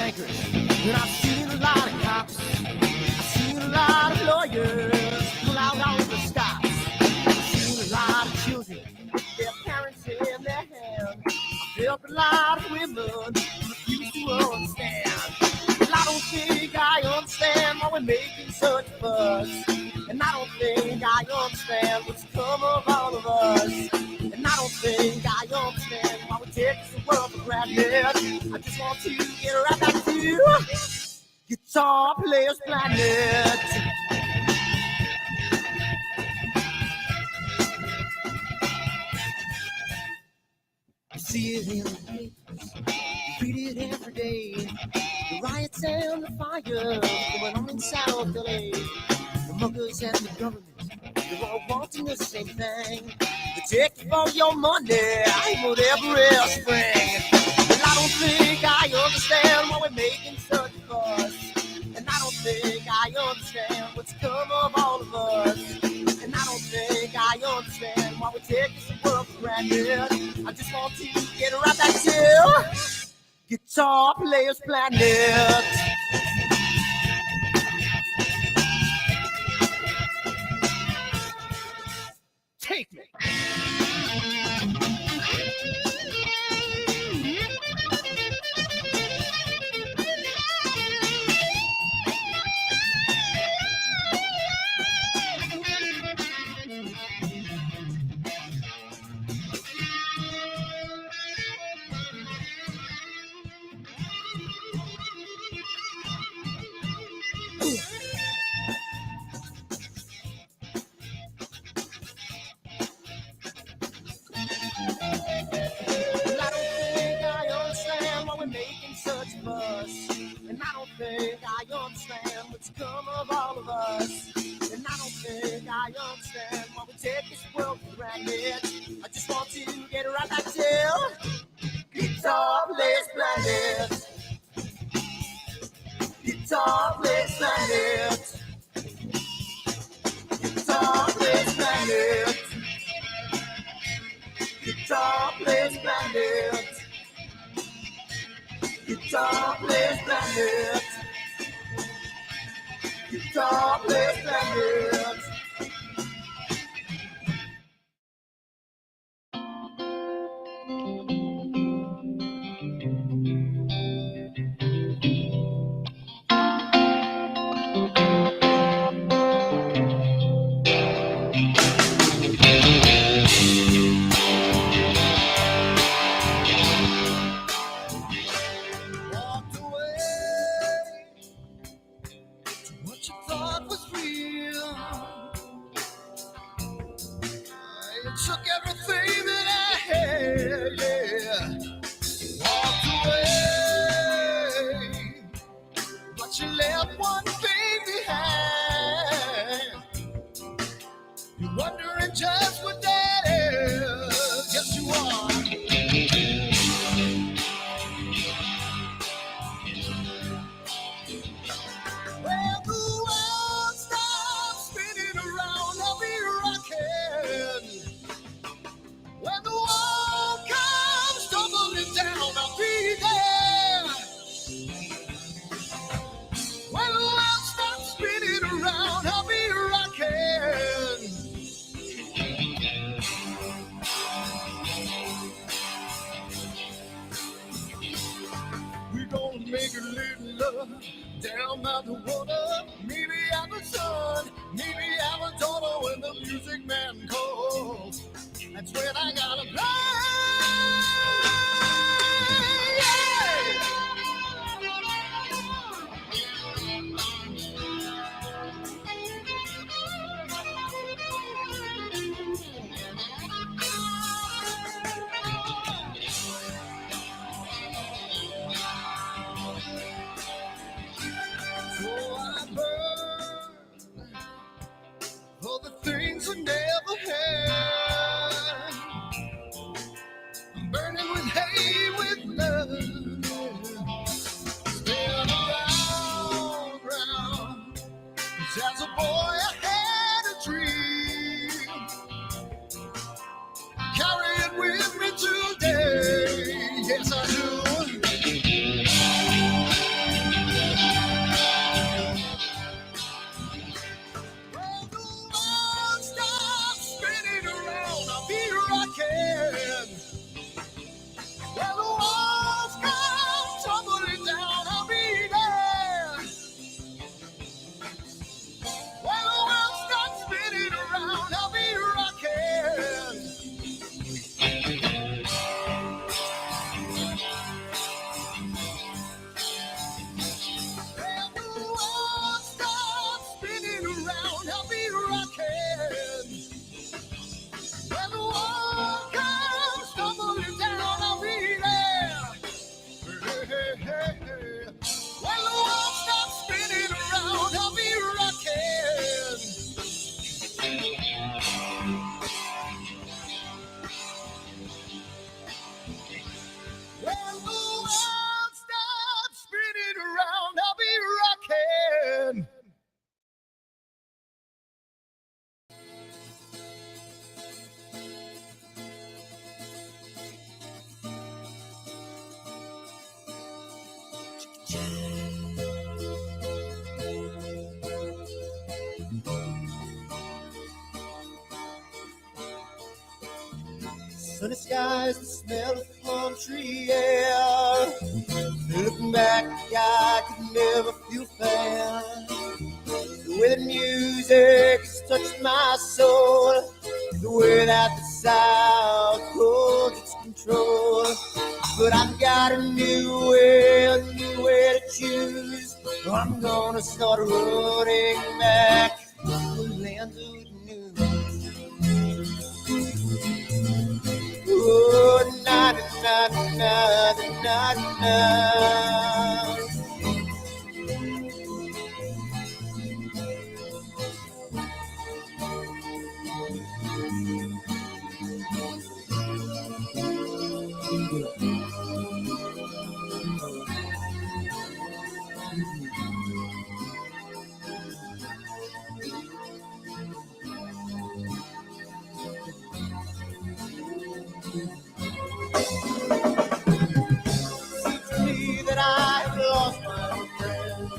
bankers, and I've seen a lot of cops. I've seen a lot of lawyers pull out all the stops. I've seen a lot of children with their parents in their hand. I've felt a lot of women who refuse to understand. And I don't think I understand why we're making such a fuss. And I don't think I understand what's come of all of us. And I don't think I understand why we take this world for granted. I just want to get right back to Guitar Players Planet. You see it in the papers, you read it every day. The riots and the fires going on in South LA. The muggers and the government, they're all wanting the same thing. They take all your money, whatever else spring. And I don't think I understand why we're making such a fuss. And I don't think I understand what's come of all of us. And I don't think I understand why we take this world for granted. I just want to get right back to Guitar Players Planet. Take me. And I don't think I understand what's come of all of us. And I don't think I understand why we take this world for granted. I just want to get right back to Guitar Players Planet. Guitar Players Planet. Guitar Players Planet. Guitar Players Planet. Guitar Players Planet. Guitar Players Planet. Down by the water, maybe I'm a son, maybe I'm a daughter. When the music man calls, that's when I gotta play. For the things I never had, I'm burning with hate, with love. Spin around, round. 'Cause as a boy I had a dream. Carry it with me today. Yes, I do. Sunny skies, the smell of palm tree air. Looking back, I could never feel fair. The way the music has touched my soul, the way that the sound holds its control. But I've got a new way to choose. I'm gonna start running back to the land of the new. Oh, na na na na na na. Seems to me that I've lost my friend.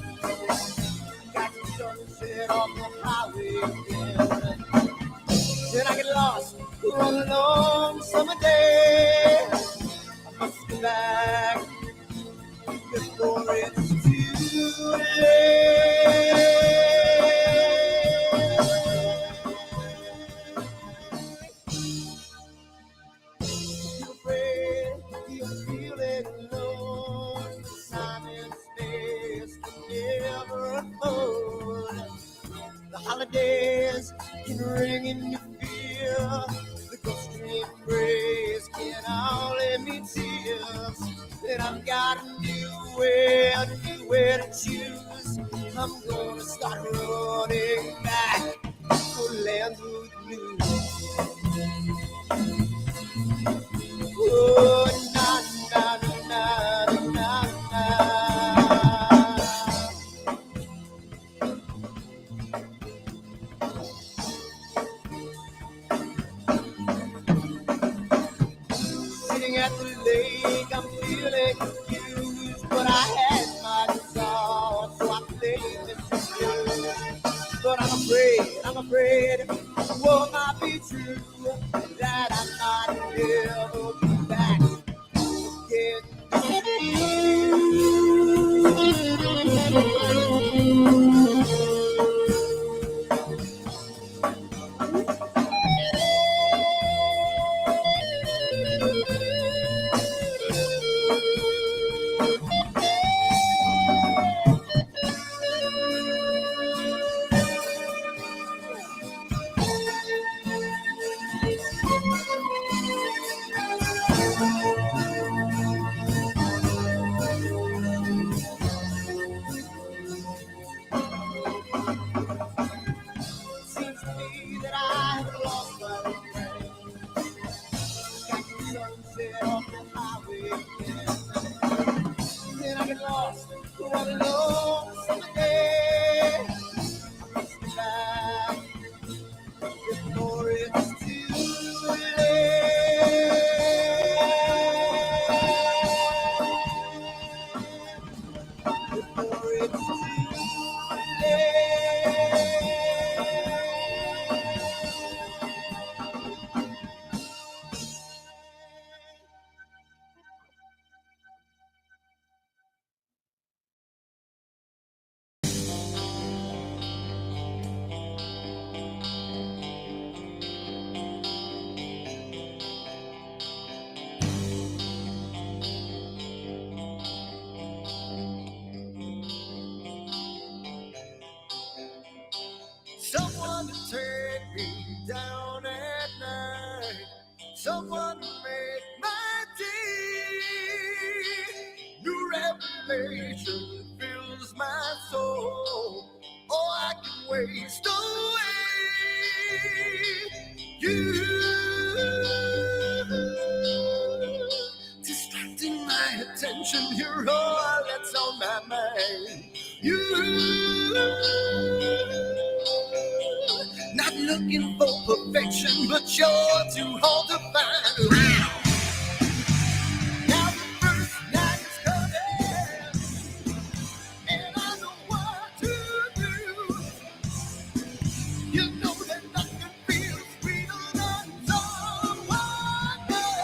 Got the sunset off the highway again. Then I get lost on a long summer day. I must go back before it's too late. You're afraid, you're feeling alone. Time and space can never unfold. The holidays can ring in your fear. The ghostly embrace can only mean tears. And I've got a new way to choose. I'm gonna start running back to the land of the new. Oh, na na na na na. Sitting at the lake, I'm feeling confused, but I had my guitar, so I played this blues. But I'm afraid, what might be true, that I might never be back again. Seems to me that I've lost my friend. Got the sunset off the highway again. Then I get lost on a long summer day. I must be back before it's too late. Before it's too late. Someone to take me down at night. Someone to make my day. New revelation fills my soul. Oh, I can waste away. You distracting my attention. You're all that's on my mind. You not looking for perfection, but you're too hard to find. Now the first night is coming, and I know what to do. You know that nothing feels sweeter than someone new.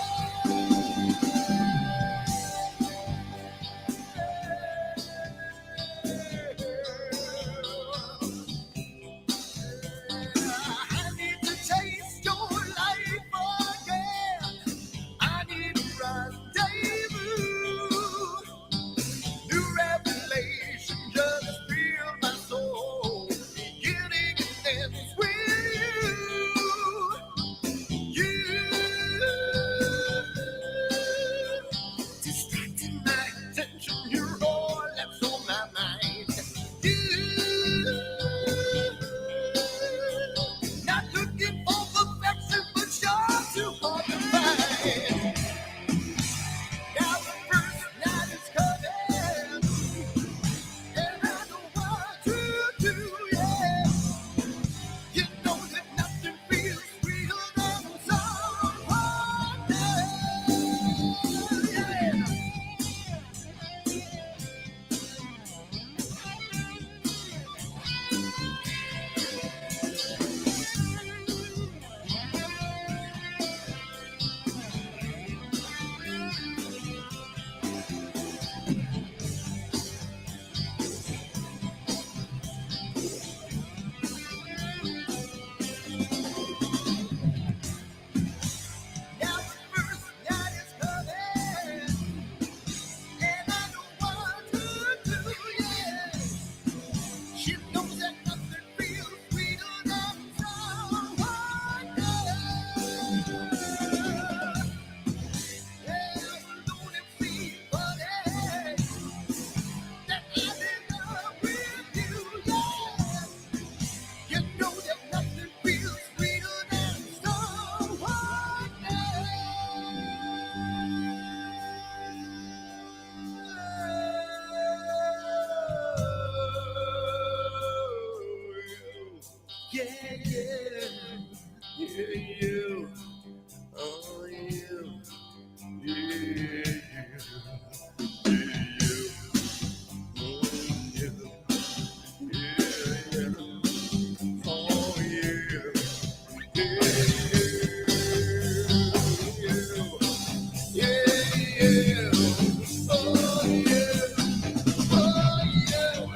Yeah, yeah, yeah, you. Oh, you. Yeah, you. Yeah, you. Oh, you. Yeah, yeah. Oh, you. Yeah, you. Yeah, yeah. Oh, yeah. Oh, yeah.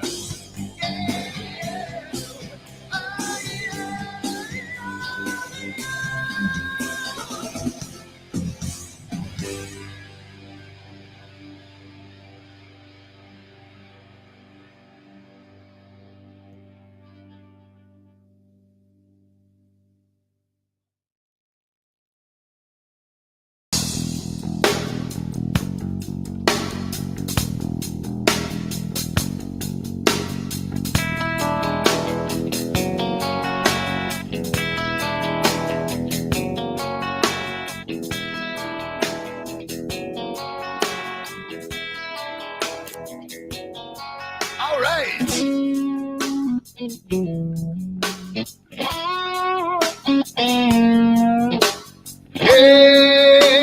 All right. Hey,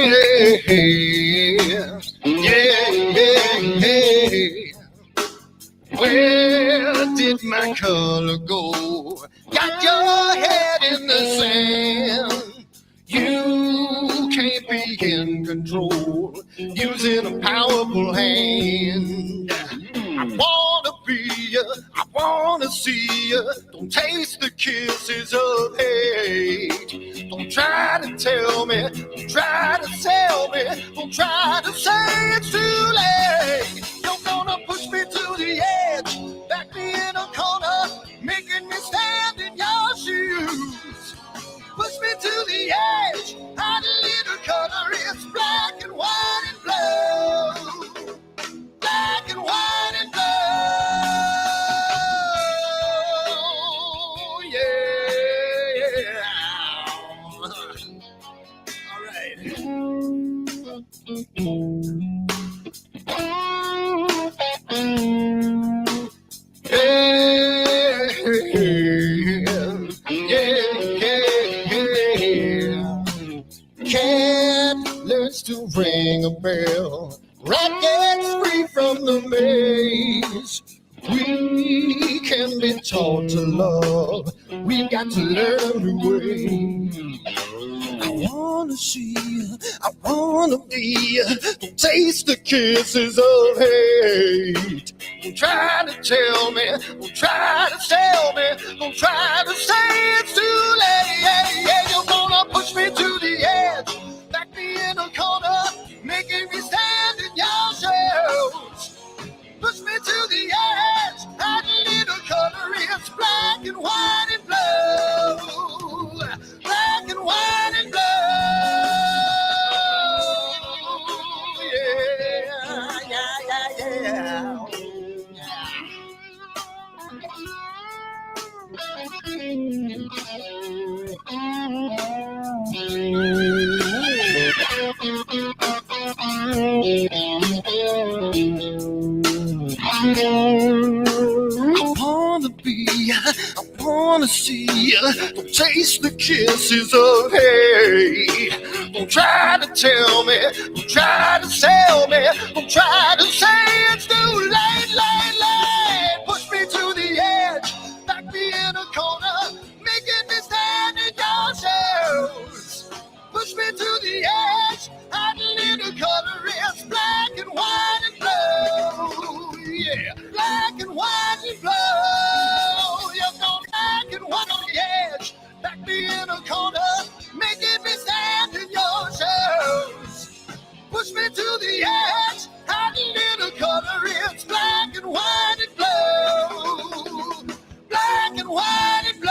yeah, yeah. Where did my color go? Got your head in the sand. You can't be in control using a powerful hand. I wanna be ya, I wanna see ya. Don't taste the kisses of hate. Don't try to tell me, don't try to sell me, don't try to say it's too late. You're gonna push me to the edge, back me in a corner, making me stand in your shoes. Push me to the edge, hide a little color, it's black and white and blue. Black and white and blue, yeah. All right. Yeah. Cat learns to ring a bell. Rat gets free from the maze. We can be taught to love. We've got to learn a new way. I wanna see you, I wanna be you. Don't taste the kisses of hate. Don't try to tell me, don't try to sell me, don't try to say it's too late. Yeah, you're gonna push me to the edge, back me in a corner, making me stand in your shadows. Push me to the edge, add a little color, it's black and white and blue. Black and white and blue. Yeah. I wanna be, I wanna see, don't taste the kisses of hate. Don't try to tell me, don't try to sell me, don't try to say it's too late. Push me to the edge, back me in a corner, making me stand in your shadows. Push me to the edge, add a little color, it's black and white and blue. Yeah, black and white and blue. You're going black and white on the edge, back me in a corner, making me stand in your shadows. Push me to the edge, add a little color, it's black and white and blue. Black and white and blue.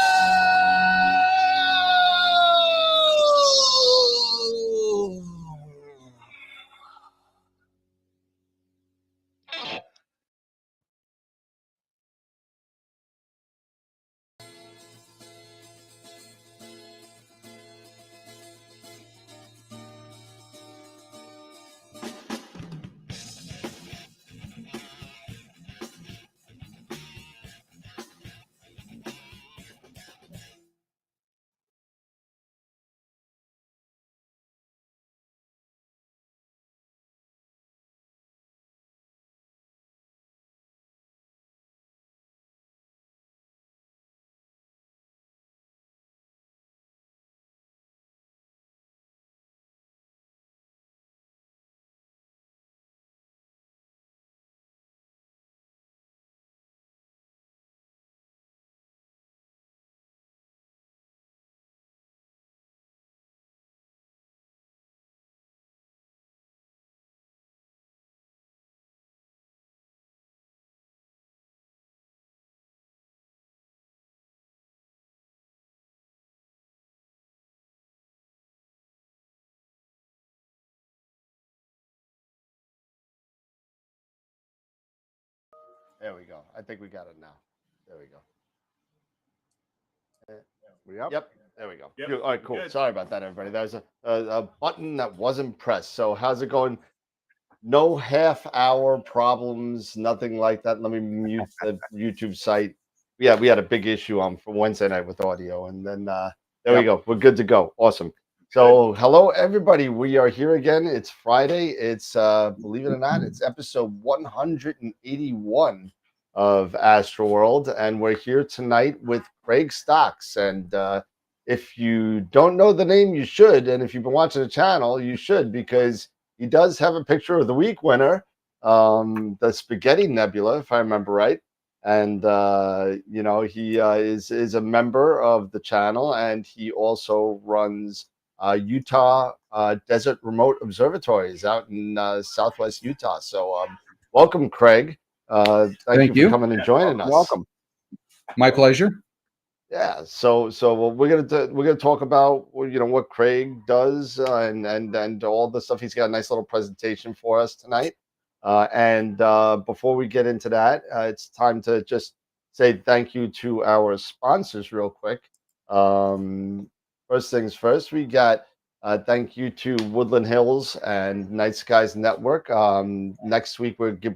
There we go. I think we got it now. There we go. We up? Yep. There we go. Yep, All right, cool. good. Sorry about that, everybody. There's a button that wasn't pressed. So how's it going? No half-hour problems, nothing like that. Let me mute the YouTube site. Yeah, we had a big issue on for Wednesday night with audio, and then there we go. We're good to go. Awesome. So hello, everybody. We are here again. It's Friday. It's believe it or not, it's episode 181 of AstroWorld, and we're here tonight with Craig Stocks. And if you don't know the name, you should. And if you've been watching the channel, you should, because he does have a picture of the week winner, the Spaghetti Nebula, if I remember right. And you know, he is a member of the channel, and he also runs Utah Desert Remote Observatories out in Southwest Utah. So welcome, Craig. Thank you for coming and joining us. Welcome. My pleasure. Yeah, so we're gonna talk about what Craig does and all the stuff. He's got a nice little presentation for us tonight. And before we get into that, it's time to just say thank you to our sponsors real quick. First things first, we got thank you to Woodland Hills and Night Skies Network. Next week we're gonna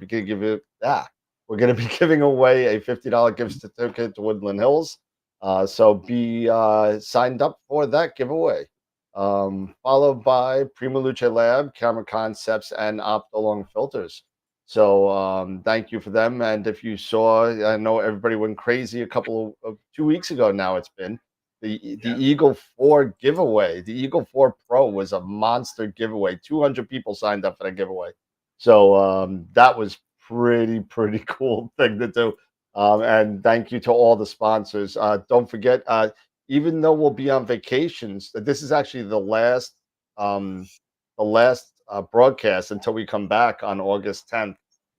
be giving away a $50 gift certificate to Woodland Hills. So be signed up for that giveaway. Followed by Prima Luce Lab, Camera Concepts, and Optolong Filters. So thank you for them. And if you saw, I know everybody went crazy a couple of 2 weeks ago now. It's been the Eagle 4 giveaway. The Eagle 4 Pro was a monster giveaway. 200 people signed up for that giveaway. So that was pretty cool thing to do. And thank you to all the sponsors. Don't forget, even though we'll be on vacations, this is actually the last broadcast until we come back on August 10th.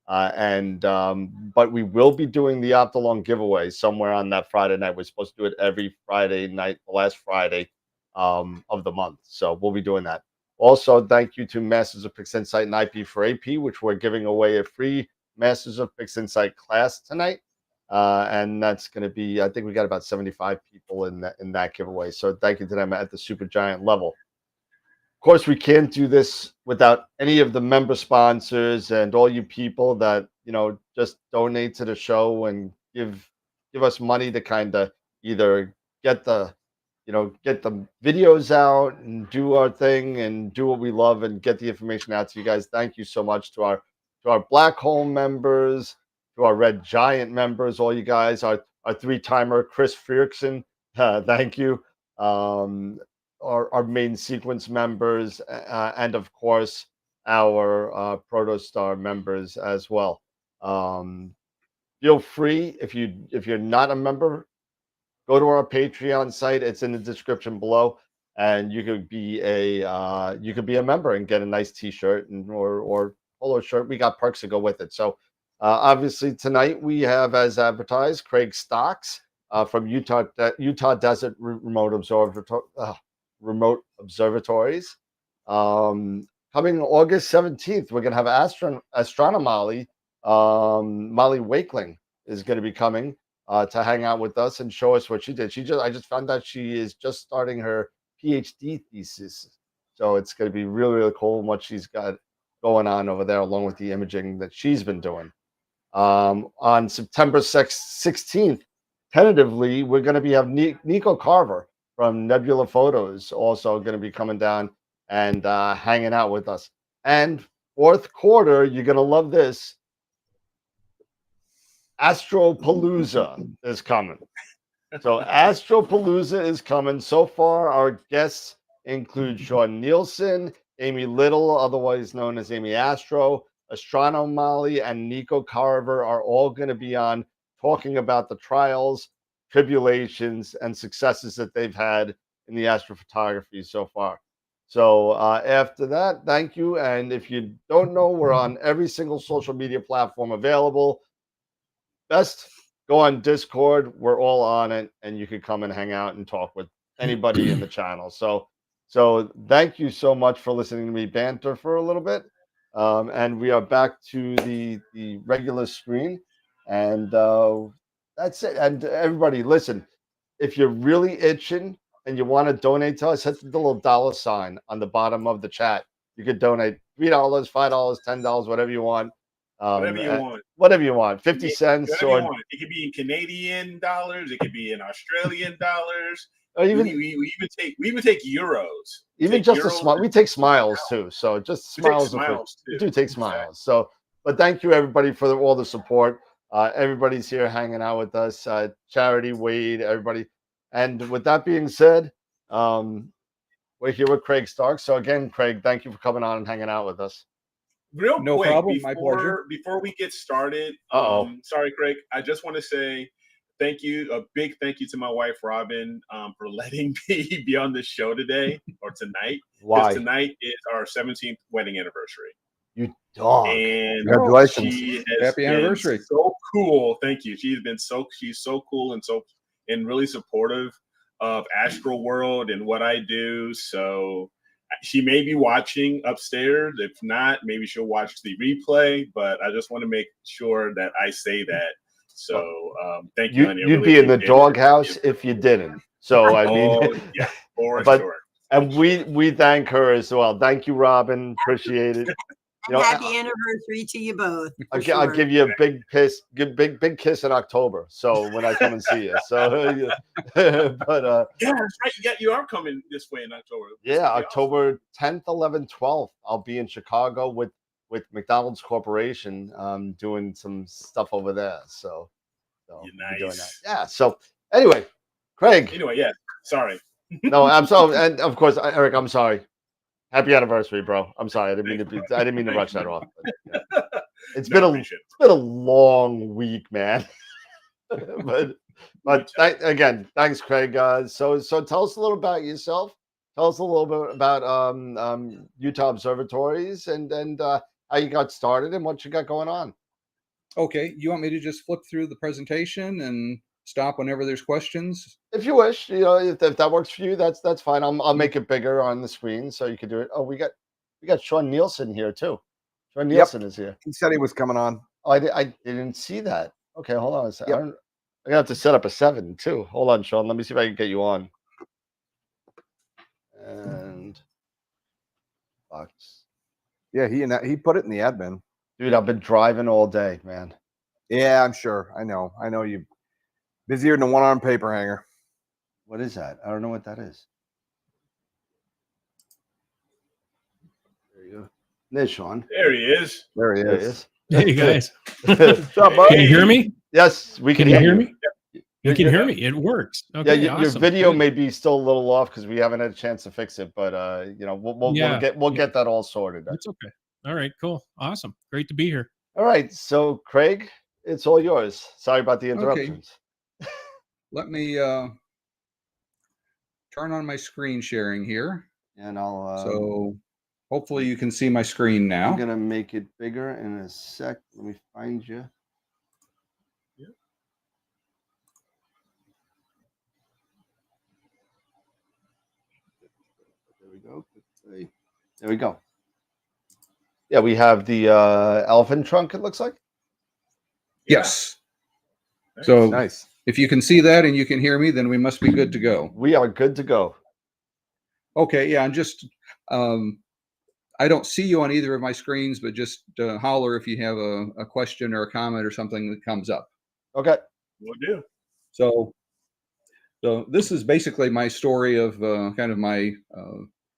But we will be doing the Optolong giveaway somewhere on that Friday night. We're supposed to do it every Friday night, the last Friday of the month. So we'll be doing that. Also, thank you to Masters of Pixinsight and IP for AP, which we're giving away a free Masters of Pixinsight class tonight. And that's going to be, I think we got about 75 people in that giveaway. So thank you to them at the super giant level. Of course, we can't do this without any of the member sponsors and all you people that, just donate to the show and give us money to kind of either get the videos out and do our thing and do what we love and get the information out to you guys. Thank you so much to our Black Hole members, to our Red Giant members, all you guys, our 3-timer Chris Frierksen, thank you. Our main sequence members, and of course our Protostar members as well. Feel free, if you're not a member, go to our Patreon site. It's in the description below, and you could be a member and get a nice T-shirt or polo shirt. We got perks to go with it. So obviously tonight we have, as advertised, Craig Stocks from Utah Desert Remote Observatories. Coming August 17th, we're gonna have Astronomy. Molly Wakeling is going to be coming to hang out with us and show us what she did. I just found out she is just starting her PhD thesis. So it's going to be really cool what she's got going on over there, along with the imaging that she's been doing. On September 16th, tentatively, we're going to have Nico Carver from Nebula Photos also going to be coming down and hanging out with us. And fourth quarter, you're going to love this. Astropalooza is coming. So Astropalooza is coming. So far, our guests include Sean Nielsen, Amy Little, otherwise known as Amy Astro, Astronomy, and Nico Carver are all going to be on talking about the trials, tribulations, and successes that they've had in the astrophotography so far. So after that, thank you. And if you don't know, we're on every single social media platform available. Best go on Discord. We're all on it, and you can come and hang out and talk with anybody in the channel. So thank you so much for listening to me banter for a little bit. And we are back to the regular screen. And that's it. And everybody, listen, if you're really itching and you want to donate to us, hit the little $ on the bottom of the chat. You could donate $3, $5, $10, whatever you want. Whatever you want. Whatever you want. 50 cents whatever or you want. It could be in Canadian dollars. It could be in Australian dollars. or even we even take euros. Even just a smile. We take smiles too. So just smiles. We do take smiles. So, but thank you everybody for all the support. Everybody's here hanging out with us. Charity, Wade, everybody. And with that being said, we're here with Craig Stark. So again, Craig, thank you for coming on and hanging out with us. Real No quick, problem. My pleasure. Before we get started, sorry, Craig, I just want to say thank you, a big thank you to my wife, Robin, for letting me be on this show today or tonight. Why? Tonight is our 17th wedding anniversary. You dog. And congratulations. she has Happy anniversary. So cool. Thank you. She's so cool and really supportive of AstroWorld and what I do. So she may be watching upstairs. If not, maybe she'll watch the replay, but I just want to make sure that I say that. So thank you, honey. You'd be in the doghouse if you didn't. So I mean, yeah, for but, sure. And we thank her as well. Thank you, Robin. Appreciate it. Happy anniversary to you both. I'll give you a big kiss in October. So when I come and see you. So, but yeah, that's right. You are coming this way in October. Yeah, October 10th, 11th, 12th. I'll be in Chicago with McDonald's Corporation, doing some stuff over there. So nice. Doing that. Yeah. So anyway, Craig. Yeah. Sorry. No, I'm sorry, and of course, Eric, I'm sorry. Happy anniversary, bro. I'm sorry. I didn't mean to rush that off. But, yeah. It's been a long week, man. but again, thanks, Craig. So tell us a little about yourself. Tell us a little bit about Utah observatories and how you got started and what you got going on. Okay, you want me to just flip through the presentation and stop whenever there's questions? If you wish, if that works for you, that's fine. I'll make it bigger on the screen so you can do it. Oh, we got Sean Nielsen here too. Sean Nielsen is here. He said he was coming on. Oh, I didn't see that. Okay, hold on a second. I'm gonna have to set up a 7 too. Hold on, Sean. Let me see if I can get you on. And box. Yeah, he put it in the admin. Dude, I've been driving all day, man. Yeah, I'm sure. I know you. Busier than a one-arm paper hanger. What is that? I don't know what that is. There you go. There's Sean. There he is. There he is. Hey, guys. What's up, Can you hear me? Yes, we Can you hear me? You can hear me. It works. Okay, yeah, your video may be still a little off because we haven't had a chance to fix it, but we'll get that all sorted. That's okay. All right, cool. Awesome. Great to be here. All right. So Craig, it's all yours. Sorry about the interruptions. Okay. Let me turn on my screen sharing here. And I'll so hopefully you can see my screen now. I'm gonna make it bigger in a sec. Let me find you. There we go. There we go. Yeah, we have the elephant trunk, it looks like. Yes. So nice. If you can see that and you can hear me, then we must be good to go. We are good to go. Okay, yeah, and just I don't see you on either of my screens, but just holler if you have a question or a comment or something that comes up. Okay. Will do. So this is basically my story of kind of my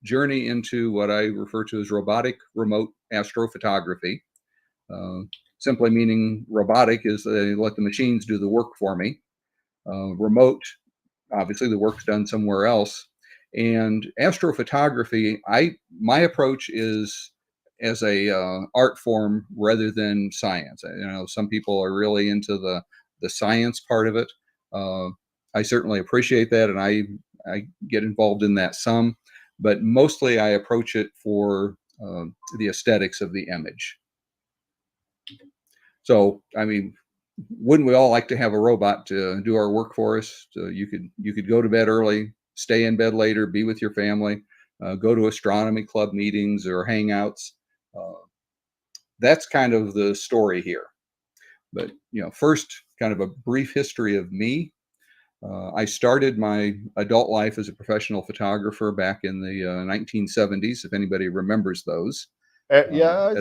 journey into what I refer to as robotic remote astrophotography. Simply meaning robotic is they let the machines do the work for me. Remote, obviously the work's done somewhere else. And astrophotography, my approach is as a art form rather than science. Some people are really into the science part of it. I certainly appreciate that, and I get involved in that some, but mostly I approach it for the aesthetics of the image. So, I mean, wouldn't we all like to have a robot to do our work for us? So you could go to bed early, stay in bed later, be with your family, go to astronomy club meetings or hangouts. That's kind of the story here. But first, kind of a brief history of me. I started my adult life as a professional photographer back in the 1970s, if anybody remembers those. Yeah,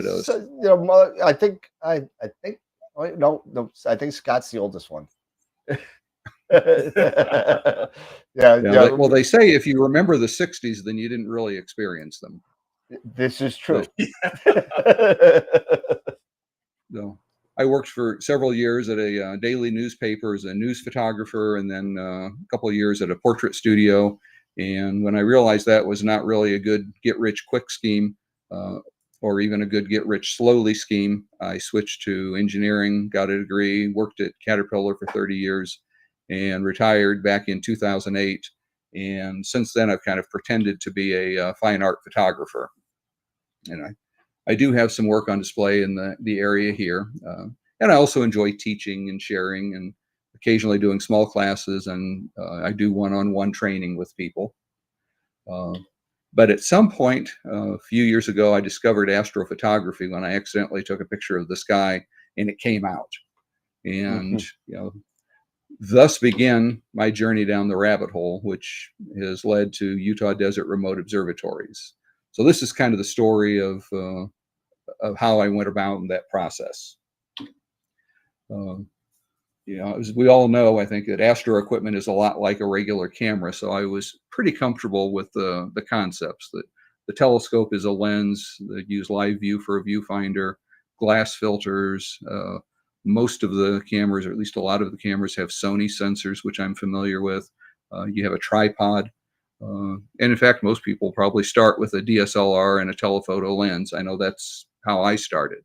I think wait, no, I think Scott's the oldest one. Yeah. Well, they say if you remember the 60s, then you didn't really experience them. This is true. So I worked for several years at a daily newspaper as a news photographer, and then a couple of years at a portrait studio. And when I realized that was not really a good get-rich-quick scheme, or even a good get-rich-slowly scheme, I switched to engineering, got a degree, worked at Caterpillar for 30 years, and retired back in 2008. And since then, I've kind of pretended to be a fine art photographer. And I do have some work on display in the area here. And I also enjoy teaching and sharing and occasionally doing small classes, and I do one-on-one training with people. But at some point, a few years ago, I discovered astrophotography when I accidentally took a picture of the sky and it came out. And, thus began my journey down the rabbit hole, which has led to Utah Desert Remote Observatories. So this is kind of the story of how I went about in that process. As we all know, I think that astro equipment is a lot like a regular camera, so I was pretty comfortable with the concepts. That the telescope is a lens that use live view for a viewfinder, glass filters. Most of the cameras, or at least a lot of the cameras, have Sony sensors, which I'm familiar with. You have a tripod. And in fact, most people probably start with a DSLR and a telephoto lens. I know that's how I started.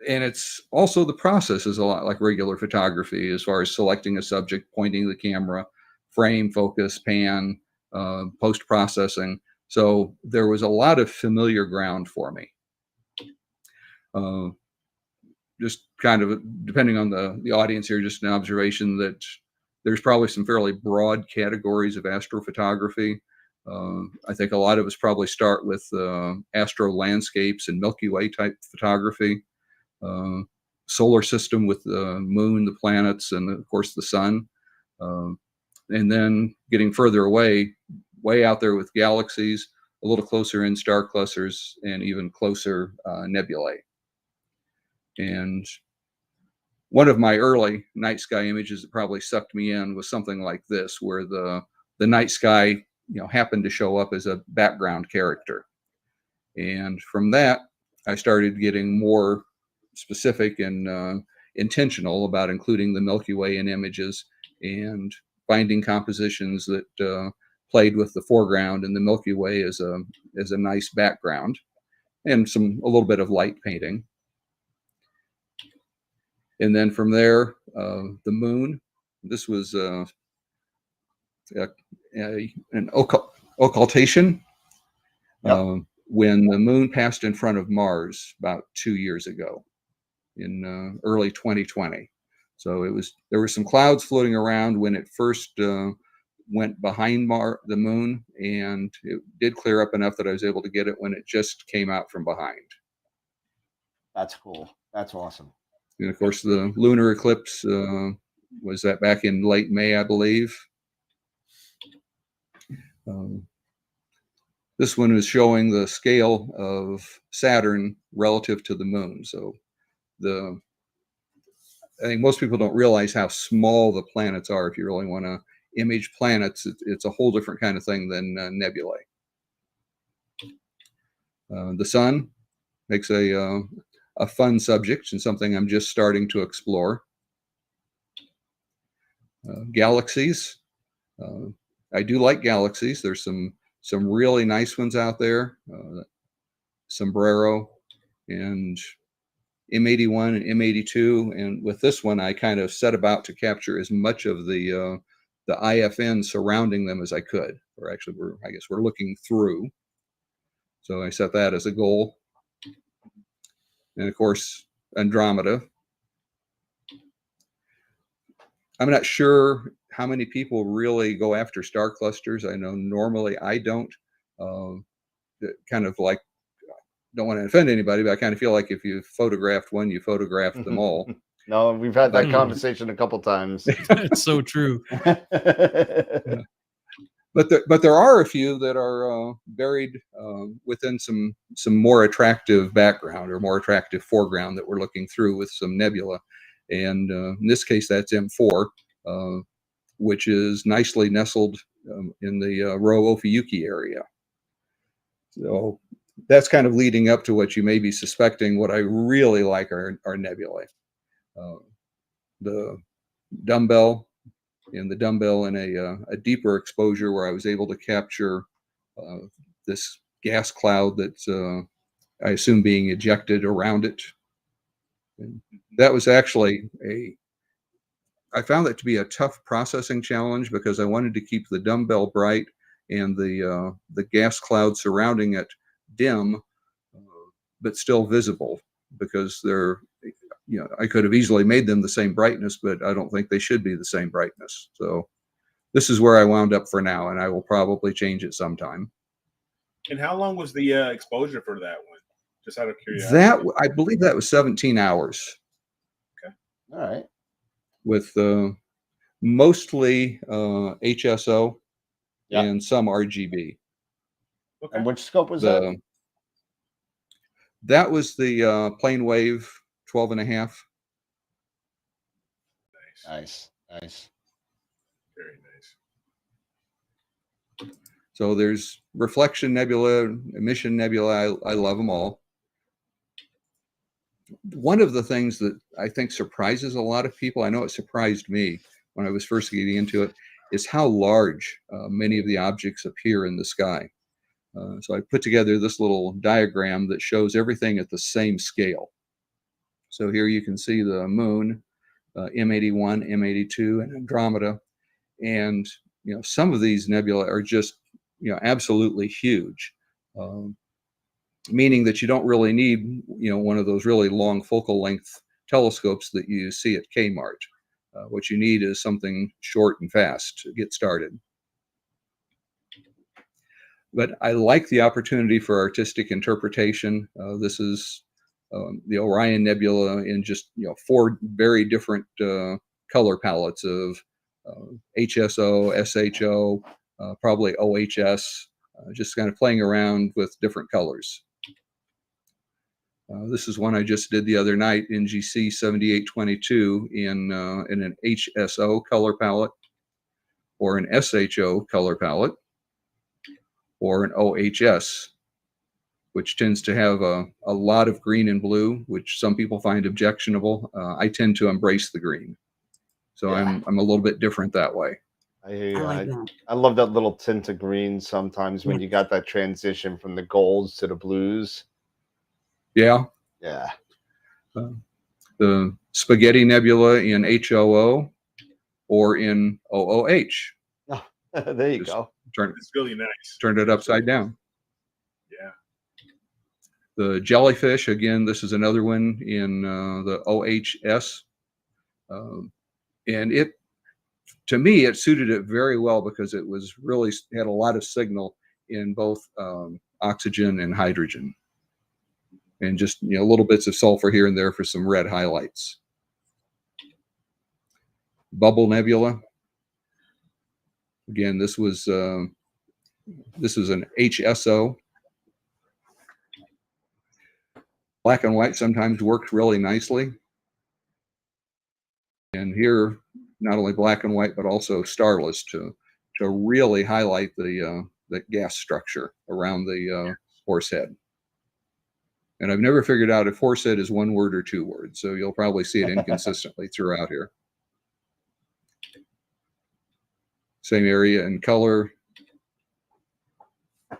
And it's also, the process is a lot like regular photography as far as selecting a subject, pointing the camera, frame, focus, pan, post-processing. So there was a lot of familiar ground for me. Just kind of, depending on the audience here, just an observation that there's probably some fairly broad categories of astrophotography. I think a lot of us probably start with astro landscapes and Milky Way type photography, solar system with the moon, the planets, and of course the sun. And then getting further away, way out there with galaxies, a little closer in star clusters, and even closer nebulae. And one of my early night sky images that probably sucked me in was something like this, where the night sky, happened to show up as a background character. And from that, I started getting more specific and intentional about including the Milky Way in images and finding compositions that played with the foreground and the Milky Way as a nice background, and a little bit of light painting. And then from there, the moon. This was an occultation. Yep. When the moon passed in front of Mars about 2 years ago in early 2020. So there were some clouds floating around when it first went behind the moon, and it did clear up enough that I was able to get it when it just came out from behind. That's cool. That's awesome. And of course, the lunar eclipse was that back in late May, I believe. This one is showing the scale of Saturn relative to the moon. So I think most people don't realize how small the planets are. If you really want to image planets, it's a whole different kind of thing than nebulae. The sun makes a fun subject and something I'm just starting to explore. Galaxies. I do like galaxies. There's some really nice ones out there. Sombrero and M81 and M82. And with this one, I kind of set about to capture as much of the IFN surrounding them as I could. Or actually, we're looking through. So I set that as a goal. And of course, Andromeda. I'm not sure how many people really go after star clusters. I know normally I don't. Kind of like don't want to offend anybody, but I kind of feel like if you photographed one, you photographed them all. No, we've had that conversation a couple times. It's so true. Yeah. But there are a few that are buried within some more attractive background or more attractive foreground that we're looking through with some nebula, and in this case that's M4, which is nicely nestled in the Rho Ophiuchi area. So that's kind of leading up to what you may be suspecting. What I really like are nebulae. The dumbbell in a deeper exposure where I was able to capture this gas cloud that's I assume being ejected around it. And that was actually I found that to be a tough processing challenge because I wanted to keep the dumbbell bright and the gas cloud surrounding it dim, but still visible, because they're, I could have easily made them the same brightness, but I don't think they should be the same brightness. So this is where I wound up for now, and I will probably change it sometime. And how long was the exposure for that one? Just out of curiosity. I believe that was 17 hours. Okay. All right. With mostly HSO and some RGB. Okay. And which scope was that? That was the plane wave 12.5. Nice. Very nice. So there's reflection nebula, emission nebula. I love them all. One of the things that I think surprises a lot of people, I know it surprised me when I was first getting into it, is how large many of the objects appear in the sky. So I put together this little diagram that shows everything at the same scale. So here you can see the moon, M81, M82, and Andromeda. And, some of these nebula are just, absolutely huge. Meaning that you don't really need, one of those really long focal length telescopes that you see at Kmart. What you need is something short and fast to get started. But I like the opportunity for artistic interpretation. This is the Orion Nebula in just 4 very different color palettes of HSO, SHO, probably OHS, just kind of playing around with different colors. This is one I just did the other night in GC 7822 in an HSO color palette, or an SHO color palette, or an OHS, which tends to have a lot of green and blue, which some people find objectionable. I tend to embrace the green. So I'm a little bit different that way. I love that little tint of green sometimes when you got that transition from the golds to the blues. Yeah. Yeah. The Spaghetti Nebula in HOO or in OOH. Oh, there you go. It's really nice. Turned it upside down. Yeah. The jellyfish, again, this is another one in the OHS. And to me, it suited it very well because it was really had a lot of signal in both oxygen and hydrogen. And just, little bits of sulfur here and there for some red highlights. Bubble Nebula. Again, this was an HSO. Black and white sometimes works really nicely. And here, not only black and white, but also starless to really highlight the gas structure around the horse head. And I've never figured out if horsehead is 1 word or 2 words, so you'll probably see it inconsistently throughout here. Same area and color.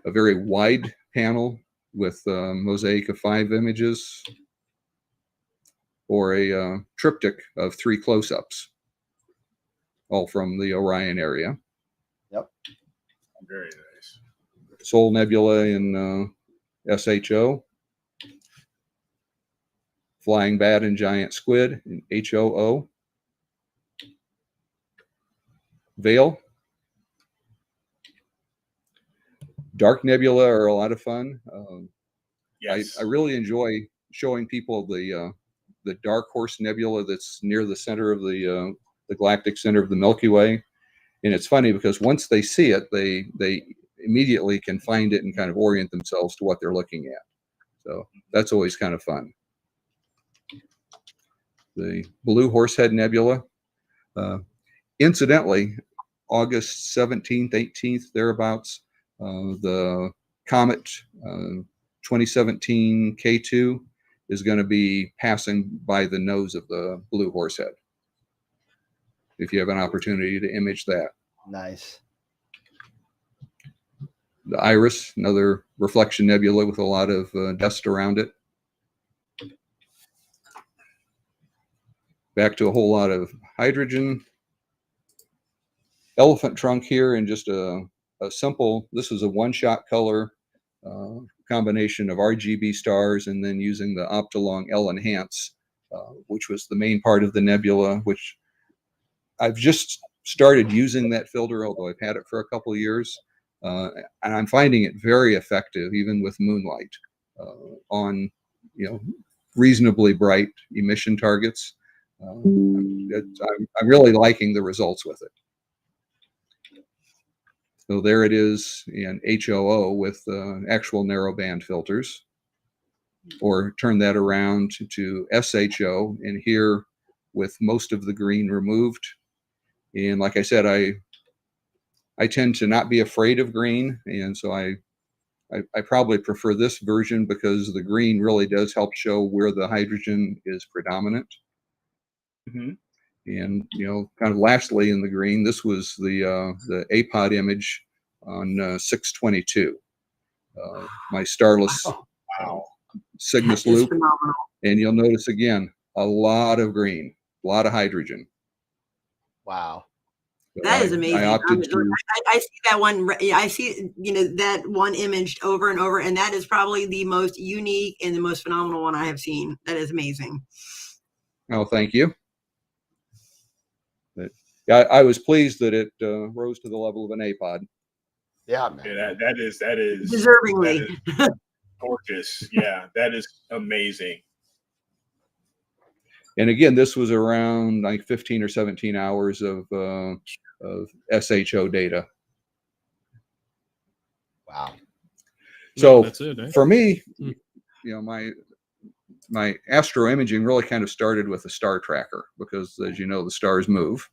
A very wide panel with a mosaic of 5 images, or a triptych of 3 close-ups, all from the Orion area. Yep. Very nice. Sol Nebula in SHO. Flying Bat and Giant Squid in HOO. Veil. Dark nebula are a lot of fun. Yes. I really enjoy showing people the dark horse nebula that's near the center of the galactic center of the Milky Way. And it's funny because once they see it, they immediately can find it and kind of orient themselves to what they're looking at. So that's always kind of fun. The Blue Horsehead Nebula. Incidentally, August 17th, 18th, thereabouts, the comet 2017 K2 is going to be passing by the nose of the Blue Horsehead. If you have an opportunity to image that. Nice. The Iris, another reflection nebula with a lot of dust around it. Back to a whole lot of hydrogen. Elephant trunk here, and just a simple, this is a one-shot color combination of RGB stars, and then using the Optolong L Enhance, which was the main part of the nebula, which I've just started using that filter, although I've had it for a couple of years. And I'm finding it very effective, even with moonlight, on reasonably bright emission targets. I'm really liking the results with it. So there it is in HOO with actual narrowband filters, or turn that around to SHO, and here with most of the green removed. And like I said, I tend to not be afraid of green, and so I probably prefer this version because the green really does help show where the hydrogen is predominant. Mm-hmm. And kind of lastly in the green, this was the APOD image on 622, my starless Cygnus loop, Phenomenal. and you'll notice again a lot of green, a lot of hydrogen. Wow. That is amazing. I opted to. I see that one. I see, that one image over and over, and that is probably the most unique and the most phenomenal one I have seen. That is amazing. Oh, thank you. But yeah, I was pleased that it rose to the level of an APOD. Yeah, man. Yeah, that is Deservingly. that is gorgeous. Yeah, that is amazing. And again, this was around like 15 or 17 hours of SHO data. Wow. So that's it, eh? for me, my astro imaging really kind of started with a star tracker because, as you know, the stars move.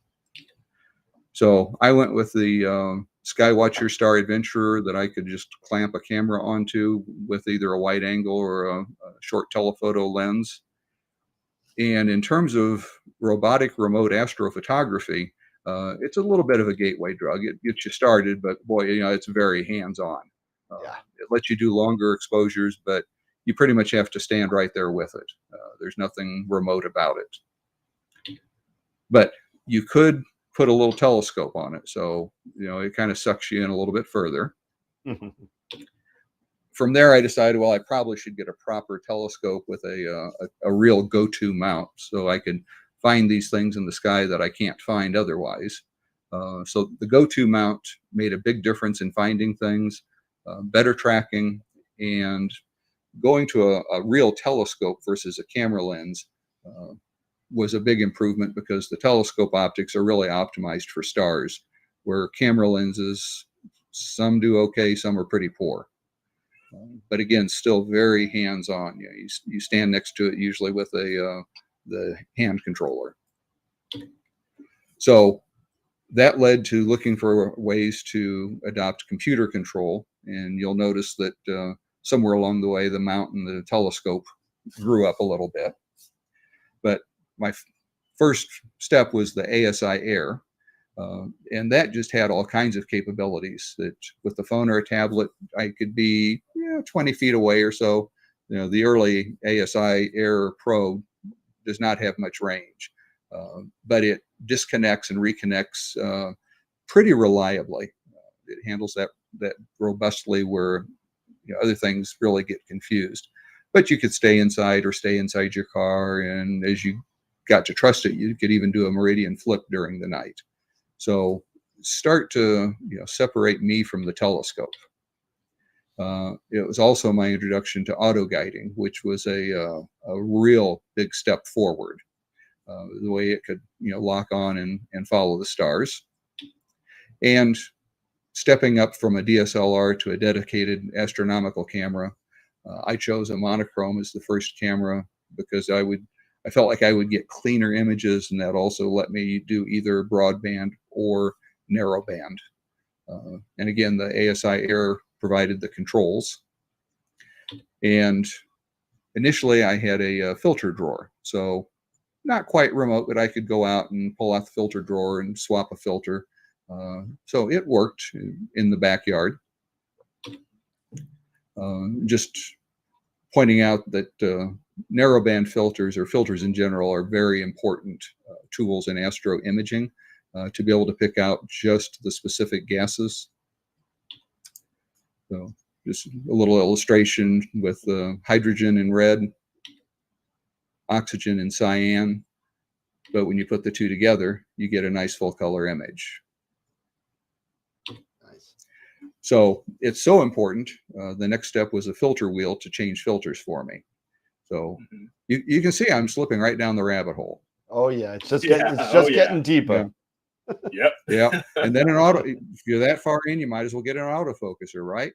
So I went with the Skywatcher Star Adventurer that I could just clamp a camera onto with either a wide angle or a short telephoto lens. And in terms of robotic remote astrophotography, it's a little bit of a gateway drug. It gets you started, but boy, it's very hands-on. It lets you do longer exposures, but you pretty much have to stand right there with it. There's nothing remote about it. But you could put a little telescope on it, so it kind of sucks you in a little bit further. From there, I decided, well, I probably should get a proper telescope with a real go-to mount, so I could find these things in the sky that I can't find otherwise. So the go-to mount made a big difference in finding things, better tracking, and going to a real telescope versus a camera lens was a big improvement because the telescope optics are really optimized for stars, where camera lenses, some do okay, some are pretty poor. But again, still very hands-on. You stand next to it usually with the hand controller. So that led to looking for ways to adopt computer control, and you'll notice that somewhere along the way, the mount and the telescope grew up a little bit. But my first step was the ASI Air, and that just had all kinds of capabilities that with the phone or a tablet, I could be 20 feet away or so. The early ASI Air Pro does not have much range, but it disconnects and reconnects pretty reliably. It handles that robustly where other things really get confused. But you could stay inside or stay inside your car, and as you got to trust it, you could even do a meridian flip during the night. So start to separate me from the telescope. It was also my introduction to auto guiding, which was a real big step forward. The way it could, lock on and follow the stars. And stepping up from a DSLR to a dedicated astronomical camera, I chose a monochrome as the first camera because I felt like I would get cleaner images, and that also let me do either broadband or narrowband. And again, the ASI Air provided the controls. And initially I had a filter drawer. So not quite remote, but I could go out and pull out the filter drawer and swap a filter. So it worked in the backyard. Just pointing out that narrowband filters, or filters in general, are very important tools in astro imaging to be able to pick out just the specific gases. So just a little illustration with hydrogen in red, oxygen in cyan, but when you put the two together, you get a nice full color image. Nice. So it's so important. The next step was a filter wheel to change filters for me. So you can see I'm slipping right down the rabbit hole. Oh yeah, it's just getting deeper. Yep. Yeah. And then if you're that far in, you might as well get an autofocuser, right?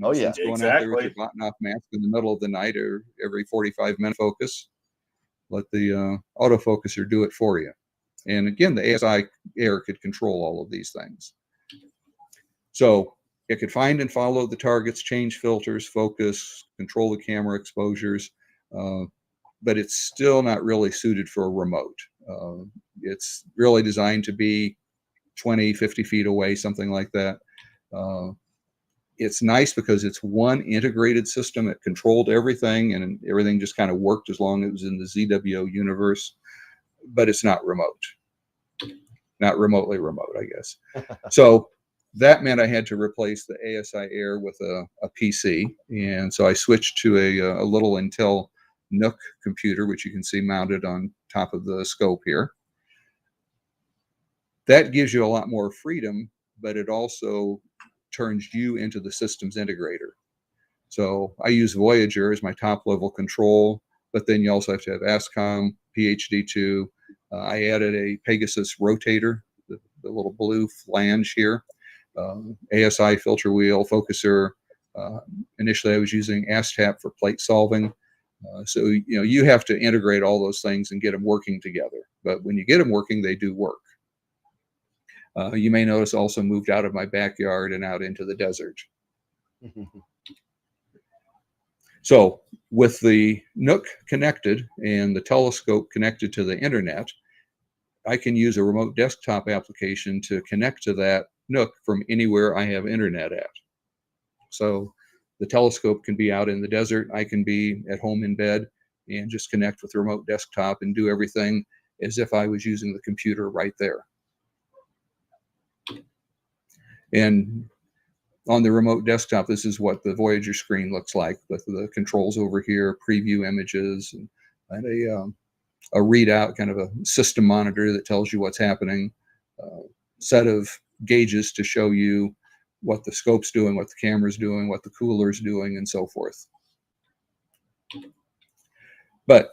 Oh yeah, going out there with your Botanoff mask in the middle of the night or every 45-minute focus. Let the autofocuser do it for you. And again, the ASI Air could control all of these things. So it could find and follow the targets, change filters, focus, control the camera exposures, but it's still not really suited for a remote. It's really designed to be 20, 50 feet away, something like that. It's nice because it's one integrated system. It controlled everything, and everything just kind of worked as long as it was in the ZWO universe, but it's not remote. Not remotely remote, I guess. So that meant I had to replace the ASI Air with a PC. And so I switched to a little Intel Nook computer, which you can see mounted on top of the scope here. That gives you a lot more freedom, but it also turns you into the systems integrator. So I use Voyager as my top level control, but then you also have to have ASCOM, PHD2. I added a Pegasus rotator, the little blue flange here, ASI filter wheel, focuser. Initially I was using ASTAP for plate solving. So, you have to integrate all those things and get them working together. But when you get them working, they do work. You may notice also moved out of my backyard and out into the desert. So with the Nook connected and the telescope connected to the internet, I can use a remote desktop application to connect to that Nook from anywhere I have internet at. So the telescope can be out in the desert. I can be at home in bed and just connect with the remote desktop and do everything as if I was using the computer right there. And on the remote desktop, this is what the Voyager screen looks like with the controls over here, preview images, and a readout, kind of a system monitor that tells you what's happening, set of gauges to show you what the scope's doing, what the camera's doing, what the cooler's doing, and so forth. But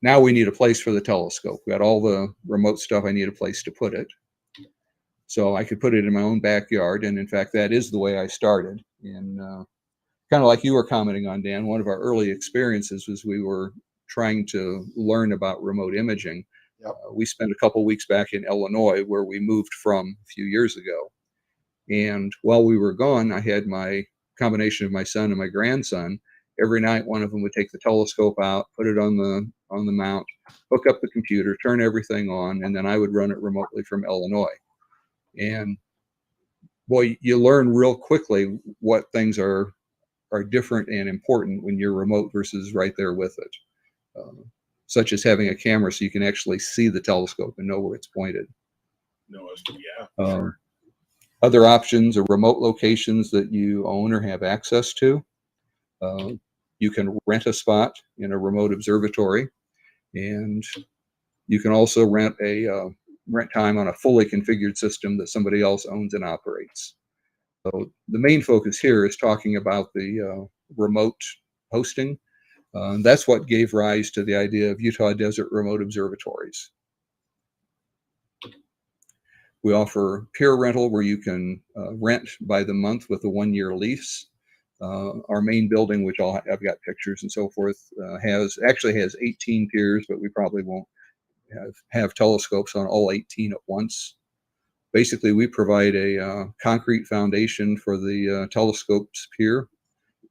now we need a place for the telescope. We got all the remote stuff. I need a place to put it. So I could put it in my own backyard. And in fact, that is the way I started. And kind of like you were commenting on, Dan, one of our early experiences was we were trying to learn about remote imaging. Yep. We spent a couple weeks back in Illinois, where we moved from a few years ago. And while we were gone, I had my combination of my son and my grandson. Every night, one of them would take the telescope out, put it on the mount, hook up the computer, turn everything on, and then I would run it remotely from Illinois. And boy, you learn real quickly what things are different and important when you're remote versus right there with it. Such as having a camera so you can actually see the telescope and know where it's pointed. Sure. Other options are remote locations that you own or have access to. You can rent a spot in a remote observatory, and you can also rent time on a fully configured system that somebody else owns and operates. So the main focus here is talking about the remote hosting. And that's what gave rise to the idea of Utah Desert Remote Observatories. We offer peer rental where you can rent by the month with a 1-year lease. Our main building, which I've got pictures and so forth, actually has 18 piers, but we probably won't have telescopes on all 18 at once. Basically, we provide a concrete foundation for the telescope's pier,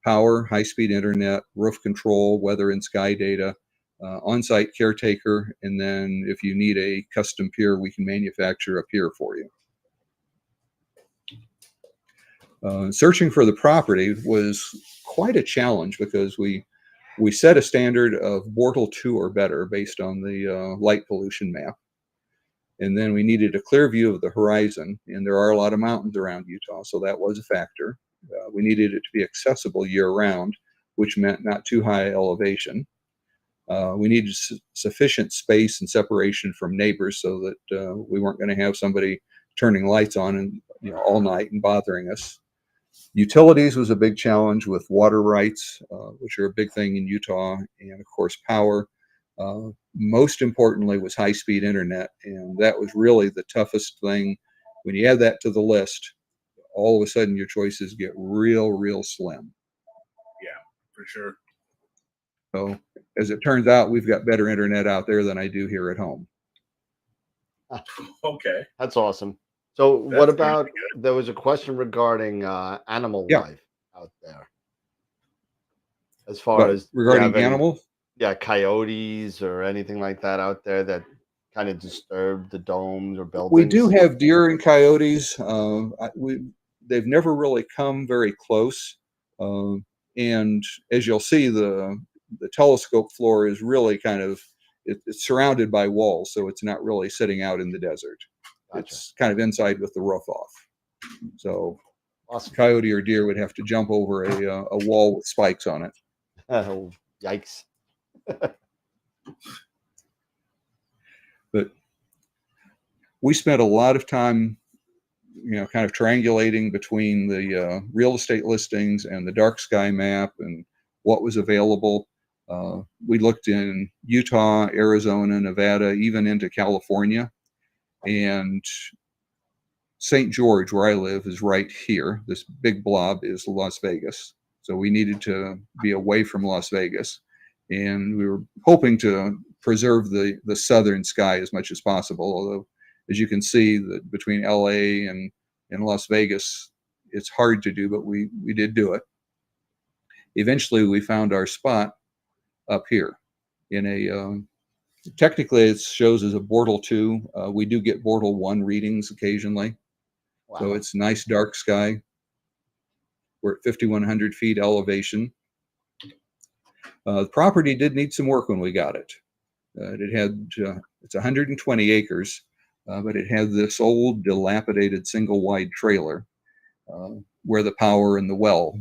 power, high-speed internet, roof control, weather and sky data, on-site caretaker, and then if you need a custom pier, we can manufacture a pier for you. Searching for the property was quite a challenge because we set a standard of Bortle 2 or better based on the light pollution map. And then we needed a clear view of the horizon, and there are a lot of mountains around Utah, so that was a factor. We needed it to be accessible year-round, which meant not too high elevation. We needed sufficient space and separation from neighbors so that we weren't going to have somebody turning lights on and all night and bothering us. Utilities was a big challenge with water rights, which are a big thing in Utah, and of course power. Most importantly was high-speed internet, and that was really the toughest thing. When you add that to the list, all of a sudden your choices get real slim. Yeah, for sure. So as it turns out, we've got better internet out there than I do here at home. Okay. That's awesome. So That's what about, really good. there was a question regarding animal life out there. As far But as regarding animals? Yeah, coyotes or anything like that out there that kind of disturb the domes or buildings? We do have deer and coyotes. They've never really come very close. And as you'll see, the telescope floor is really kind of, it's surrounded by walls, so it's not really sitting out in the desert. Gotcha. It's kind of inside with the roof off. So Awesome. coyote or deer would have to jump over a wall with spikes on it. Oh, yikes. But we spent a lot of time, kind of triangulating between the real estate listings and the dark sky map and what was available. We looked in Utah, Arizona, Nevada, even into California. And St. George, where I live, is right here. This big blob is Las Vegas. So we needed to be away from Las Vegas. And we were hoping to preserve the southern sky as much as possible. Although, as you can see, that between LA and Las Vegas, it's hard to do, but we did do it. Eventually, we found our spot up here in a, technically it shows as a Bortle 2. We do get Bortle 1 readings occasionally. Wow. So it's nice dark sky. We're at 5,100 feet elevation. The property did need some work when we got it. It's 120 acres, but it had this old dilapidated single wide trailer where the power and the well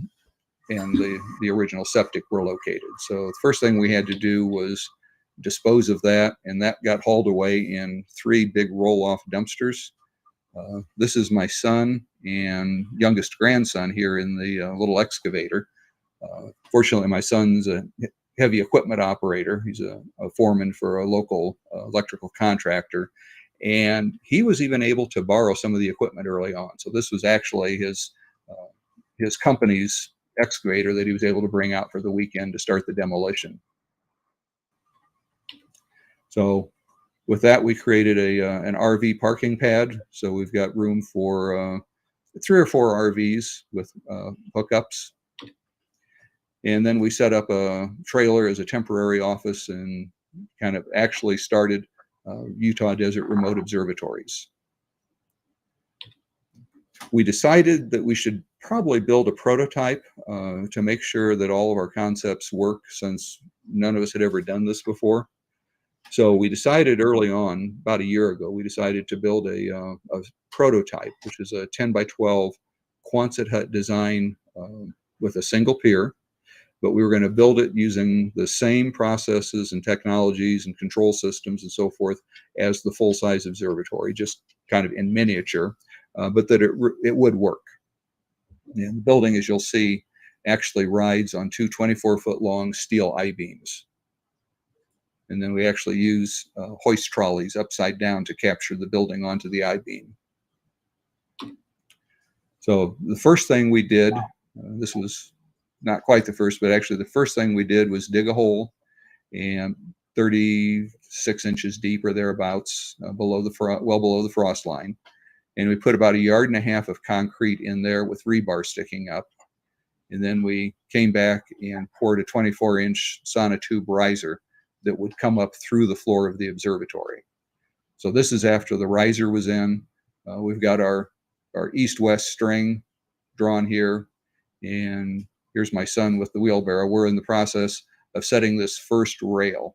and the original septic were located. So the first thing we had to do was dispose of that, and that got hauled away in 3 big roll-off dumpsters. This is my son and youngest grandson here in the little excavator. Fortunately, my son's a heavy equipment operator. He's a foreman for a local electrical contractor, and he was even able to borrow some of the equipment early on. So this was actually his company's excavator that he was able to bring out for the weekend to start the demolition. So with that, we created an RV parking pad. So we've got room for 3 or 4 RVs with hookups. And then we set up a trailer as a temporary office and kind of actually started Utah Desert Remote Observatories. We decided that we should probably build a prototype to make sure that all of our concepts work, since none of us had ever done this before. So we decided early on, about a year ago, we decided to build a prototype, which is a 10 by 12 Quonset hut design with a single pier. But we were going to build it using the same processes and technologies and control systems and so forth as the full-size observatory, just kind of in miniature, but that it would work. And the building, as you'll see, actually rides on two 24-foot long steel I-beams. And then we actually use hoist trolleys upside down to capture the building onto the I-beam. So the first thing we did, this was not quite the first, but actually the first thing we did was dig a hole, and 36 inches deep or thereabouts, well below the frost line. And we put about 1.5 yards of concrete in there with rebar sticking up. And then we came back and poured a 24-inch sonotube riser that would come up through the floor of the observatory. So this is after the riser was in. We've got our east-west string drawn here. And here's my son with the wheelbarrow. We're in the process of setting this first rail.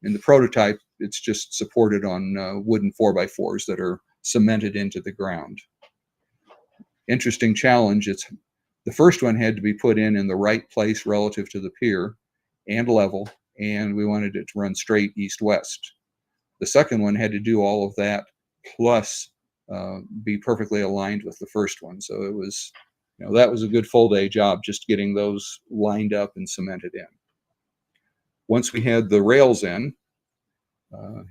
In the prototype, it's just supported on wooden 4x4s that are cemented into the ground. Interesting challenge. The first one had to be put in the right place relative to the pier and level, and we wanted it to run straight east-west. The second one had to do all of that plus be perfectly aligned with the first one. So it was, that was a good full-day job just getting those lined up and cemented in. Once we had the rails in,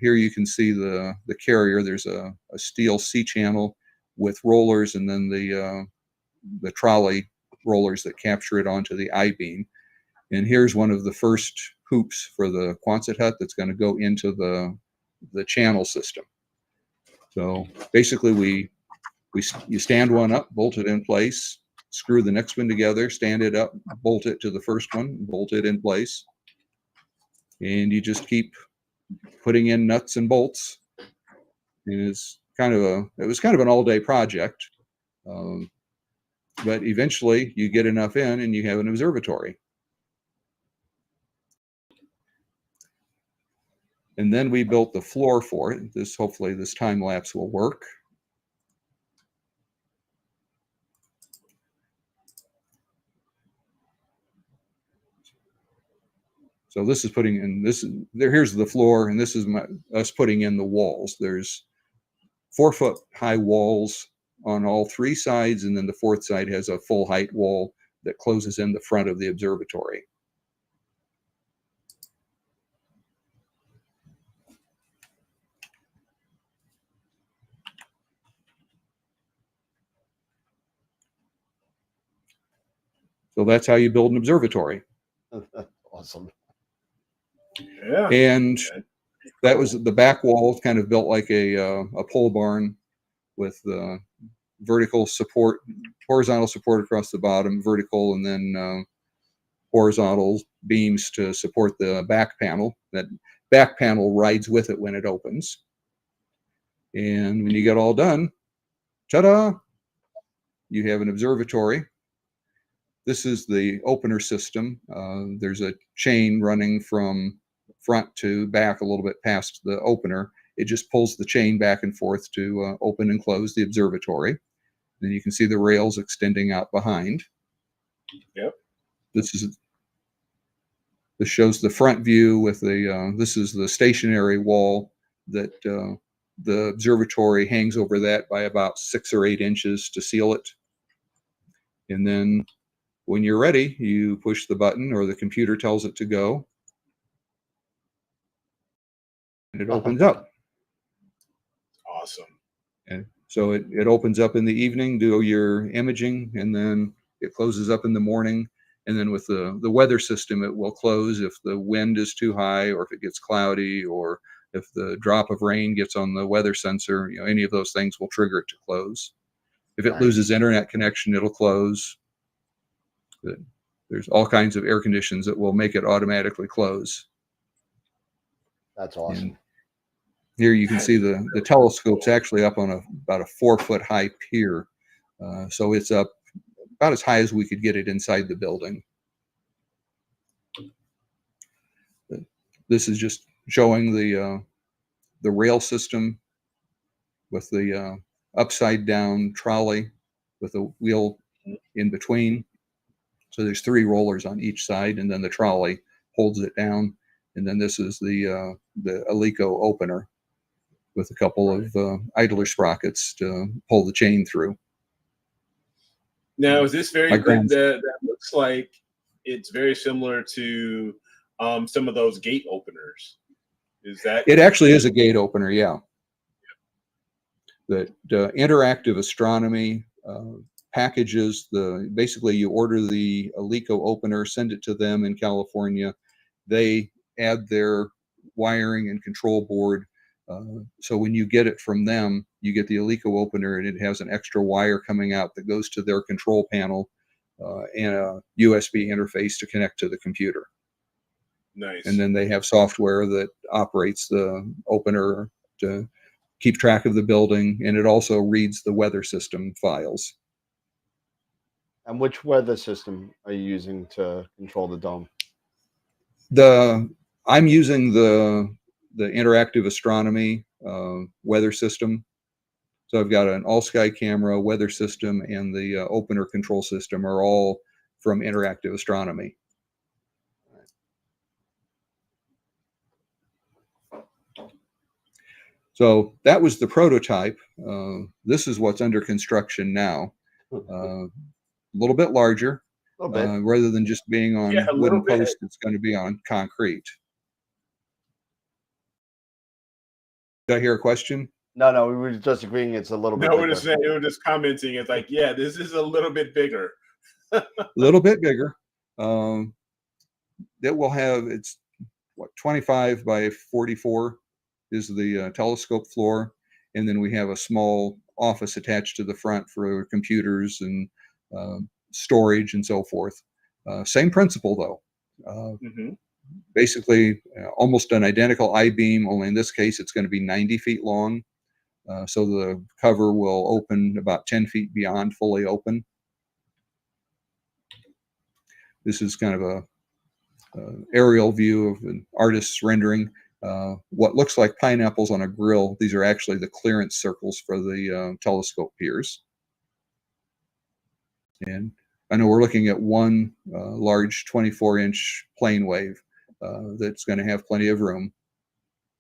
here you can see the carrier. There's a steel C-channel with rollers, and then the trolley rollers that capture it onto the I-beam. And here's one of the first hoops for the Quonset hut that's going to go into the channel system. So basically you stand one up, bolt it in place, screw the next one together, stand it up, bolt it to the first one, bolt it in place. And you just keep putting in nuts and bolts. And it was kind of an all-day project. But eventually you get enough in and you have an observatory. And then we built the floor for it. Hopefully this time lapse will work. So this is putting in here's the floor, and this is us putting in the walls. There's 4-foot high walls on all 3 sides, and then the 4th side has a full height wall that closes in the front of the observatory. So that's how you build an observatory. Awesome. Yeah. And that was the back wall, kind of built like a pole barn with vertical support, horizontal support across the bottom, vertical, and then horizontal beams to support the back panel. That back panel rides with it when it opens. And when you get all done, ta-da, you have an observatory. This is the opener system. There's a chain running from front to back a little bit past the opener. It just pulls the chain back and forth to open and close the observatory. Then you can see the rails extending out behind. Yep. This shows the front view with this is the stationary wall that the observatory hangs over that by about 6 or 8 inches to seal it. And then when you're ready, you push the button, or the computer tells it to go, and it opens up. Awesome. And so it opens up in the evening, do your imaging, and then it closes up in the morning. And then with the weather system, it will close if the wind is too high, or if it gets cloudy, or if the drop of rain gets on the weather sensor. Any of those things will trigger it to close. If it loses internet connection, it'll close. There's all kinds of air conditions that will make it automatically close. That's awesome. And here you can see the telescope's actually up on about a 4-foot high pier. So it's up about as high as we could get it inside the building. This is just showing the rail system with the upside down trolley with a wheel in between. So there's 3 rollers on each side, and then the trolley holds it down. And then this is the Alico opener with a couple of idler sprockets to pull the chain through. Now, is this very My good? That looks like it's very similar to some of those gate openers. Is that? It actually is a gate opener, yeah. The interactive astronomy packages, basically you order the Alico opener, send it to them in California. They add their wiring and control board. So when you get it from them, you get the Alico opener, and it has an extra wire coming out that goes to their control panel and a USB interface to connect to the computer. Nice. And then they have software that operates the opener to keep track of the building, and it also reads the weather system files. And which weather system are you using to control the dome? I'm using the interactive astronomy weather system. So I've got an all-sky camera, weather system, and the opener control system are all from interactive astronomy. So that was the prototype. This is what's under construction now. A little bit larger. Rather than just being on wooden posts, it's going to be on concrete. Did I hear a question? No, we were just agreeing it's a little bit. No, we were just commenting. It's like, yeah, this is a little bit bigger. A little bit bigger. It will have, it's what, 25 by 44 is the telescope floor, and then we have a small office attached to the front for computers and storage and so forth. Same principle though. Basically almost an identical I-beam, only in this case it's going to be 90 feet long. So the cover will open about 10 feet beyond fully open. This is kind of a aerial view of an artist's rendering. What looks like pineapples on a grill, these are actually the clearance circles for the telescope piers. And I know we're looking at one large 24-inch plane wave that's going to have plenty of room.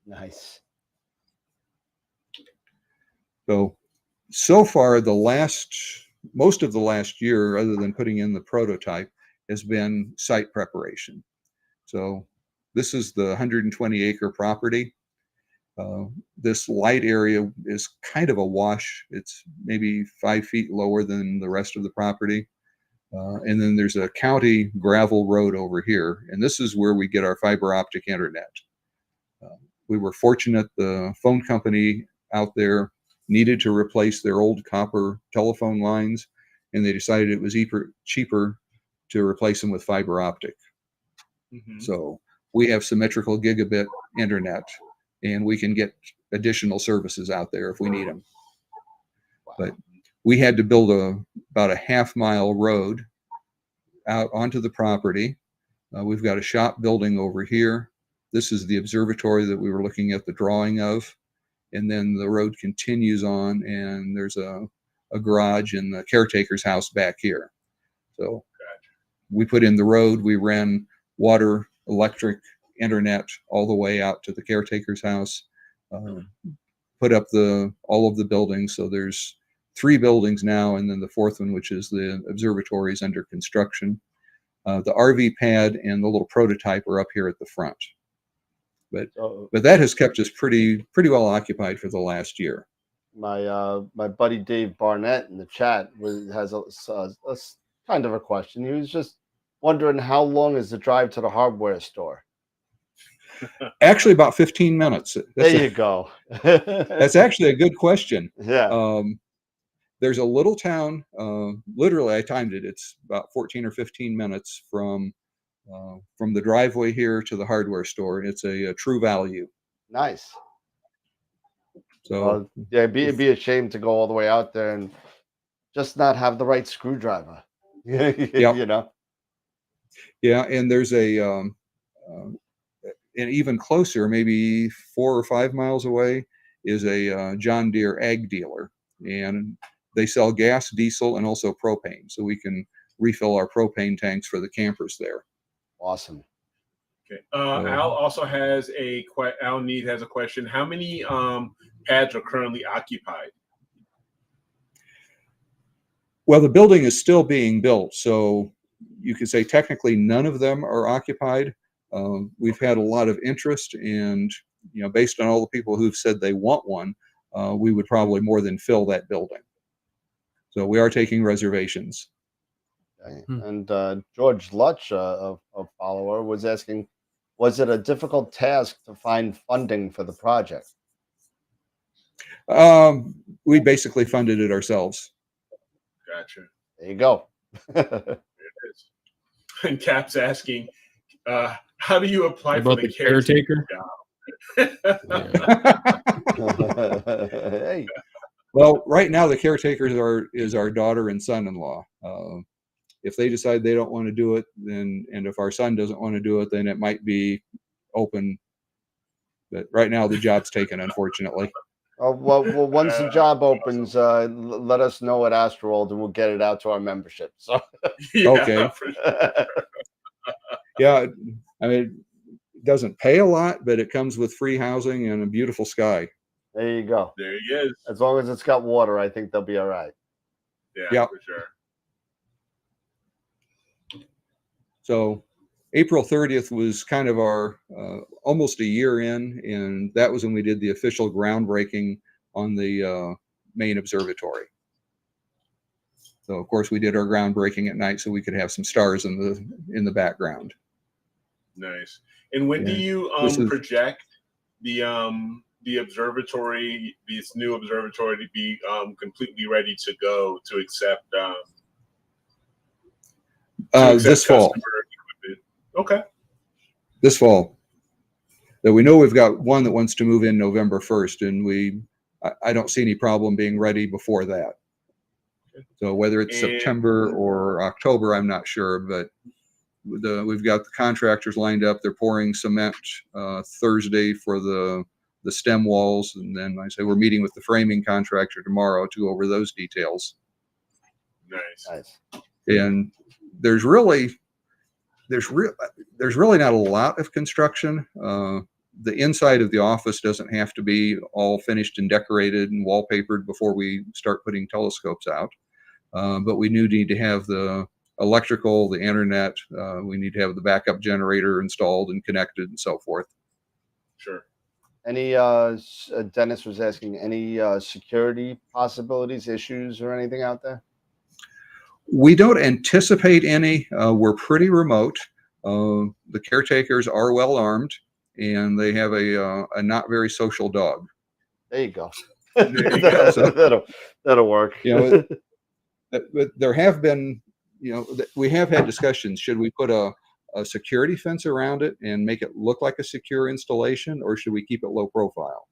Nice. So far, most of the last year, other than putting in the prototype, has been site preparation. So this is the 120-acre property. This light area is kind of a wash. It's maybe 5 feet lower than the rest of the property. And then there's a county gravel road over here. And this is where we get our fiber optic internet. We were fortunate the phone company out there needed to replace their old copper telephone lines, and they decided it was cheaper to replace them with fiber optic. So we have symmetrical gigabit internet, and we can get additional services out there if we need them. But we had to build about a half-mile road out onto the property. We've got a shop building over here. This is the observatory that we were looking at the drawing of. And then the road continues on, and there's a garage and the caretaker's house back here. So we put in the road, we ran water, electric, internet all the way out to the caretaker's house, put up all of the buildings. So there's 3 buildings now, and then the 4th one, which is the observatory, is under construction. The RV pad and the little prototype are up here at the front. But that has kept us pretty well occupied for the last year. My buddy Dave Barnett in the chat has a kind of a question. He was just wondering, how long is the drive to the hardware store? Actually, about 15 minutes. There you go. That's actually a good question. Yeah. There's a little town, literally I timed it, it's about 14 or 15 minutes from the driveway here to the hardware store. It's a true value. Nice. So yeah, it'd be a shame to go all the way out there and just not have the right screwdriver. You know. Yeah, and there's and even closer, maybe 4 or 5 miles away, is a John Deere ag dealer, and they sell gas, diesel, and also propane. So we can refill our propane tanks for the campers there. Awesome. Okay. Al also has Al Need has a question. How many pads are currently occupied? Well, the building is still being built, so you could say technically none of them are occupied. We've had a lot of interest, and based on all the people who've said they want one, we would probably more than fill that building. So we are taking reservations. Okay. And George Lutch, a follower, was asking, was it a difficult task to find funding for the project? We basically funded it ourselves. Gotcha. There you go. There it is. And Cap's asking, how do you apply for About the the caretaker? job? Hey, Well, right now the caretakers is our daughter and son-in-law. If they decide they don't want to do it, then, and if our son doesn't want to do it, then it might be open. But right now the job's taken, unfortunately. well, once the job opens, let us know at AstroWorld, and we'll get it out to our membership. So, Yeah, Okay. for sure. Yeah, I mean, it doesn't pay a lot, but it comes with free housing and a beautiful sky. there you go. There he is. As long as it's got water, I think they'll be all right. Yeah, Yep. for sure. So April 30th was kind of our almost a year in, and that was when we did the official groundbreaking on the main observatory. So of course we did our groundbreaking at night so we could have some stars in the background. Nice. And when do Yeah. you This is- project the observatory, this new observatory, to be completely ready to go to accept this fall. customer equipment? Okay. This fall. That we know we've got one that wants to move in November 1st, and I don't see any problem being ready before that. So whether it's And- September or October, I'm not sure, but we've got the contractors lined up. They're pouring cement Thursday for the stem walls, and then I say we're meeting with the framing contractor tomorrow to go over those details. Nice. And there's really not a lot of construction. The inside of the office doesn't have to be all finished and decorated and wallpapered before we start putting telescopes out. But we do need to have the electrical, the internet. We need to have the backup generator installed and connected and so forth. Sure. Any Dennis was asking, any security possibilities, issues, or anything out there? We don't anticipate any. We're pretty remote. The caretakers are well armed, and they have a not very social dog. There you go. There you go. That'll work. But there have been, we have had discussions. Should we put a security fence around it and make it look like a secure installation, or should we keep it low profile?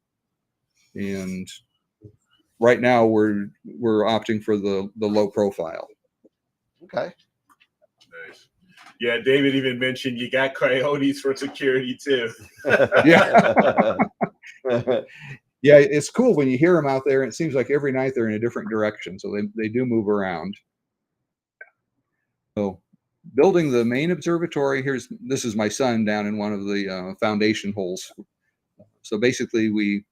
And right now we're opting for the low profile. Okay. Nice. Yeah, David even mentioned you got coyotes for security too. Yeah. Yeah, it's cool when you hear them out there, and it seems like every night they're in a different direction, so they do move around. So building the main observatory, this is my son down in one of the foundation holes. So basically we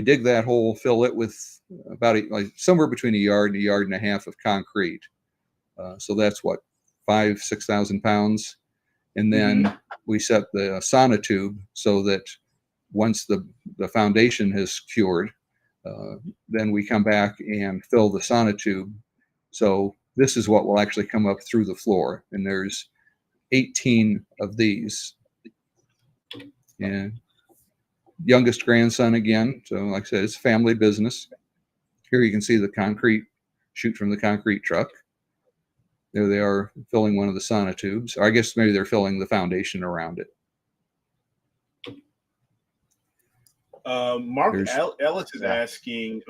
dig that hole, fill it with about somewhere between a yard and a half of concrete. So that's what, 5,000-6,000 pounds. And then we set the sonotube so that once the foundation has cured, then we come back and fill the sonotube. So this is what will actually come up through the floor. And there's 18 of these. And youngest grandson again. So like I said, it's family business. Here you can see the concrete shoot from the concrete truck. There they are filling one of the sonotubes. Or I guess maybe they're filling the foundation around it. Mark Ellis is asking,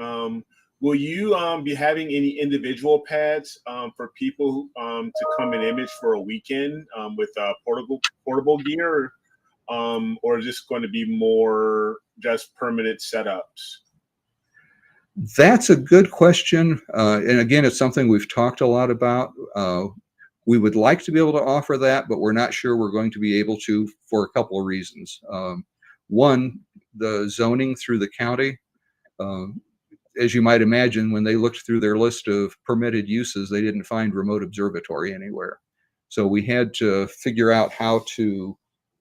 will you be having any individual pads for people to come and image for a weekend with portable gear, or is this going to be more just permanent setups? That's a good question. And again, it's something we've talked a lot about. We would like to be able to offer that, but we're not sure we're going to be able to for a couple of reasons. One, the zoning through the county, as you might imagine, when they looked through their list of permitted uses, they didn't find remote observatory anywhere. So we had to figure out how to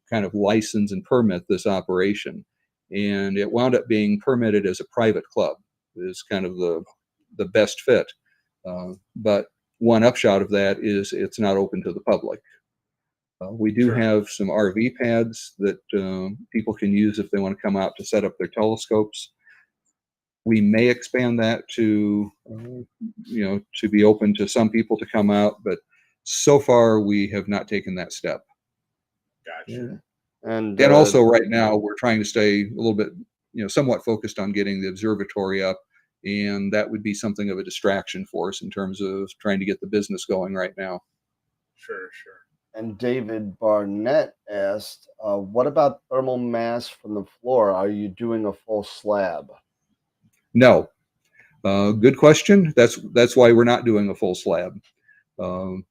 kind of license and permit this operation. And it wound up being permitted as a private club, is kind of the best fit. But one upshot of that is it's not open to the public. We do have some RV pads that people can use if they want to come out to set up their telescopes. We may expand that to, to be open to some people to come out, but so far we have not taken that step. Gotcha. And also right now we're trying to stay a little bit, somewhat focused on getting the observatory up, and that would be something of a distraction for us in terms of trying to get the business going right now. Sure. And David Barnett asked, what about thermal mass from the floor? Are you doing a full slab? No. Good question. That's why we're not doing a full slab. It'll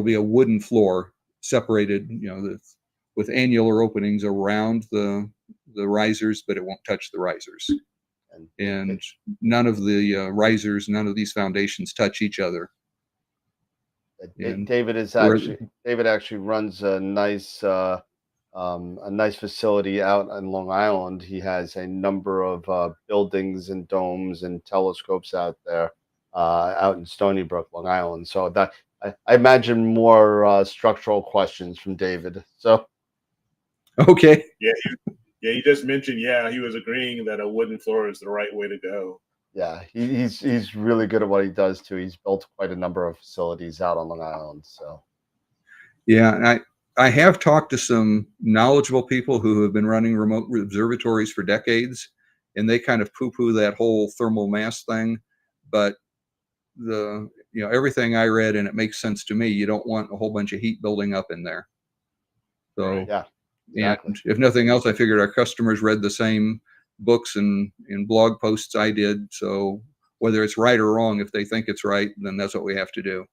be a wooden floor separated, with annular openings around the risers, but it won't touch the risers. And none of the risers, none of these foundations touch each other. David actually runs a nice facility out on Long Island. He has a number of buildings and domes and telescopes out there, out in Stony Brook, Long Island. So that I imagine more structural questions from David. So okay. Yeah, he just mentioned, he was agreeing that a wooden floor is the right way to go. Yeah, he's really good at what he does too. He's built quite a number of facilities out on Long Island. So yeah, and I have talked to some knowledgeable people who have been running remote observatories for decades, and they kind of poo-poo that whole thermal mass thing. But everything I read, and it makes sense to me, you don't want a whole bunch of heat building up in there. So yeah, exactly. And if nothing else, I figured our customers read the same books and blog posts I did. So whether it's right or wrong, if they think it's right, then that's what we have to do.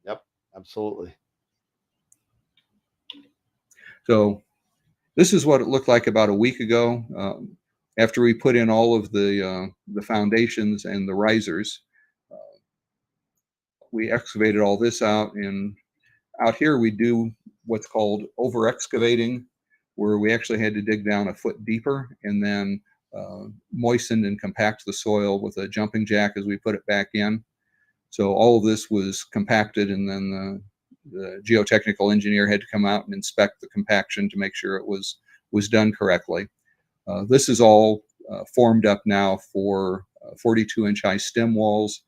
Yep, absolutely. So this is what it looked like about a week ago, after we put in all of the foundations and the risers. We excavated all this out, and out here we do what's called over excavating, where we actually had to dig down a foot deeper and then moisten and compact the soil with a jumping jack as we put it back in. So all of this was compacted, and then the geotechnical engineer had to come out and inspect the compaction to make sure it was done correctly. This is all formed up now for 42-inch high stem walls,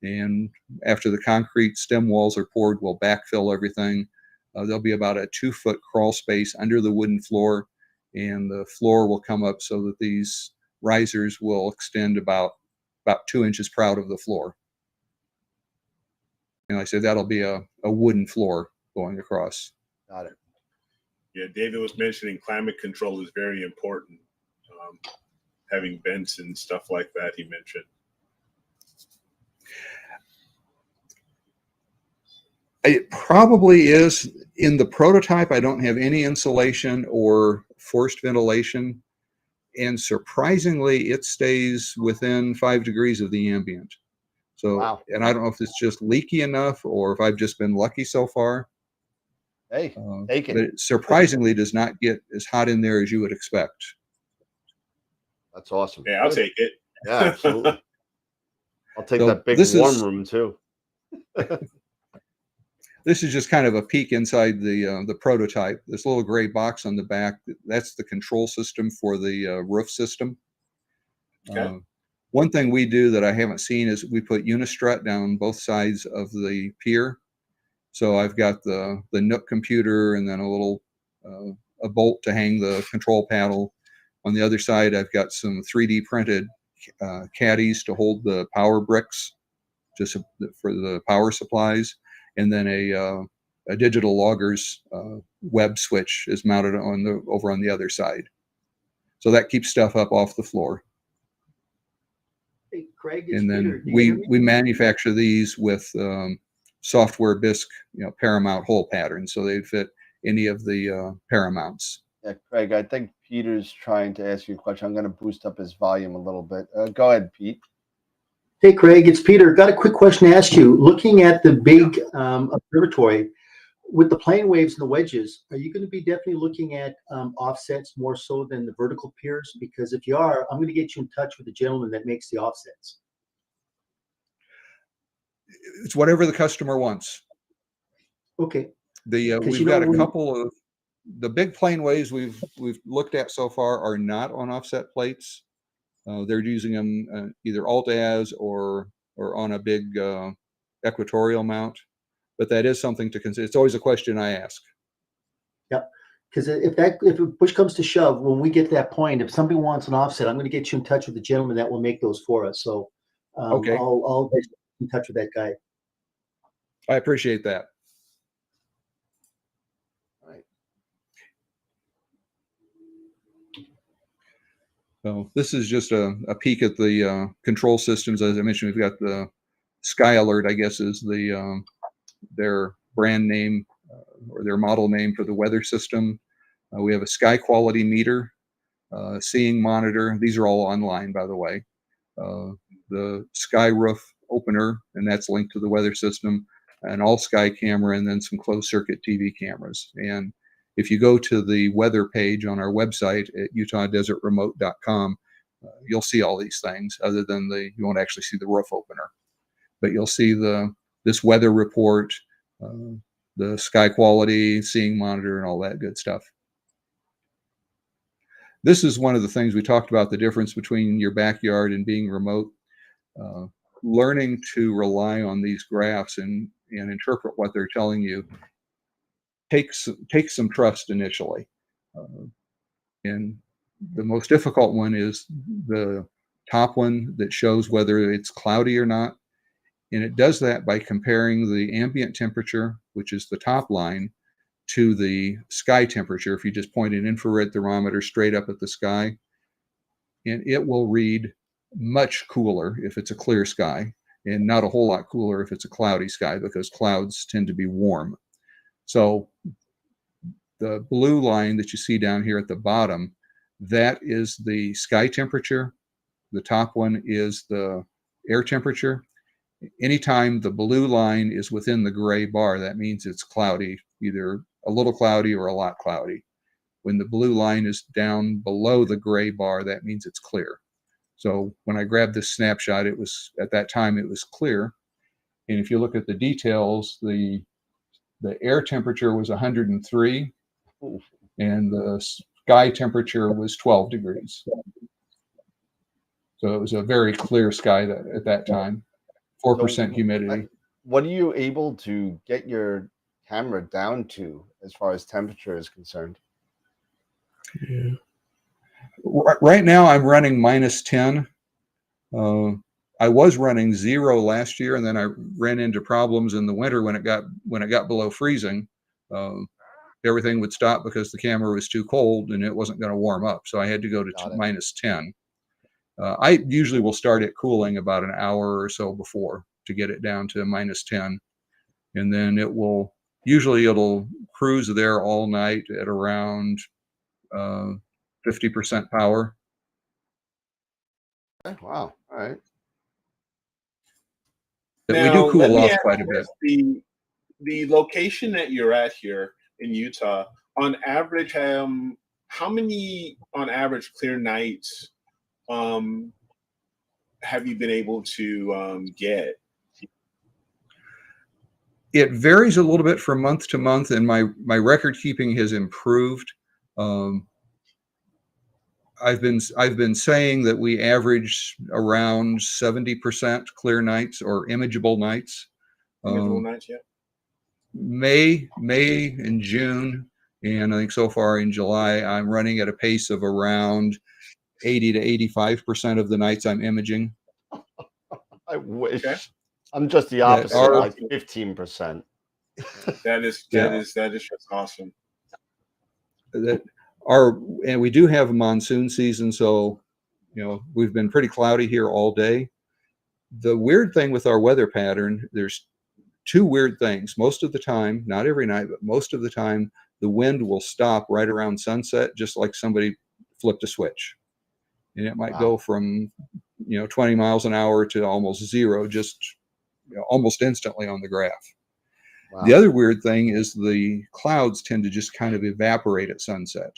and after the concrete stem walls are poured, we'll backfill everything. There'll be about a 2-foot crawl space under the wooden floor, and the floor will come up so that these risers will extend about 2 inches proud of the floor. And like I said, that'll be a wooden floor going across. Got it. Yeah, David was mentioning climate control is very important. Having vents and stuff like that, he mentioned. It probably is. In the prototype, I don't have any insulation or forced ventilation, and surprisingly, it stays within 5 degrees of the ambient. So, wow. And I don't know if it's just leaky enough or if I've just been lucky so far. Hey, take it. But it surprisingly does not get as hot in there as you would expect. That's awesome. Yeah, I'll take it. Yeah, absolutely. I'll take that big warm room too. This is just kind of a peek inside the prototype. This little gray box on the back, that's the control system for the roof system. Okay. One thing we do that I haven't seen is we put unistrut down both sides of the pier. So I've got the Nook computer and then a little a bolt to hang the control panel. On the other side, I've got some 3D printed caddies to hold the power bricks, just for the power supplies, and then a digital loggers web switch is mounted over on the other side. So that keeps stuff up off the floor. Hey, Craig, and then we manufacture these with software bisque, Paramount hole patterns, so they'd fit any of the Paramounts. Yeah, Craig, I think Peter's trying to ask you a question. I'm going to boost up his volume a little bit. Go ahead, Pete. Hey, Craig, it's Peter. Got a quick question to ask you. Looking at the big observatory, with the plane waves and the wedges, are you going to be definitely looking at offsets more so than the vertical piers? Because if you are, I'm going to get you in touch with the gentleman that makes the offsets. It's whatever the customer wants. Okay. We've got a couple of the big plane waves we've looked at so far are not on offset plates. They're using them either alt-az or on a big equatorial mount. But that is something to consider. It's always a question I ask. Yep. Because if push comes to shove, when we get to that point, if somebody wants an offset, I'm going to get you in touch with the gentleman that will make those for us. So okay, I'll get in touch with that guy. I appreciate that. All right. So this is just a peek at the control systems. As I mentioned, we've got the Sky Alert, I guess, is their brand name or their model name for the weather system. We have a sky quality meter, seeing monitor. These are all online, by the way. The sky roof opener, and that's linked to the weather system, an all sky camera, and then some closed circuit TV cameras. And if you go to the weather page on our website at utahdesertremote.com, you'll see all these things. Other than you won't actually see the roof opener, but you'll see this weather report, the sky quality, seeing monitor, and all that good stuff. This is one of the things we talked about, the difference between your backyard and being remote. Learning to rely on these graphs and interpret what they're telling you takes some trust initially. And the most difficult one is the top one that shows whether it's cloudy or not. And it does that by comparing the ambient temperature, which is the top line, to the sky temperature. If you just point an infrared thermometer straight up at the sky, and it will read much cooler if it's a clear sky, and not a whole lot cooler if it's a cloudy sky, because clouds tend to be warm. So the blue line that you see down here at the bottom, that is the sky temperature. The top one is the air temperature. Anytime the blue line is within the gray bar, that means it's cloudy, either a little cloudy or a lot cloudy. When the blue line is down below the gray bar, that means it's clear. So when I grabbed this snapshot, at that time it was clear. And if you look at the details, the air temperature was 103 and the sky temperature was 12 degrees. So it was a very clear sky at that time. 4% humidity. What are you able to get your camera down to as far as temperature is concerned? Yeah. Right now I'm running -10. I was running 0 last year, and then I ran into problems in the winter when it got below freezing. Everything would stop because the camera was too cold and it wasn't going to warm up. So I had to go to -10. I usually will start it cooling about an hour or so before to get it down to -10. And then it'll cruise there all night at around 50% power. Wow. All right. Now, we do cool off quite a bit. The location that you're at here in Utah, on average, how many on average clear nights have you been able to get? It varies a little bit from month to month, and my record keeping has improved. I've been saying that we average around 70% clear nights or imageable nights. Imageable nights, yeah. May and June, and I think so far in July, I'm running at a pace of around 80 to 85% of the nights I'm imaging. I wish. Okay. I'm just the opposite, like 15%. That is just awesome. And we do have a monsoon season, so we've been pretty cloudy here all day. The weird thing with our weather pattern, there's two weird things. Most of the time, not every night, but most of the time, the wind will stop right around sunset, just like somebody flipped a switch, and it might Wow. go from 20 miles an hour to almost zero, just almost instantly on the graph. Wow. The other weird thing is the clouds tend to just kind of evaporate at sunset.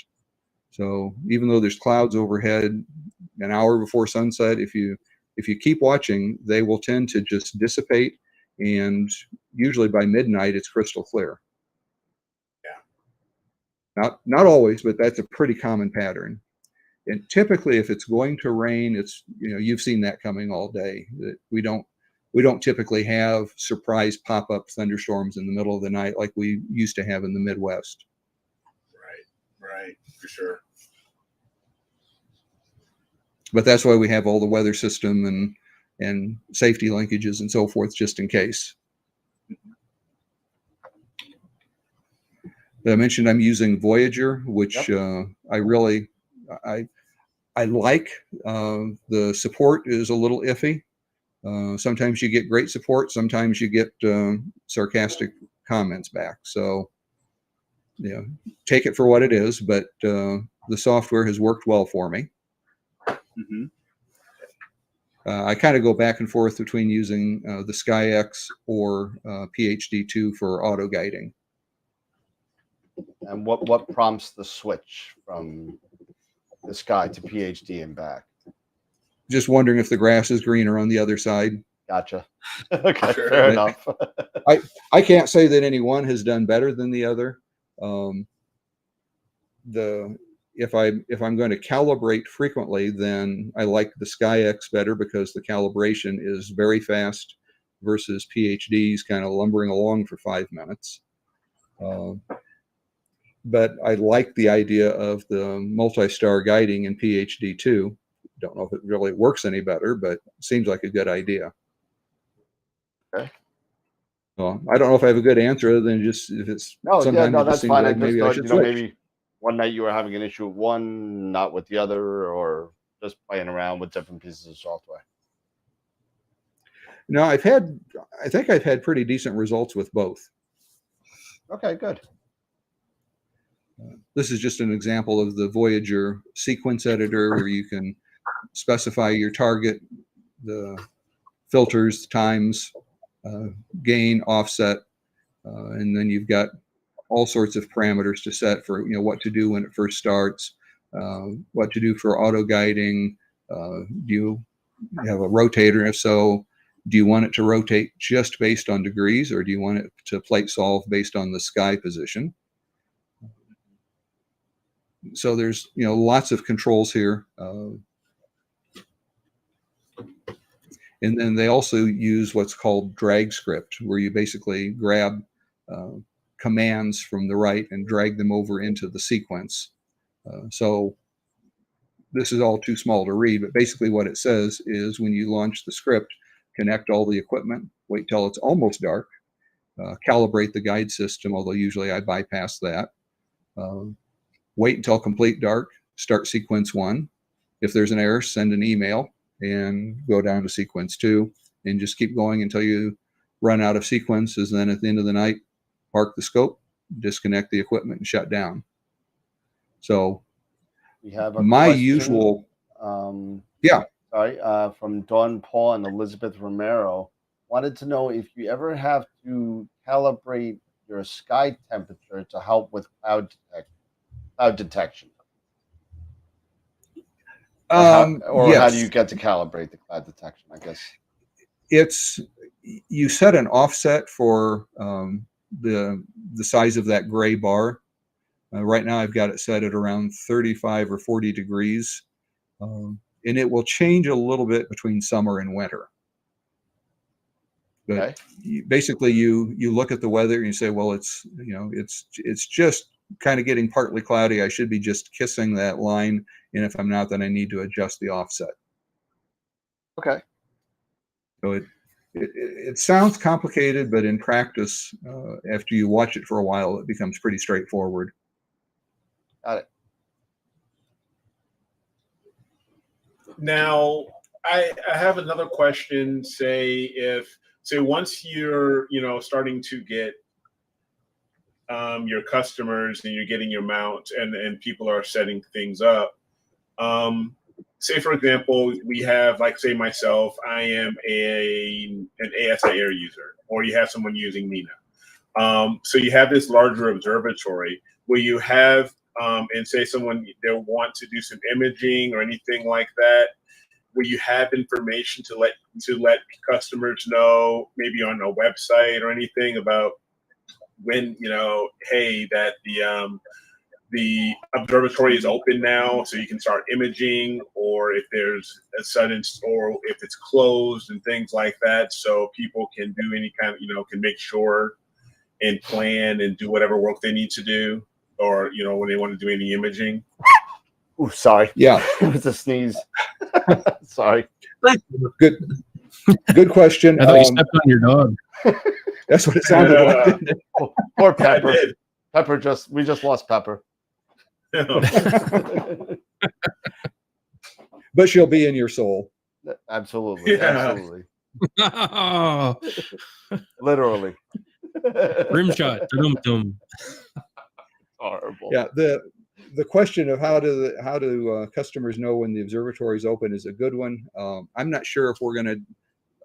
So even though there's clouds overhead an hour before sunset, if you keep watching, they will tend to just dissipate, and usually by midnight it's crystal clear. Yeah. Not always, but that's a pretty common pattern. And typically, if it's going to rain, it's you've seen that coming all day. That we don't typically have surprise pop-up thunderstorms in the middle of the night like we used to have in the Midwest. Right, for sure. But that's why we have all the weather system and safety linkages and so forth, just in case. I mentioned I'm using Voyager, which I like. The support is a little iffy. Sometimes you get great support. Sometimes you get sarcastic comments back. So, take it for what it is. But the software has worked well for me. Mm-hmm. I kind of go back and forth between using the SkyX or PhD2 for auto guiding. And what prompts the switch from the Sky to PhD and back? Just wondering if the grass is greener on the other side. Gotcha. Okay, Sure. fair enough. I can't say that any one has done better than the other. If I'm going to calibrate frequently, then I like the SkyX better because the calibration is very fast versus PhD's kind of lumbering along for 5 minutes. But I like the idea of the multi-star guiding in PhD2. Don't know if it really works any better, but it seems like a good idea. Okay. Well, I don't know if I have a good answer other than just if it's sometimes it that's just seems fine. like I just maybe I thought, should switch. maybe one night you were having an issue with one, not with the other, or just playing around with different pieces of software. No, I think I've had pretty decent results with both. Okay, good. This is just an example of the Voyager sequence editor where you can specify your target, the filters, times, gain, offset, and then you've got all sorts of parameters to set for what to do when it first starts, what to do for auto guiding. Do you have a rotator? And if so, do you want it to rotate just based on degrees, or do you want it to plate solve based on the sky position? So there's lots of controls here. And then they also use what's called drag script, where you basically grab commands from the right and drag them over into the sequence. So this is all too small to read, but basically what it says is when you launch the script, connect all the equipment, wait till it's almost dark, calibrate the guide system, although usually I bypass that. Wait until complete dark, start sequence 1. If there's an error, send an email and go down to sequence 2 and just keep going until you run out of sequences. Then at the end of the night, park the scope, disconnect the equipment, and shut down. So We have a my question, usual, from Dawn Paul and Elizabeth Romero. Wanted to know if you ever have to calibrate your sky temperature to help with cloud detection. How do you get to calibrate the cloud detection? I guess you set an offset for the size of that gray bar. Right now I've got it set at around 35 or 40 degrees, and it will change a little bit between summer and winter. But basically you look at the weather and you say, well, it's just kind of getting partly cloudy. I should be just kissing that line, and if I'm not, then I need to adjust the offset. Okay. So it sounds complicated, but in practice, after you watch it for a while, it becomes pretty straightforward. Got it. Now, I have another question. Say once you're starting to get your customers and you're getting your mount and people are setting things up, say for example, we have, like, say myself, I am an ASI air user, or you have someone using me now. So you have this larger observatory where you have, and say someone, they'll want to do some imaging or anything like that, where you have information to let customers know, maybe on a website or anything, about when, hey, that the observatory is open now, so you can start imaging, or if there's a sudden, or if it's closed and things like that, so people can do any kind of, can make sure and plan and do whatever work they need to do, or, when they want to do any imaging. Ooh, sorry. Yeah. It was a sneeze. Sorry. Good question. I thought you stepped on your dog. That's what it sounded like. Didn't it? Poor Pepper. We just lost Pepper. But she'll be in your soul. Absolutely. Yeah. Absolutely. Oh, Literally. rim shot. Dum-dum. Horrible. Yeah. The question of how do customers know when the observatory is open is a good one. I'm not sure if we're going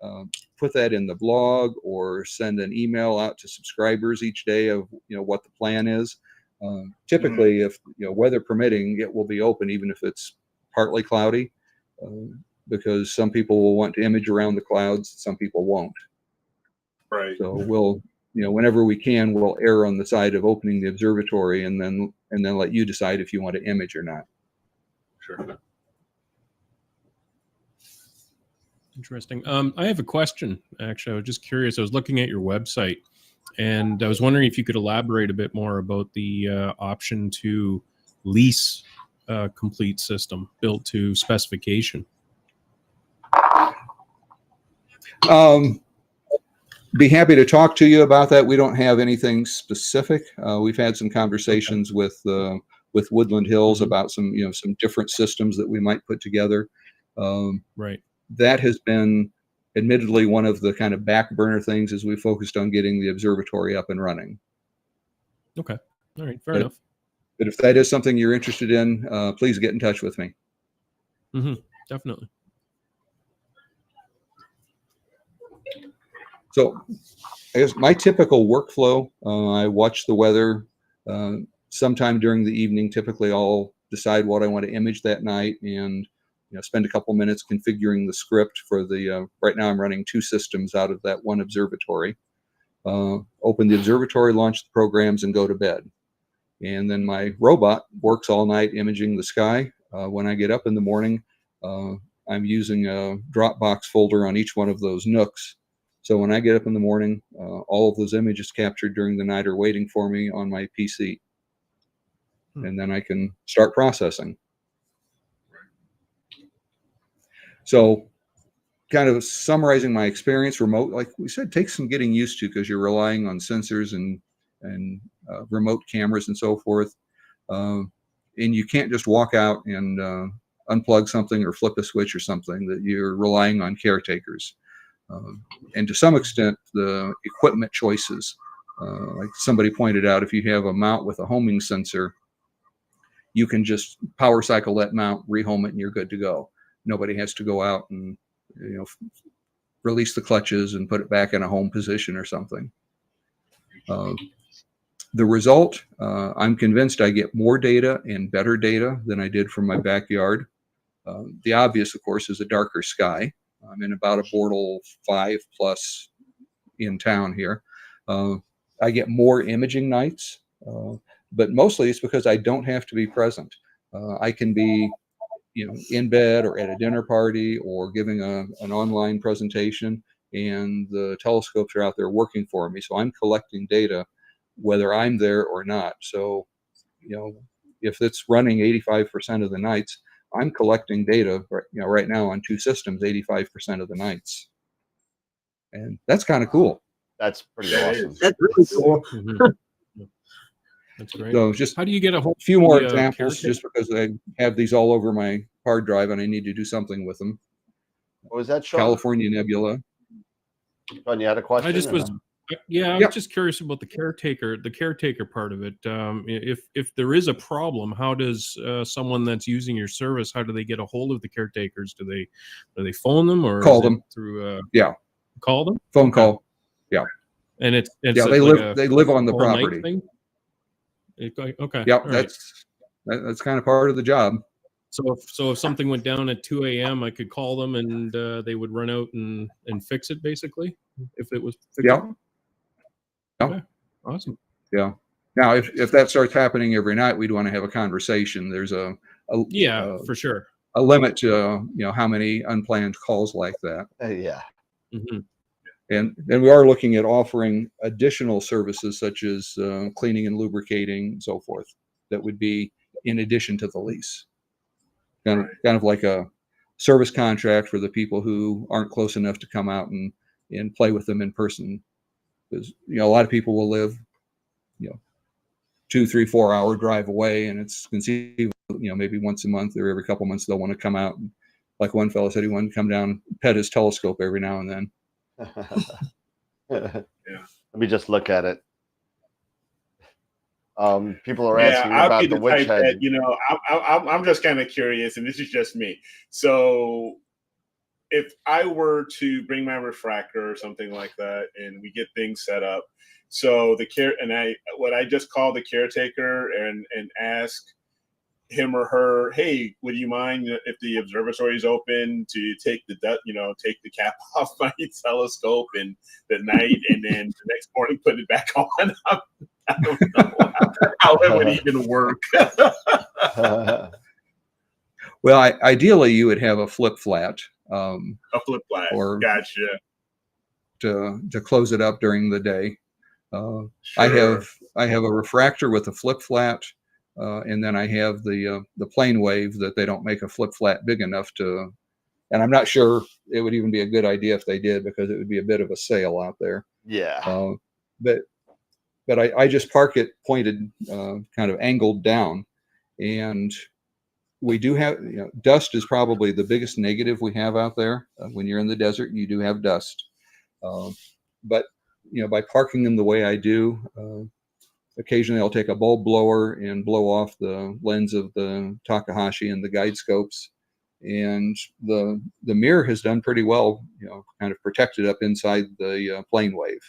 to put that in the blog or send an email out to subscribers each day of what the plan is. Typically, if weather permitting, it will be open even if it's partly cloudy, because some people will want to image around the clouds, some people won't. Right. So we'll whenever we can, we'll err on the side of opening the observatory and then let you decide if you want to image or not. Sure. Interesting. I have a question, actually. I was just curious. I was looking at your website, and I was wondering if you could elaborate a bit more about the option to lease a complete system built to specification. Be happy to talk to you about that. We don't have anything specific. We've had some conversations with Woodland Hills about some different systems that we might put together. Right. That has been admittedly one of the kind of back burner things as we focused on getting the observatory up and running. Okay. All right. Fair enough. But if that is something you're interested in, please get in touch with me. Definitely. So I guess my typical workflow, I watch the weather sometime during the evening. Typically I'll decide what I want to image that night and spend a couple minutes configuring the script for the, right now I'm running 2 systems out of that one observatory. Open the observatory, launch the programs, and go to bed. And then my robot works all night imaging the sky. When I get up in the morning, I'm using a Dropbox folder on each one of those nooks. So when I get up in the morning, all of those images captured during the night are waiting for me on my PC. And then I can start processing. So kind of summarizing my experience remote, like we said, takes some getting used to because you're relying on sensors and remote cameras and so forth. And you can't just walk out and unplug something or flip a switch or something, that you're relying on caretakers. And to some extent, the equipment choices, like somebody pointed out, if you have a mount with a homing sensor, you can just power cycle that mount, rehome it, and you're good to go. Nobody has to go out and release the clutches and put it back in a home position or something. The result, I'm convinced I get more data and better data than I did from my backyard. The obvious, of course, is a darker sky. I'm in about a Bortle 5+ in town here. I get more imaging nights, but mostly it's because I don't have to be present. I can be in bed or at a dinner party or giving an online presentation, and the telescopes are out there working for me. So I'm collecting data whether I'm there or not. So, if it's running 85% of the nights, I'm collecting data right now on 2 systems, 85% of the nights. And that's kind of cool. That's pretty awesome. That's really cool. That's great. So just how do you get a whole few more examples, just because I have these all over my hard drive and I need to do something with them. What was that, Sean? California Nebula. Sean, you had a question? I just was Yeah, I Yep. was just curious about the caretaker part of it. If there is a problem, how does someone that's using your service, how do they get a hold of the caretakers? Do they phone them, or Call is it them. through Yeah. call them? Phone Okay. call. Yeah. And it's Yeah. like They live on the all night property. thing? Okay. Yep. All right. That's kind of part of the job. So if something went down at 2 a.m., I could call them and they would run out and fix it, basically, if it was fixable. Yeah. Okay. Awesome. Yeah. Now, if that starts happening every night, we'd want to have a conversation. There's For sure. a limit to how many unplanned calls like that. Yeah. Hmm. And we are looking at offering additional services such as cleaning and lubricating and so forth that would be in addition to the lease. Kind of like a service contract for the people who aren't close enough to come out and play with them in person. Because a lot of people will live 2, 3, 4 hour drive away, and it's conceivable maybe once a month or every couple of months they'll want to come out. And like one fellow said, he wanted to come down, pet his telescope every now and then. Let me just look at it. People are Yeah, asking I'll about be the the witch type head. that, I'm just kind of curious, and this is just me. So if I were to bring my refractor or something like that, and we get things set up, so would I just call the caretaker and ask him or her, hey, would you mind if the observatory is open to take the cap off my telescope and the night, and then the next morning put it back on? I don't know how that would even work. Well, ideally, you would have a flip flat. A flip flat. Or gotcha. To close it up during the day. Sure. I have a refractor with a flip flat, and then I have the plane wave that they don't make a flip flat big enough to. And I'm not sure it would even be a good idea if they did, because it would be a bit of a sail out there. Yeah. But I just park it pointed, kind of angled down, and we do have dust is probably the biggest negative we have out there. When you're in the desert, you do have dust, but by parking them the way I do, occasionally I'll take a bulb blower and blow off the lens of the Takahashi and the guide scopes, and the mirror has done pretty well, kind of protected up inside the plane wave.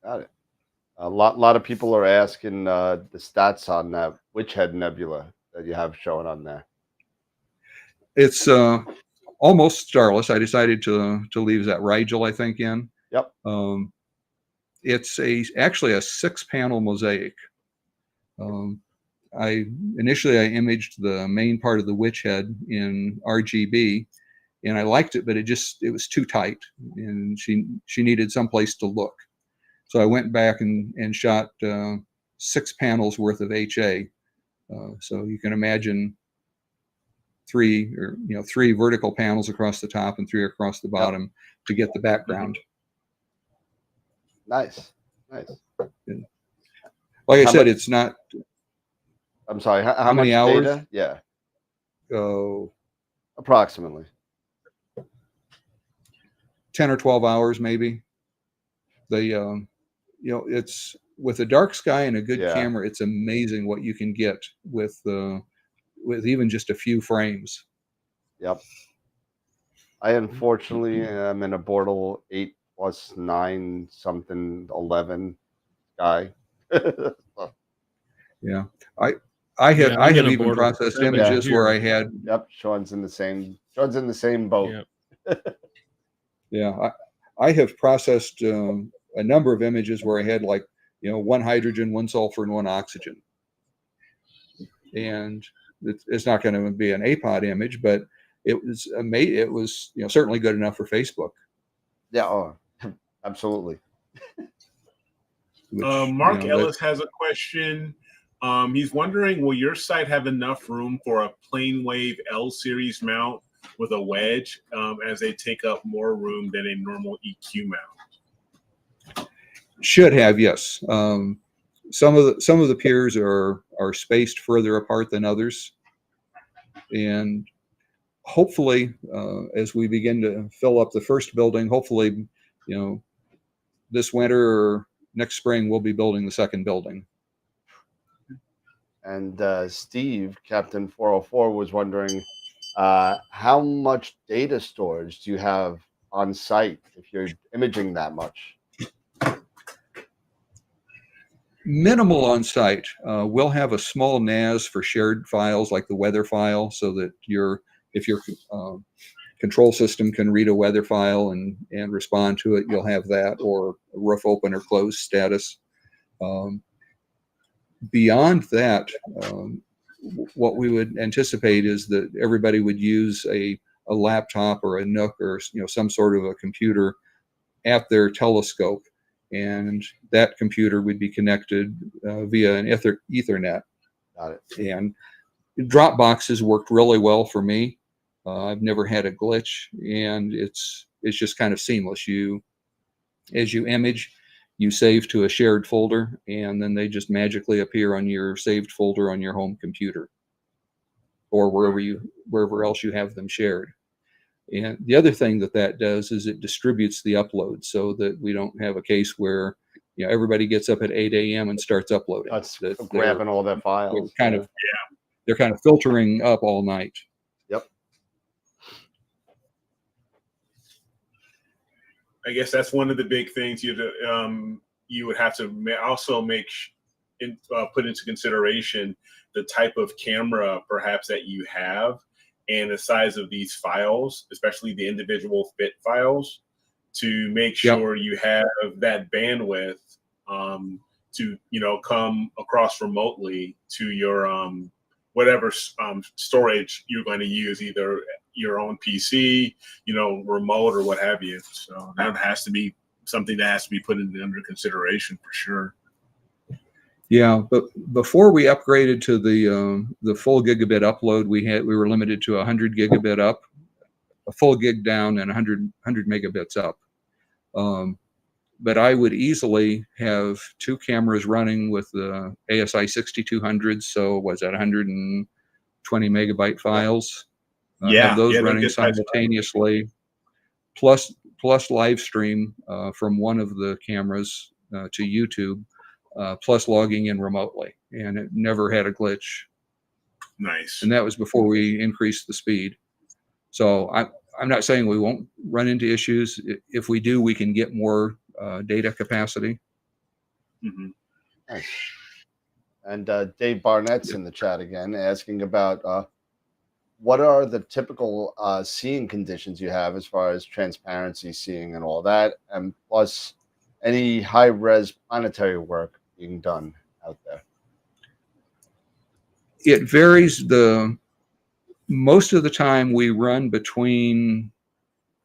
Got it. A lot of people are asking the stats on that Witch Head Nebula that you have showing on there. It's almost starless. I decided to leave that Rigel, I think, in. Yep. It's actually a 6-panel mosaic. I imaged the main part of the Witch Head in RGB, and I liked it, but it was too tight, and she needed someplace to look. So I went back and shot 6 panels worth of HA. So you can imagine 3 vertical panels across the top and 3 across the bottom to get the background. Nice. Like I said, it's not. I'm sorry. How many much hours? data? Yeah. Approximately 10 or 12 hours, maybe. It's with a dark sky and a good camera. It's amazing what you can get with even just a few frames. Yep. I unfortunately am in a Bortle 8 + 9 something 11 guy. Yeah, I have even processed images where I had. Yep, Sean's in the same boat. Yep. Yeah, I have processed a number of images where I had 1 hydrogen, 1 sulfur, and 1 oxygen, and it's not going to be an APOD image, but it was certainly good enough for Facebook. Yeah, absolutely. Mark Ellis has a question. He's wondering, will your site have enough room for a plane wave L series mount with a wedge, as they take up more room than a normal EQ mount? Should have, yes. Some of the piers are spaced further apart than others, and hopefully, as we begin to fill up the first building, hopefully, this winter or next spring, we'll be building the second building. And Steve, Captain 404, was wondering how much data storage do you have on site if you're imaging that much? Minimal on site. We'll have a small NAS for shared files like the weather file, so that if your control system can read a weather file and respond to it, you'll have that, or a roof open or closed status. Beyond that, what we would anticipate is that everybody would use a laptop or a Nook or some sort of a computer at their telescope, and that computer would be connected via an Ethernet. Got it. And Dropbox has worked really well for me. I've never had a glitch, and it's just kind of seamless. As you image, you save to a shared folder, and then they just magically appear on your saved folder on your home computer, or wherever else you have them shared. And the other thing that does is it distributes the upload, so that we don't have a case where everybody gets up at 8 a.m. and starts uploading. That's grabbing all their files. They're kind of filtering up all night. Yep. I guess that's one of the big things you would have to also put into consideration the type of camera perhaps that you have and the size of these files, especially the individual fit files, to make sure you have that bandwidth to come across remotely to your whatever storage you're going to use, either your own PC, remote, or what have you. So that has to be something that has to be put under consideration for sure. Yeah, but before we upgraded to the full gigabit upload, we were limited to 100 gigabit up, a full gig down, and 100 megabits up. But I would easily have two cameras running with the ASI 6200s. So was that 120 megabyte files? Have those running simultaneously, plus live stream from one of the cameras to YouTube, plus logging in remotely, and it never had a glitch. Nice. And that was before we increased the speed. So I'm not saying we won't run into issues. If we do, we can get more data capacity. Mm-hmm. Nice. And Dave Barnett's in the chat again, asking about what are the typical seeing conditions you have as far as transparency seeing and all that, and plus any high-res planetary work being done out there. It varies. Most of the time we run between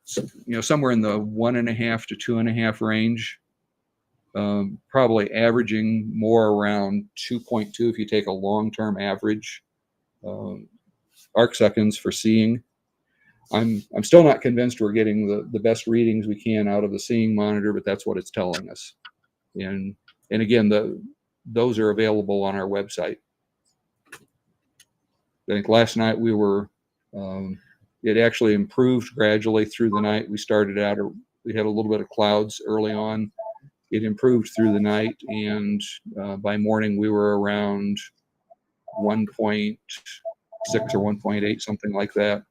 somewhere in the 1.5 to 2.5 range, probably averaging more around 2.2 if you take a long-term average arc seconds for seeing. I'm still not convinced we're getting the best readings we can out of the seeing monitor, but that's what it's telling us. And again, those are available on our website. I think last night we were, it actually improved gradually through the night. We started out, we had a little bit of clouds early on. It improved through the night, and by morning we were around 1.6 or 1.8, something like that.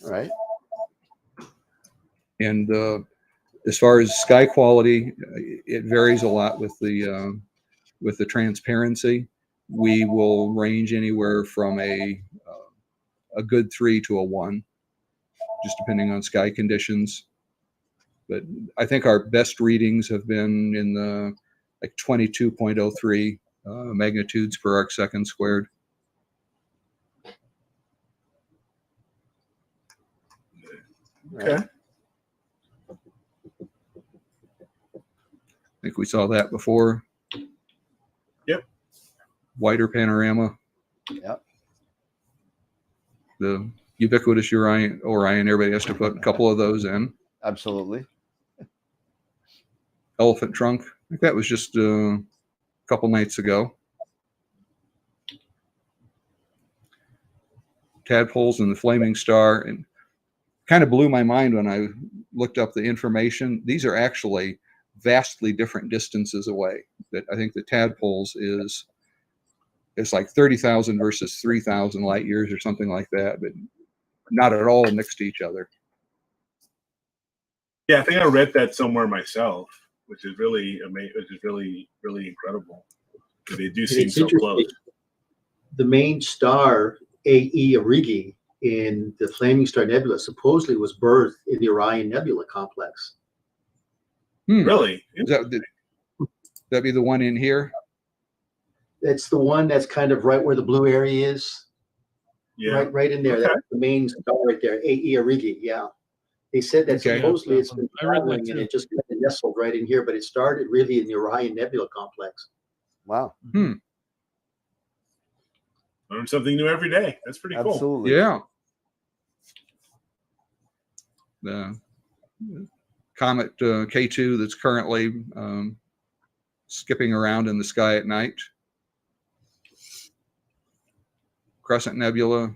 All right. And as far as sky quality, it varies a lot with the transparency. We will range anywhere from a good 3 to a 1, just depending on sky conditions. But I think our best readings have been in the 22.03 magnitudes per arc second squared. Okay. I think we saw that before. Yep. Wider panorama. Yep. The ubiquitous Orion, everybody has to put a couple of those in. Absolutely. Elephant trunk. I think that was just a couple nights ago. Tadpoles and the flaming star, and kind of blew my mind when I looked up the information. These are actually vastly different distances away. That I think the tadpoles is it's like 30,000 versus 3,000 light years or something like that, but not at all next to each other. Yeah, I think I read that somewhere myself, which is really amazing. Which is really, really incredible. They do And seem it's so interesting. close. The main star, AE Aurigae, in the Flaming Star Nebula supposedly was birthed in the Orion Nebula complex. Really? Is that be the one in here? It's the one that's kind of right where the blue area is. Yeah. Right in there. Okay. That's the main star right there, AE Aurigae. Yeah. They said that Okay. supposedly it's been I read that traveling and too. it just kind of nestled right in here, but it started really in the Orion Nebula complex. Wow. Hmm. Learn something new every day. That's pretty cool. Absolutely. Yeah. The comet K2 that's currently skipping around in the sky at night. Crescent Nebula.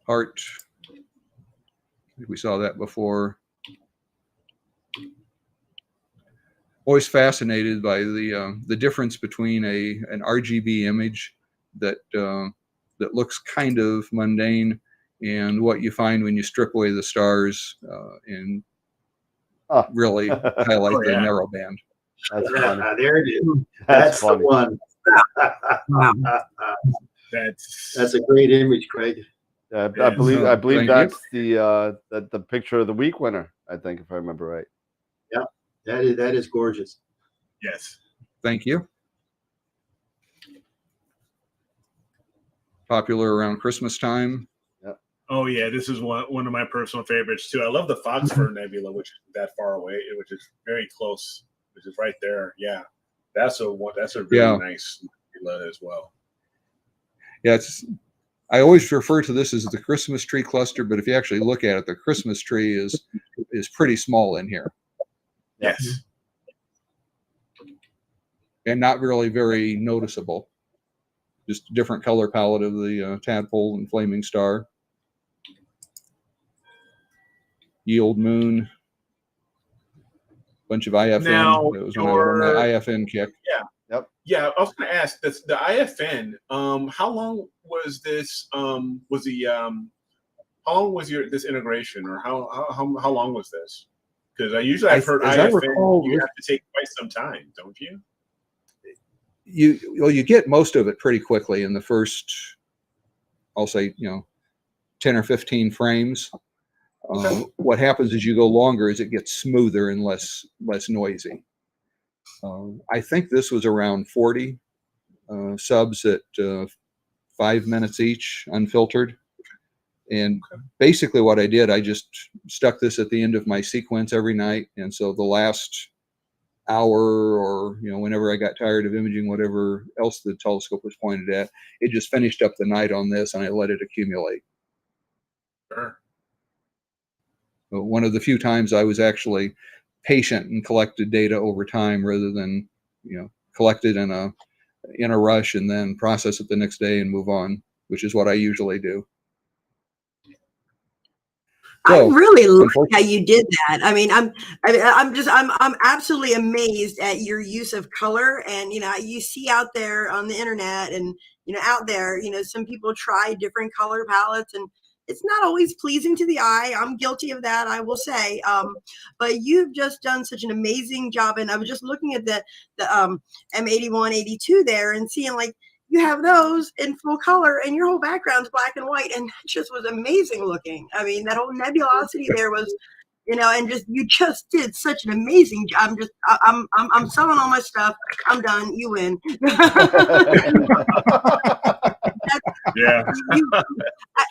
Heart. I think we saw that before. Always fascinated by the difference between an RGB image that that looks kind of mundane and what you find when you strip away the stars and really highlight the narrow band. That's funny. There it is. That's the funny. one. Wow. That's a great image, Craig. I Yeah, believe thank you. that's the picture of the week winner, I think, if I remember right. Yeah, that is gorgeous. yes. Thank you. Popular around Christmas time. Oh yeah, this is one of my personal favorites too. I love the Phosphor Nebula, which is that far away, which is very close, which is right there. Yeah, that's a really nice nebula as well. Yeah, I always refer to this as the Christmas tree cluster, but if you actually look at it, the Christmas tree is pretty small in here. Yes. And not really very noticeable. Just a different color palette of the tadpole and flaming star. Yield moon. Bunch of IFN. Now, That was when I was on my IFN kick. Yeah. Yep. Yeah, I was going to ask this, the IFN. How long was this? How long was this integration, or how long was this? Because I've heard as I IFN. recall, You have to take quite some time, don't you? You get most of it pretty quickly in the first, I'll say, 10 or 15 frames. What happens as you go longer is it gets smoother and less noisy. I think this was around 40 subs at 5 minutes each, unfiltered. And basically what I did, I just stuck this at the end of my sequence every night. And so the last hour, or whenever I got tired of imaging whatever else the telescope was pointed at, it just finished up the night on this and I let it accumulate. Sure. One of the few times I was actually patient and collected data over time rather than collect it in a rush and then process it the next day and move on, which is what I usually do. I really like how you did that. I mean, I'm absolutely amazed at your use of color. And you see out there on the internet, and out there, some people try different color palettes, and it's not always pleasing to the eye. I'm guilty of that, I will say. But you've just done such an amazing job. And I was just looking at the M81, 82 there, and seeing like you have those in full color and your whole background's black and white, and it just was amazing looking. I mean, that whole nebulosity there was, and you just did such an amazing job. I'm selling all my stuff. I'm done. You win. Yeah.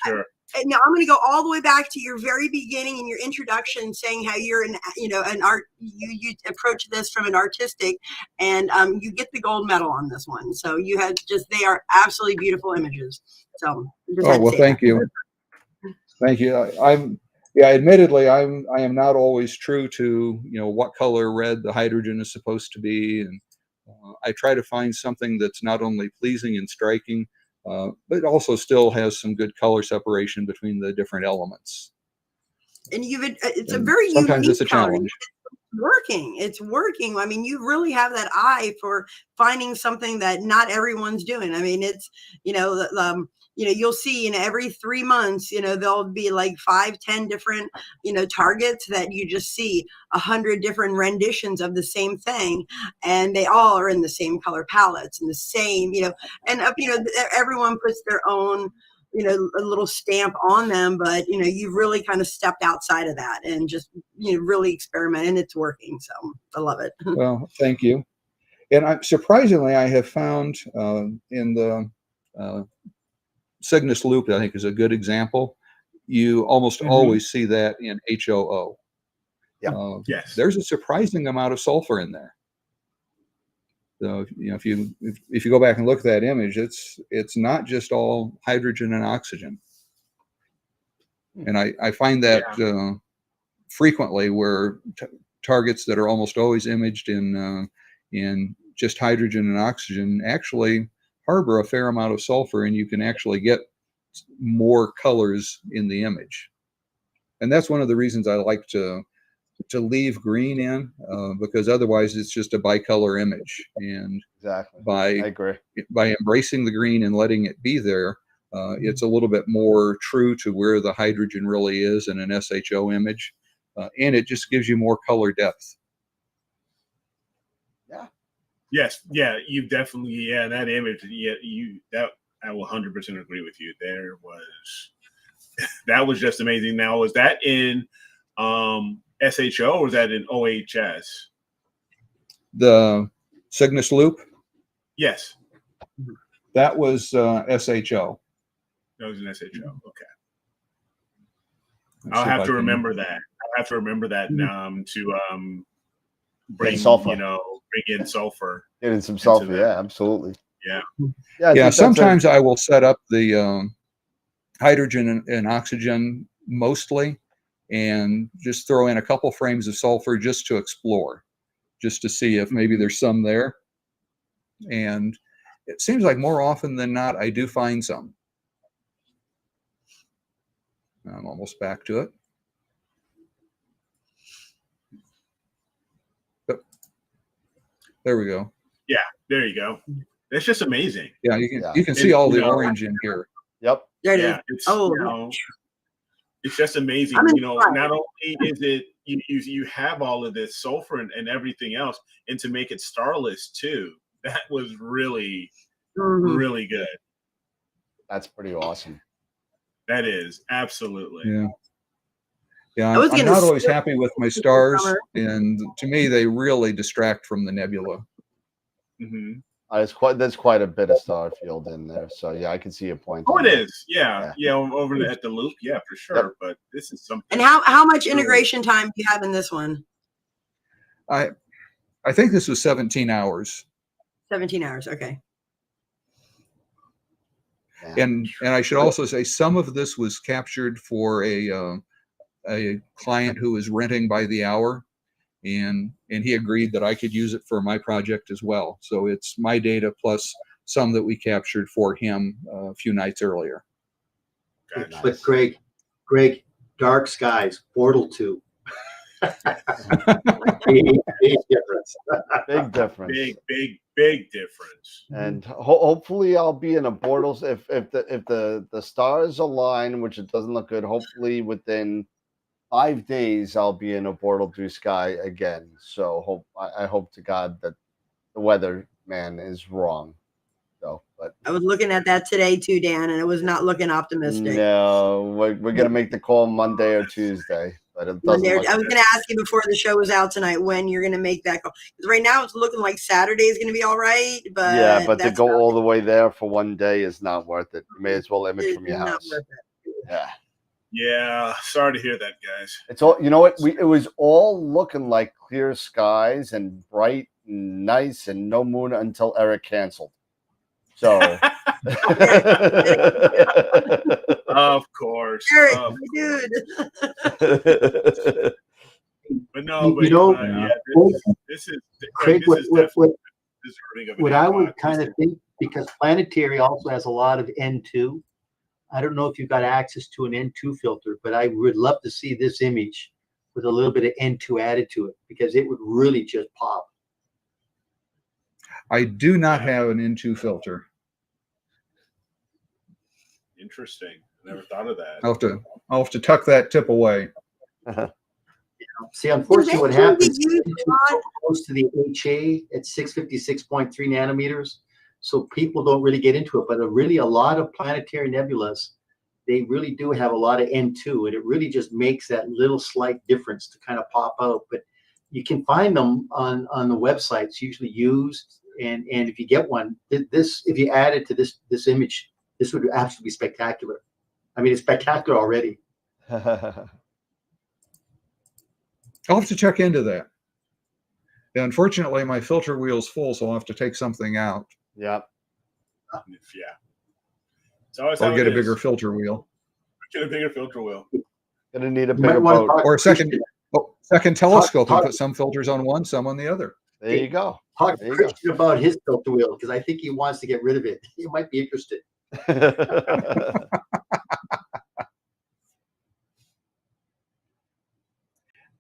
Sure. Now I'm going to go all the way back to your very beginning in your introduction, saying how you're an art. You approach this from an artistic, and you get the gold medal on this one. So they are absolutely beautiful images. So thank you. Thank you. Admittedly, I am not always true to what color red the hydrogen is supposed to be, and I try to find something that's not only pleasing and striking, but also still has some good color separation between the different elements. And it's a And very sometimes unique it's a color. challenge. It's working. I mean, you really have that eye for finding something that not everyone's doing. I mean, it's, you'll see, every 3 months, there'll be like 5-10 different, targets that you just see 100 different renditions of the same thing. And they all are in the same color palettes and the same, and, everyone puts their own, a little stamp on them, but you've really kind of stepped outside of that and just really experiment, and it's working. So I love it. Well, thank you. And surprisingly, I have found in the Cygnus loop, I think is a good example. You almost always see that in HOO. Yeah. Yes. There's a surprising amount of sulfur in there. So if you go back and look at that image, it's not just all hydrogen and oxygen. And I find that frequently where targets that are almost always imaged in just hydrogen and oxygen actually harbor a fair amount of sulfur, and you can actually get more colors in the image. And that's one of the reasons I like to leave green in, because otherwise it's just a bicolor image. And Exactly. I agree. By embracing the green and letting it be there, it's a little bit more true to where the hydrogen really is in an SHO image, and it just gives you more color depth. Yeah. Yes. Yeah. You definitely. Yeah. That image. Yeah. I will 100% agree with you. That was just amazing. Now, was that in SHO or was that in OHS? The Cygnus loop? Yes. That was SHO. That was an SHO. Okay. Let's I'll see if have I to can- remember that. I have to remember that to bring sulfur. bring in sulfur. Getting some sulfur. that. Yeah, absolutely. Yeah. Yeah. I think that's Sometimes I will set up the hydrogen and oxygen mostly, and just throw in a couple frames of sulfur just to explore, just to see if maybe there's some there. And it seems like more often than not, I do find some. I'm almost back to it. Yep. There we go. Yeah. There you go. It's just amazing. Yeah, you can see all the orange in here. Yep. There it is. Yeah. It's just amazing. I'm Not only is it you have all of this sulfur and everything else, and to make it starless too. That was really, really good. That's pretty awesome. That is absolutely. Yeah. I'm not always happy with my stars, and to me, they really distract from the nebula. Mm-hmm. There's quite a bit of star field in there, so yeah, I can see your point. Oh, it is. Yeah. Over at the loop, yeah, for sure. Yep. But this is something. And how much integration time do you have in this one? I think this was 17 hours. 17 hours. Okay. Yeah. And I should also say some of this was captured for a client who was renting by the hour, and he agreed that I could use it for my project as well. So it's my data plus some that we captured for him a few nights earlier. Gotcha. But Greg, dark skies, Portal 2. Big difference. Big difference. Big difference. And hopefully I'll be in a Bortles if the stars align, which it doesn't look good. Hopefully within 5 days I'll be in a Bortle blue sky again. So I hope to God that the weather man is wrong. So, but I was looking at that today too, Dan, and it was not looking optimistic. no, we're gonna make the call Monday or Tuesday. But it doesn't I look was going to ask you before the show was out tonight when you're going to make that call. Because right now it's looking like Saturday is going to be all right. But yeah, but to go all the way there for one day is not worth it. You may as well image from your house. Yeah. Yeah. Sorry to hear that, guys. It's all, you know what? It was all looking like clear skies and bright and nice and no moon until Eric canceled. So. Of course. Eric, dude. But no, but this is Craig, this is definitely deserving of what an I would iPod. kind of think, because Planetary also has a lot of N2, I don't know if you've got access to an N2 filter, but I would love to see this image with a little bit of N2 added to it, because it would really just pop. I do not have an N2 filter. Interesting. Never thought of that. I'll have to tuck that tip away. See, unfortunately, what Does N2 happens get is used N2 a lot? is so close to the HA at 656.3 nanometers, so people don't really get into it. But really, a lot of planetary nebulas, they really do have a lot of N2, and it really just makes that little slight difference to kind of pop out. But you can find them on the websites, usually used. And if you get one, if you add it to this image, this would absolutely be spectacular. I mean, it's spectacular already. I'll have to check into that. Yeah, unfortunately, my filter wheel's full, so I'll have to take something out. Yep. Yeah. It's always Or how get it a bigger is. filter wheel. Get a bigger filter wheel. Gonna need a You might bigger want to boat. talk Or a to second, second telescope and talk- put some filters on one, some on the other. There you go. Talk There to you go. Christian about his filter wheel, because I think he wants to get rid of it. He might be interested.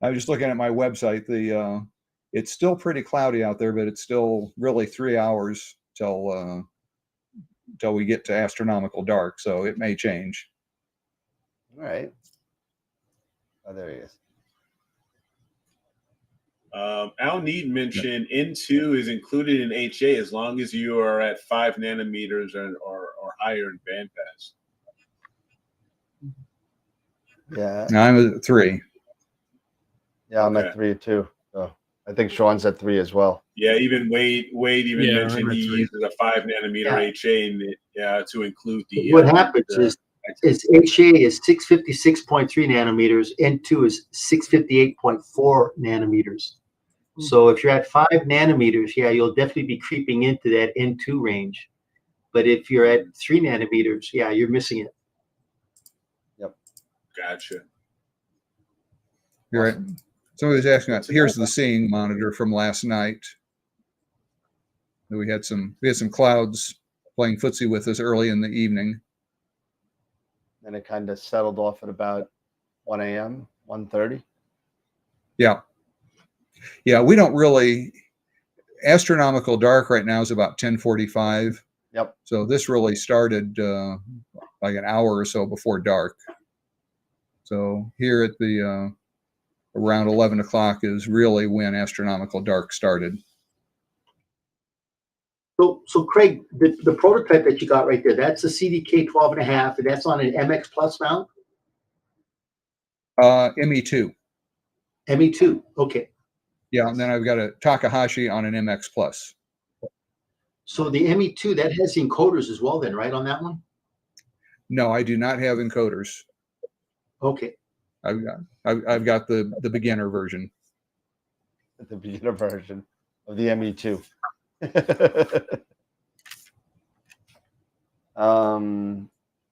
I was just looking at my website. It's still pretty cloudy out there, but it's still really 3 hours till we get to astronomical dark. So it may change. All right. Oh, there he is. Al Need mentioned N2 is included in HA as long as you are at 5 nanometers or higher in bandpass. Yeah. Now I'm at 3. Yeah, I'm Okay. at 3 too. So I think Sean's at 3 as well. Yeah, even Wade even Yeah, mentioned I'm at he 3. uses a 5 nanometer Yeah. HA in it, to include the. What happens is HA is 656.3 nanometers, N2 is 658.4 nanometers. So if you're at 5 nanometers, yeah, you'll definitely be creeping into that N2 range. But if you're at 3 nanometers, yeah, you're missing it. Gotcha. You're right. Somebody was asking about, here's the seeing monitor from last night. We had some clouds playing footsie with us early in the evening. And it kind of settled off at about 1 a.m., 1:30. Yeah. Yeah, we don't really, astronomical dark right now is about 10:45. Yep. So this really started like an hour or so before dark. So here at the around 11 o'clock is really when astronomical dark started. So Craig, the prototype that you got right there, that's a CDK 12.5, and that's on an MX Plus mount? ME2. ME2, okay. Yeah, and then I've got a Takahashi on an MX Plus. So the ME2, that has encoders as well then, right, on that one? No, I do not have encoders. Okay. I've got the beginner version. The beginner version of the ME2.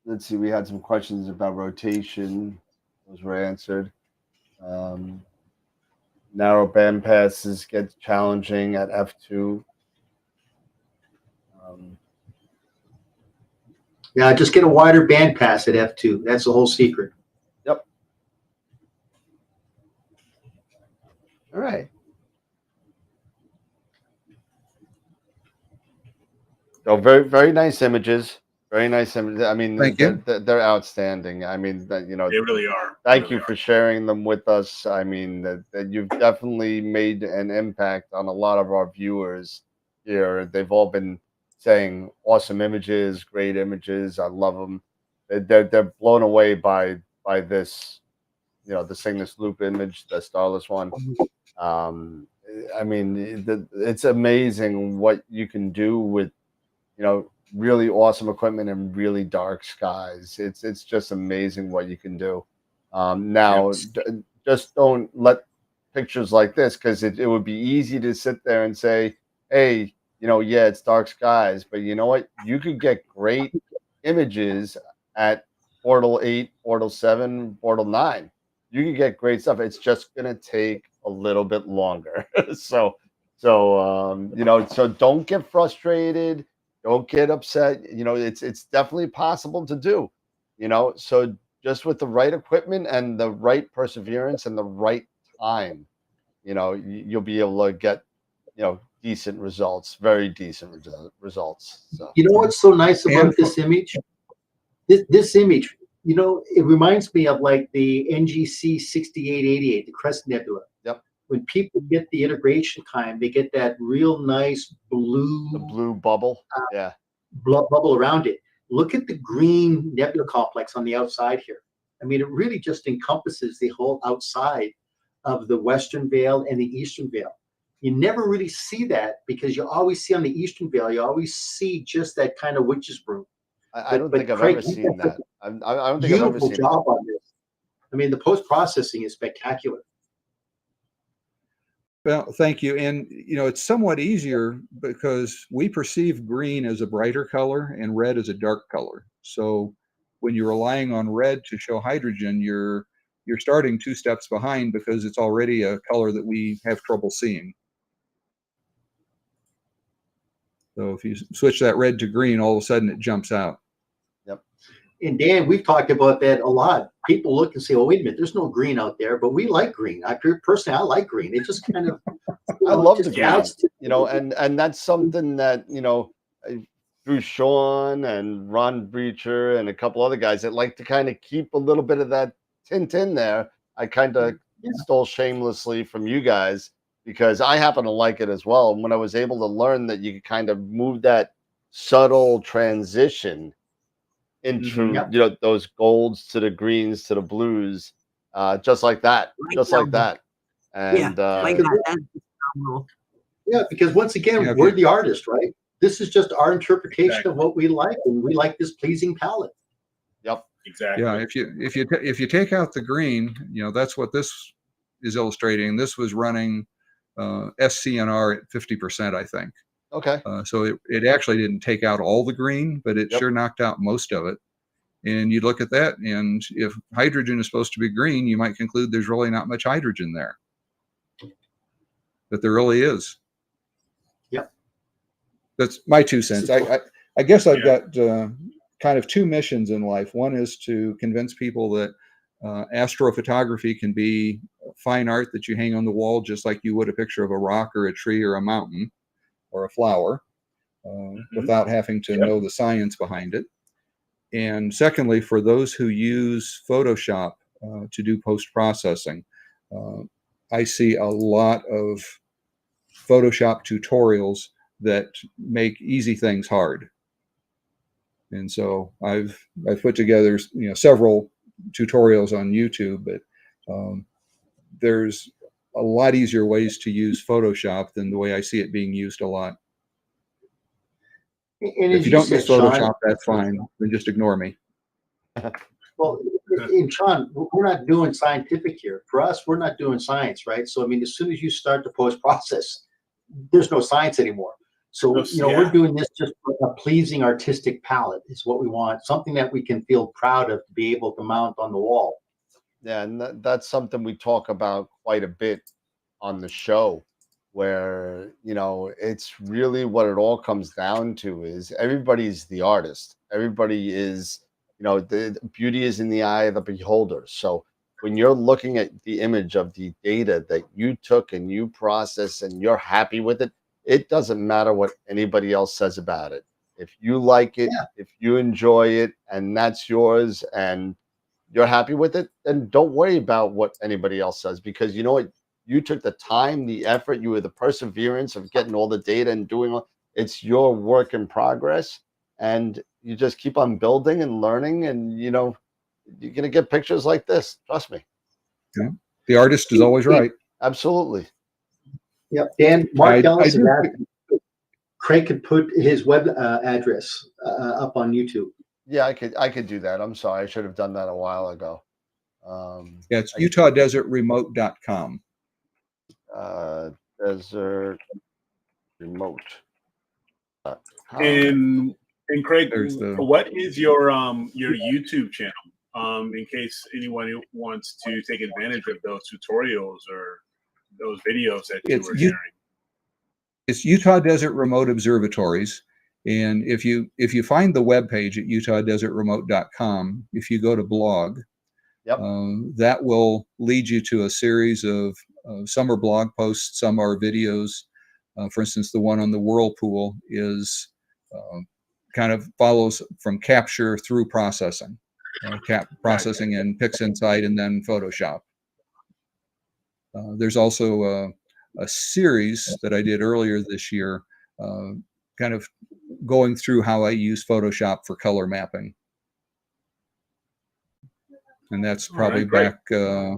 Let's see. We had some questions about rotation. Those were answered. Narrow band passes get challenging at f2. Yeah, just get a wider band pass at f2. That's the whole secret. Yep. All right. So very nice images. Very nice images. I mean, Thank you. they're outstanding. I mean, They really are. Thank you for sharing them with us. I mean, that you've definitely made an impact on a lot of our viewers here. They've all been saying awesome images, great images. I love them. They're blown away by this, the Cygnus Loop image, the starless one. I mean, it's amazing what you can do with, really awesome equipment and really dark skies. It's just amazing what you can do. Now, just don't let pictures like this, because it would be easy to sit there and say, hey, yeah, it's dark skies, but you know what? You could get great images at Portal 8, Portal 7, Portal 9. You can get great stuff. It's just going to take a little bit longer. So don't get frustrated. Don't get upset. It's definitely possible to do. you know. So just with the right equipment and the right perseverance and the right time, you know, you'll be able to get, you know, decent results, very decent results. So You know what's so nice about And this image? This image, you know, it reminds me of like the NGC 6888, the Crescent Nebula. Yep. When people get the integration time, they get that real nice blue, the blue bubble, yeah, bubble around it. Look at the green nebula complex on the outside here. I mean, it really just encompasses the whole outside of the Western Veil and the Eastern Veil. You never really see that because you always see on the Eastern Veil, you always see just that kind of witch's brew. I don't But think I've Craig, ever you seen did that. I don't think I've ever beautiful seen job on this. I mean, the post-processing is spectacular. well, thank you. And you know, it's somewhat easier because we perceive green as a brighter color and red as a dark color. So when you're relying on red to show hydrogen, you're starting 2 steps behind because it's already a color that we have trouble seeing. So if you switch that red to green, all of a sudden it jumps out. Yep. And Dan, we've talked about that a lot. People look and say, "Oh, wait a minute, there's no green out there," but we like green. Personally, I like green. It just kind of, I love the just green, adds to, you know, and that's something that, you know, through Sean and Ron Breacher and a couple other guys that like to kind of keep a little bit of that tint in there. I kind of stole shamelessly from you guys because I happen to like it as well. And when I was able to learn that you could kind of move that subtle transition into, Yep. you know, those golds to the greens to the blues, just like that, just like that. And like that. That's phenomenal. Yeah, because once again, Yeah, we're the artist, right? This is just our interpretation of what we like, and we like this pleasing palette. yep, Exactly. Yeah, if you take out the green, you know, that's what this is illustrating. This was running SCNR at 50%, I think. okay, So it actually didn't take out all the green, but it Yep. sure knocked out most of it. And you look at that, and if hydrogen is supposed to be green, you might conclude there's really not much hydrogen there. But there really is. Yep. That's my 2 cents. I guess I've got kind of 2 missions in life. One is to convince people that astrophotography can be fine art that you hang on the wall just like you would a picture of a rock or a tree or a mountain or a flower without having to know the science behind it. And secondly, for those who use Photoshop to do post-processing, I see a lot of Photoshop tutorials that make easy things hard. And so I've put together, you know, several tutorials on YouTube, but there's a lot easier ways to use Photoshop than the way I see it being used a lot. And If as you don't said, use Photoshop, Sean, that's fine. Then just ignore me. well, and Sean, we're not doing scientific here. For us, we're not doing science, right? So, I mean, as soon as you start the post-process, there's no science anymore. So, you know, we're doing this just for a pleasing artistic palette is what we want, something that we can feel proud of to be able to mount on the wall. yeah, and that's something we talk about quite a bit on the show, where, you know, it's really what it all comes down to is everybody's the artist. Everybody is, you know, the beauty is in the eye of the beholder. So when you're looking at the image of the data that you took and you process and you're happy with it, it doesn't matter what anybody else says about it. If you like it, if you enjoy it, and that's yours, and you're happy with it, then don't worry about what anybody else says, because you know what? You took the time, the effort, you were the perseverance of getting all the data and doing all. It's your work in progress, and you just keep on building and learning, and you know you're gonna get pictures like this. Trust me. Yeah. The artist is always right. Absolutely. Yep. Dan, Mark Ellis I is do. asking Craig could put his web address up on YouTube. Yeah, I could do that. I'm sorry, I should have done that a while ago. Yeah, it's UtahDesertRemote.com. Desert remote. And Craig, There's the- what is your YouTube channel? In case anyone who wants to take advantage of those tutorials or those videos that you were sharing. It's Utah Desert Remote Observatories. And if you find the web page at utahdesertremote.com, if you go to blog, Yep. that will lead you to a series of some are blog posts, some are videos. For instance, the one on the whirlpool is kind of follows from capture through processing, processing in Pixinsight and then Photoshop. There's also a series that I did earlier this year, kind of going through how I use Photoshop for color mapping. And that's probably back a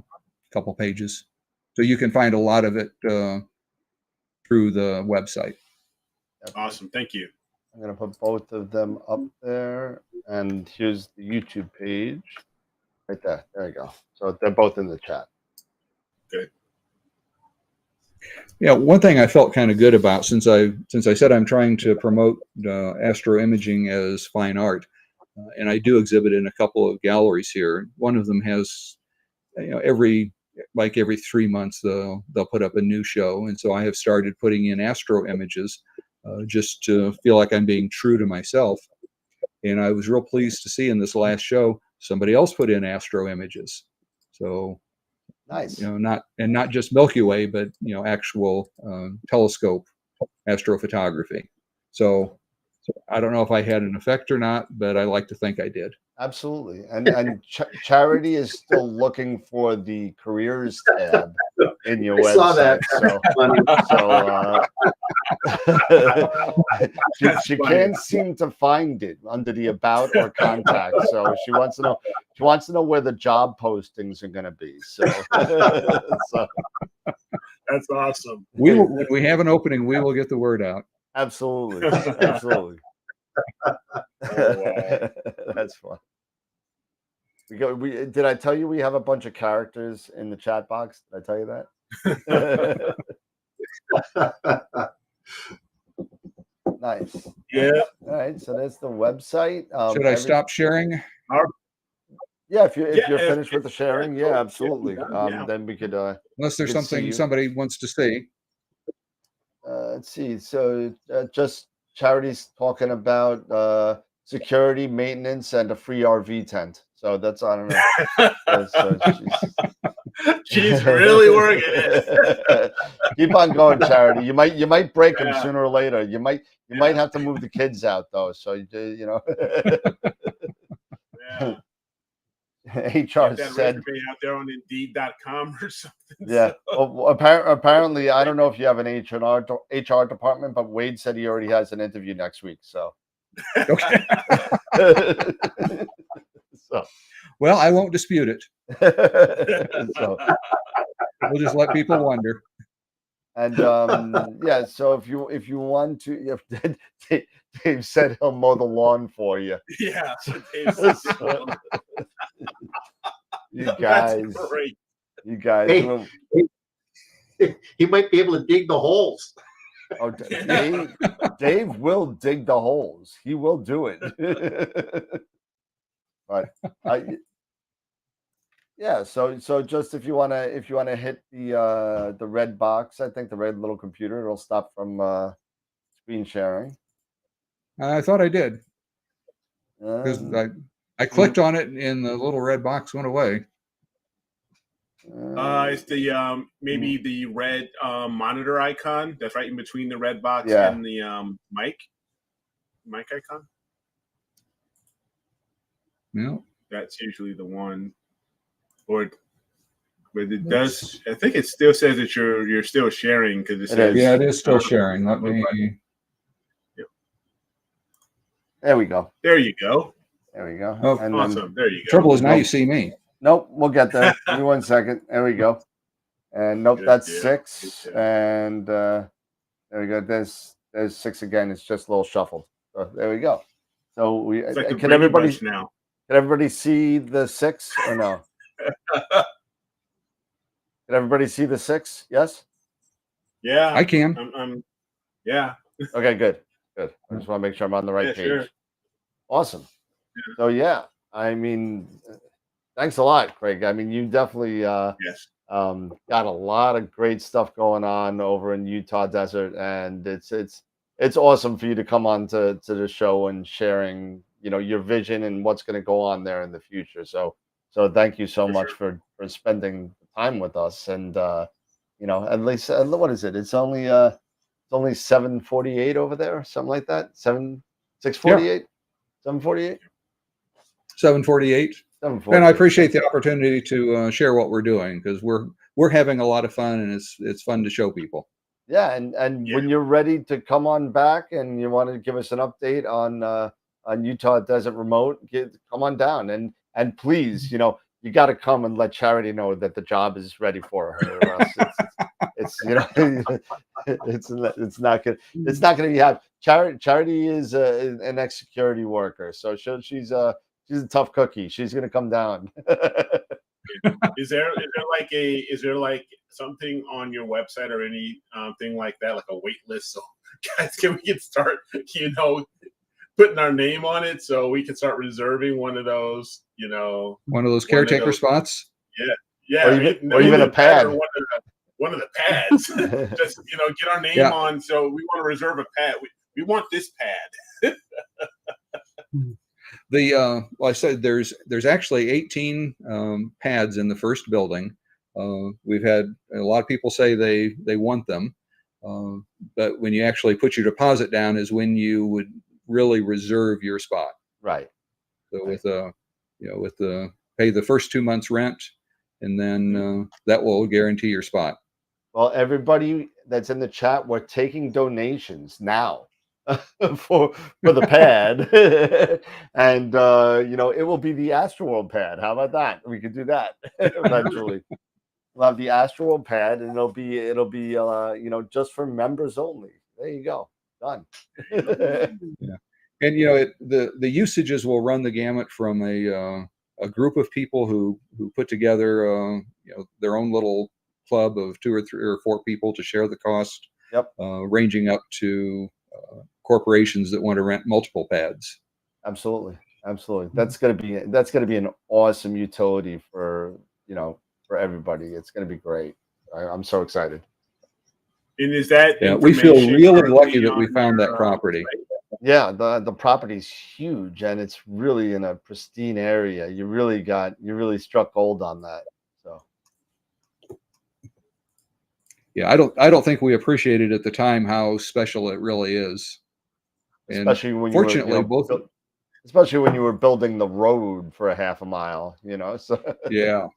couple pages. So you can find a lot of it through the website. Awesome. Thank you. I'm going to put both of them up there. And here's the YouTube page right there. There you go. So they're both in the chat. Good. Yeah, one thing I felt kind of good about, since I said I'm trying to promote astro imaging as fine art, and I do exhibit in a couple of galleries here. One of them has, every 3 months they'll put up a new show, and so I have started putting in astro images just to feel like I'm being true to myself. And I was real pleased to see in this last show somebody else put in astro images. So nice, not just Milky Way, but actual telescope astrophotography. So I don't know if I had an effect or not, but I like to think I did. Absolutely. And Charity is still looking for the careers tab in your website. Saw that. So she can't seem to find it under the about or contact. So she wants to know where the job postings are going to be. So, that's awesome. When we have an opening, we will get the word out. Absolutely. Absolutely. Oh, wow. That's fun. Did I tell you we have a bunch of characters in the chat box? Did I tell you that? Nice. Yeah. All right. So that's the website. Should I stop sharing? Yeah, if you're finished with the sharing, yeah, absolutely. Then we could. Unless there's something somebody wants to see. Let's see. So just Charity's talking about security, maintenance, and a free RV tent. So that's, I don't know. She's really working it. Keep on going, Charity. You might break them sooner or later. You might have to move the kids out though. So you know. Yeah. HR that said resume out there on Indeed.com or something. Yeah. So. Well, apparently, I don't know if you have an HR department, but Wade said he already has an interview next week. So. Okay. So. Well, I won't dispute it. So. We'll just let people wonder. And yeah, so if you want to, Dave said he'll mow the lawn for you. Yeah. You guys, you guys. He might be able to dig the holes. Oh, Dave will dig the holes. He will do it. But yeah. So just if you wanna hit the red box, I think the red little computer, it'll stop from screen sharing. I thought I did. Because I clicked on it and the little red box went away. It's the maybe the red monitor icon that's right in between the red box and the mic icon. No, that's usually the one. Or but it does. I think it still says that you're still sharing because it says it is still sharing. Let me. Yep. There we go. There you go. There we go. Oh, and awesome. There you go. Trouble is now you see me. Nope, we'll get there. Give me 1 second. There we go. And nope, that's 6. And there we go. There's 6 again. It's just a little shuffled. So there we go. So we like can everybody see the 6 or no? Can everybody see the 6? Yes. Yeah, I can. Yeah. Okay, good. I just want to make sure I'm on the right page. Sure. Awesome. Yeah. So yeah, I mean, thanks a lot, Craig. I mean, you definitely got a lot of great stuff going on over in Utah Desert, and it's it's awesome for you to come on to the show and sharing, your vision and what's going to go on there in the future. So thank you so For much sure. for spending time with us. And at least what is it? It's only 7:48 over there, something like that. 6:48, 7:48, 7:48. 7:48. And I appreciate the opportunity to share what we're doing, because we're having a lot of fun, and it's fun to show people. Yeah, and Yeah. when you're ready to come on back and you want to give us an update on Utah Desert Remote, come on down and please, you got to come and let Charity know that the job is ready for her. Or else it's it's not gonna be happy. Charity is an ex-security worker, so she's a tough cookie. She's gonna come down. Is there like something on your website or any thing like that, like a wait list, so guys we can start putting our name on it, so we can start reserving one of those One of those caretaker spots. Yeah, or even a pad, or one of the pads. Just get our name on. So we want to reserve a pad. We want this pad. Well, I said there's actually 18 pads in the first building. We've had a lot of people say they want them, but when you actually put your deposit down is when you would really reserve your spot. Right. So with the pay the first 2 months rent, and then that will guarantee your spot. Well, everybody that's in the chat, we're taking donations now for the pad, and it will be the AstroWorld pad. How about that? We could do that eventually. We'll have the AstroWorld pad, and it'll be just for members only. There you go, done. Yeah, and the usages will run the gamut from a group of people who put together their own little club of 2 or 3 or 4 people to share the cost. Yep. Ranging up to corporations that want to rent multiple pads. Absolutely. That's gonna be an awesome utility for everybody. It's gonna be great. I'm so excited. And is that we feel really lucky that we found that property. Yeah, the property's huge, and it's really in a pristine area. You really struck gold on that. So yeah, I don't think we appreciated at the time how special it really is. Especially when fortunately, especially when you were building the road for a half a mile, So yeah,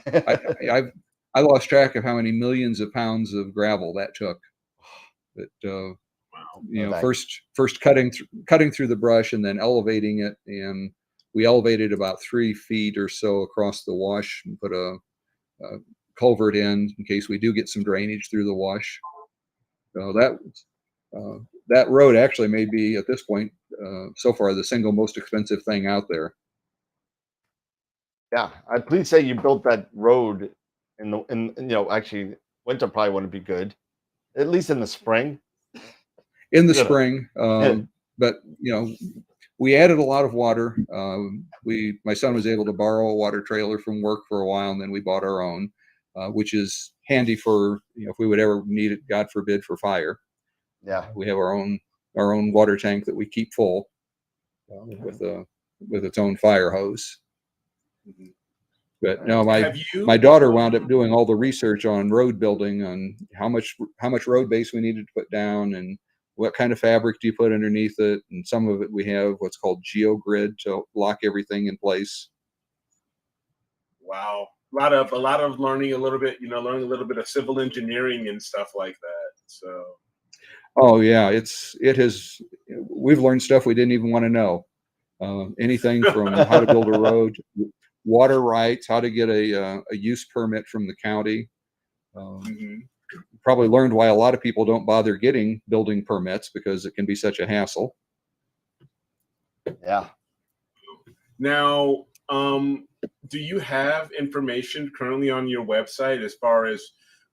I lost track of how many millions of pounds of gravel that took. But first cutting through the brush and then elevating it, and we elevated about 3 feet or so across the wash and put a culvert in case we do get some drainage through the wash. So that road actually may be at this point so far the single most expensive thing out there. Yeah, please say you built that road actually winter probably wouldn't be good, at least in the spring. In the spring, but we added a lot of water. My son was able to borrow a water trailer from work for a while, and then we bought our own, which is handy for if we would ever need it, God forbid, for fire. Yeah, we have our own water tank that we keep full with its own fire hose. But no, my daughter wound up doing all the research on road building, on how much road base we needed to put down, and what kind of fabric do you put underneath it. And some of it we have what's called geogrid to lock everything in place. Wow, a lot of learning a little bit of civil engineering and stuff like that. So. Oh yeah, we've learned stuff we didn't even want to know. Anything from how to build a road, water rights, how to get a use permit from the county. Probably learned why a lot of people don't bother getting building permits, because it can be such a hassle. Yeah. Now, do you have information currently on your website as far as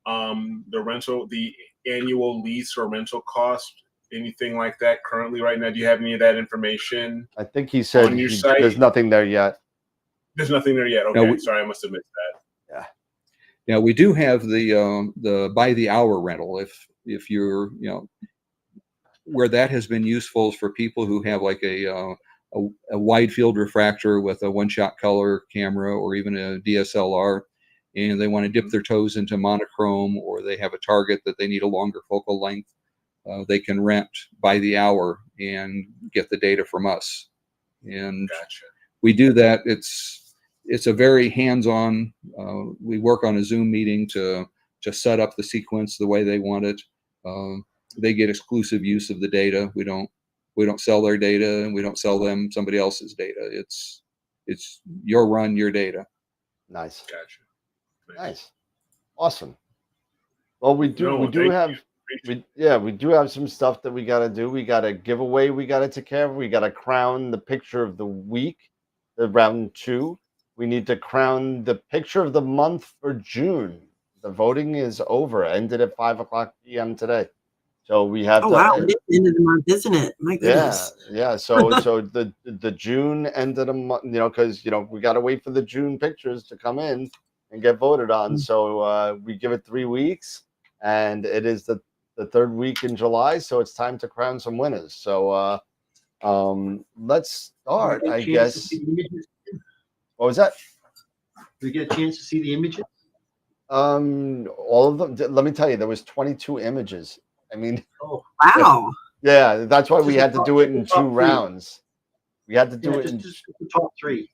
the annual lease or rental cost, anything like that currently right now? Do you have any of that information? I think he said on your site? There's nothing there yet. There's nothing there yet. Okay, sorry, I must have missed that. Yeah. Yeah, we do have the by the hour rental. If you're where that has been useful is for people who have like a wide field refractor with a one-shot color camera or even a DSLR, and they want to dip their toes into monochrome, or they have a target that they need a longer focal length. They can rent by the hour and get the data from us. And we do that. It's a very hands-on. We work on a Zoom meeting to set up the sequence the way they want it. They get exclusive use of the data. We don't sell their data, and we don't sell them somebody else's data. It's your run, your data. Nice. Gotcha. Nice. Awesome. Well, we do have some stuff that we got to do. We got a giveaway we got to take care of. We got to crown the picture of the week, the round 2. We need to crown the picture of the month for June. The voting is over. Ended at 5:00 p.m. today. So we have Oh to. wow, it's the end of the month, isn't it? My goodness. Yeah. So the June end of the month, because we got to wait for the June pictures to come in and get voted on. So we give it 3 weeks, and it is the third week in July. So it's time to crown some winners. So let's start, I guess. What was that? Did we get a chance to see the images? All of them. Let me tell you, there was 22 images. I mean, oh wow. Yeah, that's why we had to do it in 2 rounds. We had to do it just the top 3.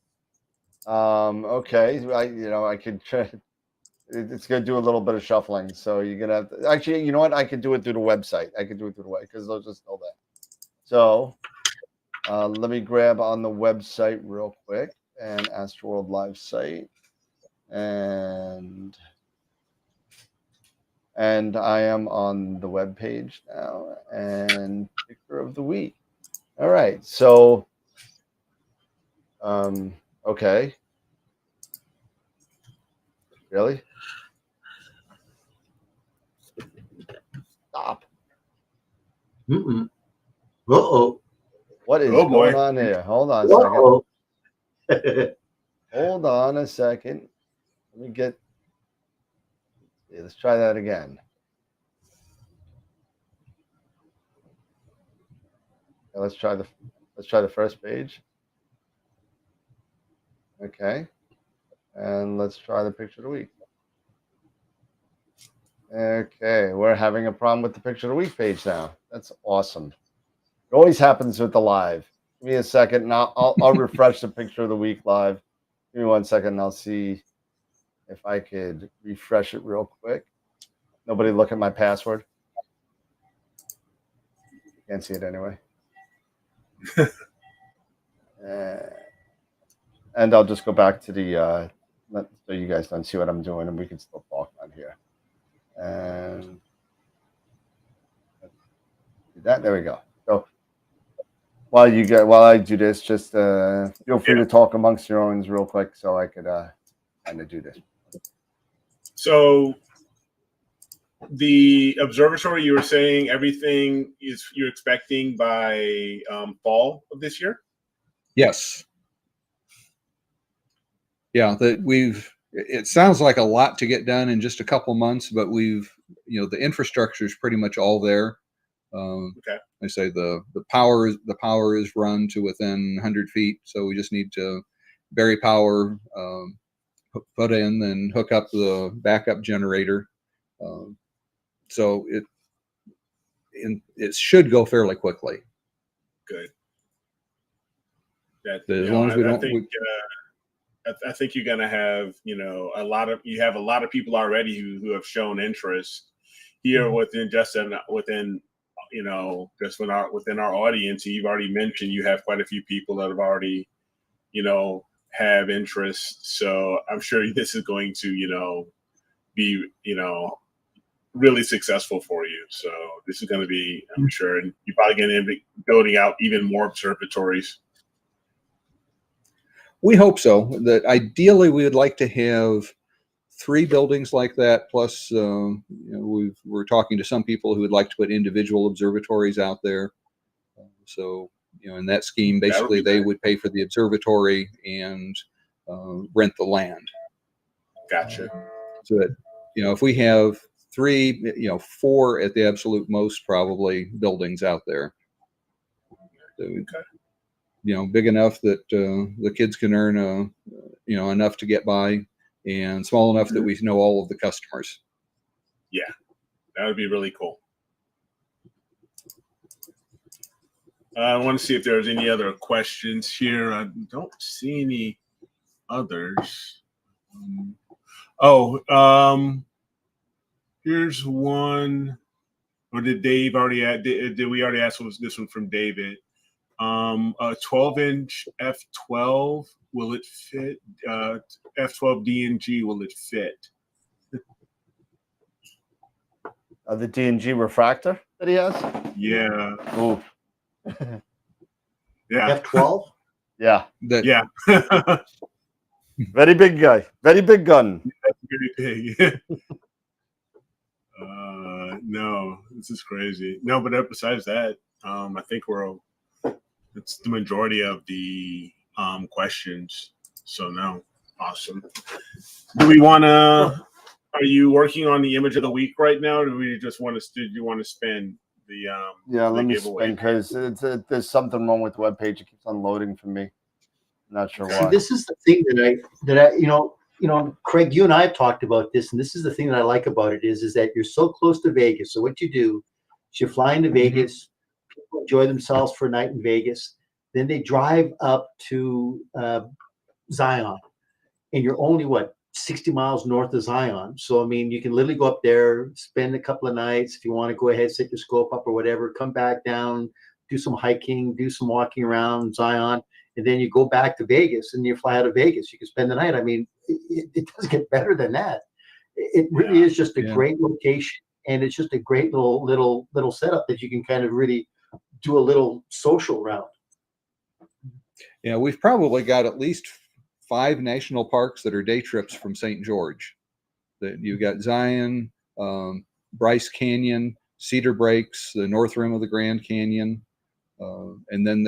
Okay, I could try. It's gonna do a little bit of shuffling, so you're gonna have to, actually, you know what? I could do it through the website. I could do it through the website because they'll just know that. So let me grab on the website real quick and AstroWorld live site, and I am on the web page now, and picture of the week. All right, so okay. Really? Stop. Uh-oh. What is going on here? Hold on a second. Hold on a second. Let me get. Yeah, let's try that again. Okay, let's try the first page. Okay, and let's try the picture of the week. Okay, we're having a problem with the picture of the week page now. That's awesome. It always happens with the live. Give me a second, and I'll refresh the picture of the week live. Give me 1 second, and I'll see if I could refresh it real quick. Nobody look at my password. Can't see it anyway. And I'll just go back to the so you guys don't see what I'm doing, and we can still talk on here. And do that. There we go. So while I do this, just feel free to talk amongst your own real quick, so I could kind of do this. So the observatory, you were saying everything you're expecting by fall of this year? Yes. Yeah, it sounds like a lot to get done in just a couple months, but the infrastructure is pretty much all there. Okay. I say the power is run to within 100 feet, so we just need to bury power, put in and hook up the backup generator. So it should go fairly quickly. Good. As long as we don't. I think you're going to have, a lot of people already who have shown interest here within our audience. You've already mentioned you have quite a few people that have already, have interest. So I'm sure this is going to, be, really successful for you. So this is going to be, I'm sure, and you're probably going to be building out even more observatories. We hope so. That ideally we would like to have 3 buildings like that. Plus, we're talking to some people who would like to put individual observatories out there. So, in that scheme, basically they would pay for the observatory and rent the land. Gotcha. So that, if we have 3, 4 at the absolute most, probably, buildings out there. So, big enough that the kids can earn, enough to get by, and small enough that we know all of the customers. Yeah, that would be really cool. I want to see if there's any other questions here. I don't see any others. Here's one. Or did Dave already add? Did we already ask? Was this one from David? A 12-inch f12, will it fit? F12 DNG, will it fit? The DNG refractor that he has? Yeah. Ooh. Yeah. F12? Yeah. Yeah. Very big guy. Very big gun. Very big. No, this is crazy. No, but besides that, I think it's the majority of the questions. So no, awesome. Do we want to? Are you working on the image of the week right now, or do we just want to? Do you want to spin the? Yeah, let me giveaway? spin because there's something wrong with the webpage. It keeps unloading for me. Not sure why. This is the thing that I Craig, you and I have talked about this, and this is the thing that I like about it is that you're so close to Vegas. So what you do is you fly into Vegas, people enjoy themselves for a night in Vegas, then they drive up to Zion, and you're only 60 miles north of Zion. So I mean, you can literally go up there, spend a couple of nights if you want to go ahead, set your scope up or whatever, come back down, do some hiking, do some walking around Zion. And then you go back to Vegas and you fly out of Vegas. You can spend the night. I mean, it doesn't get better than that. It really is just a great location, and it's just a great little setup that you can kind of really do a little social around. Yeah, we've probably got at least 5 national parks that are day trips from St. George. That you've got Zion, Bryce Canyon, Cedar Breaks, the North Rim of the Grand Canyon, and then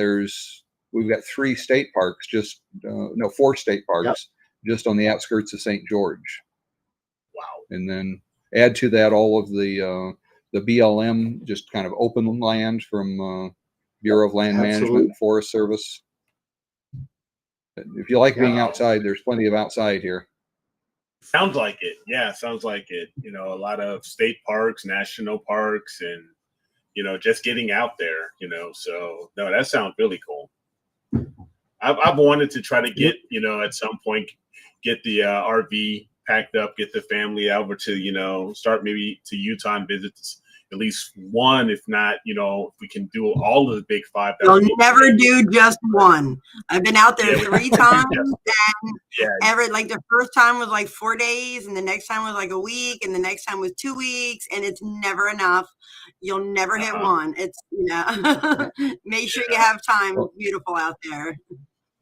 we've got 3 state parks, 4 state parks, just on the outskirts of St. George. Wow. And then add to that all of the BLM, just kind of open land from Bureau of Land Management and Forest Service. If you like being outside, there's plenty of outside here. Sounds like it. Yeah, sounds like it. A lot of state parks, national parks, and just getting out there. So no, that sounds really cool. I've wanted to try to get, at some point, get the RV packed up, get the family over to, start maybe to Utah and visit at least one, if not, if we can do all of the big 5. You'll never do just one. I've been out there 3 times, and the first time was 4 days, and the next time was a week, and the next time was 2 weeks, and it's never enough. You'll never hit one. It's make sure you have time. It's beautiful out there.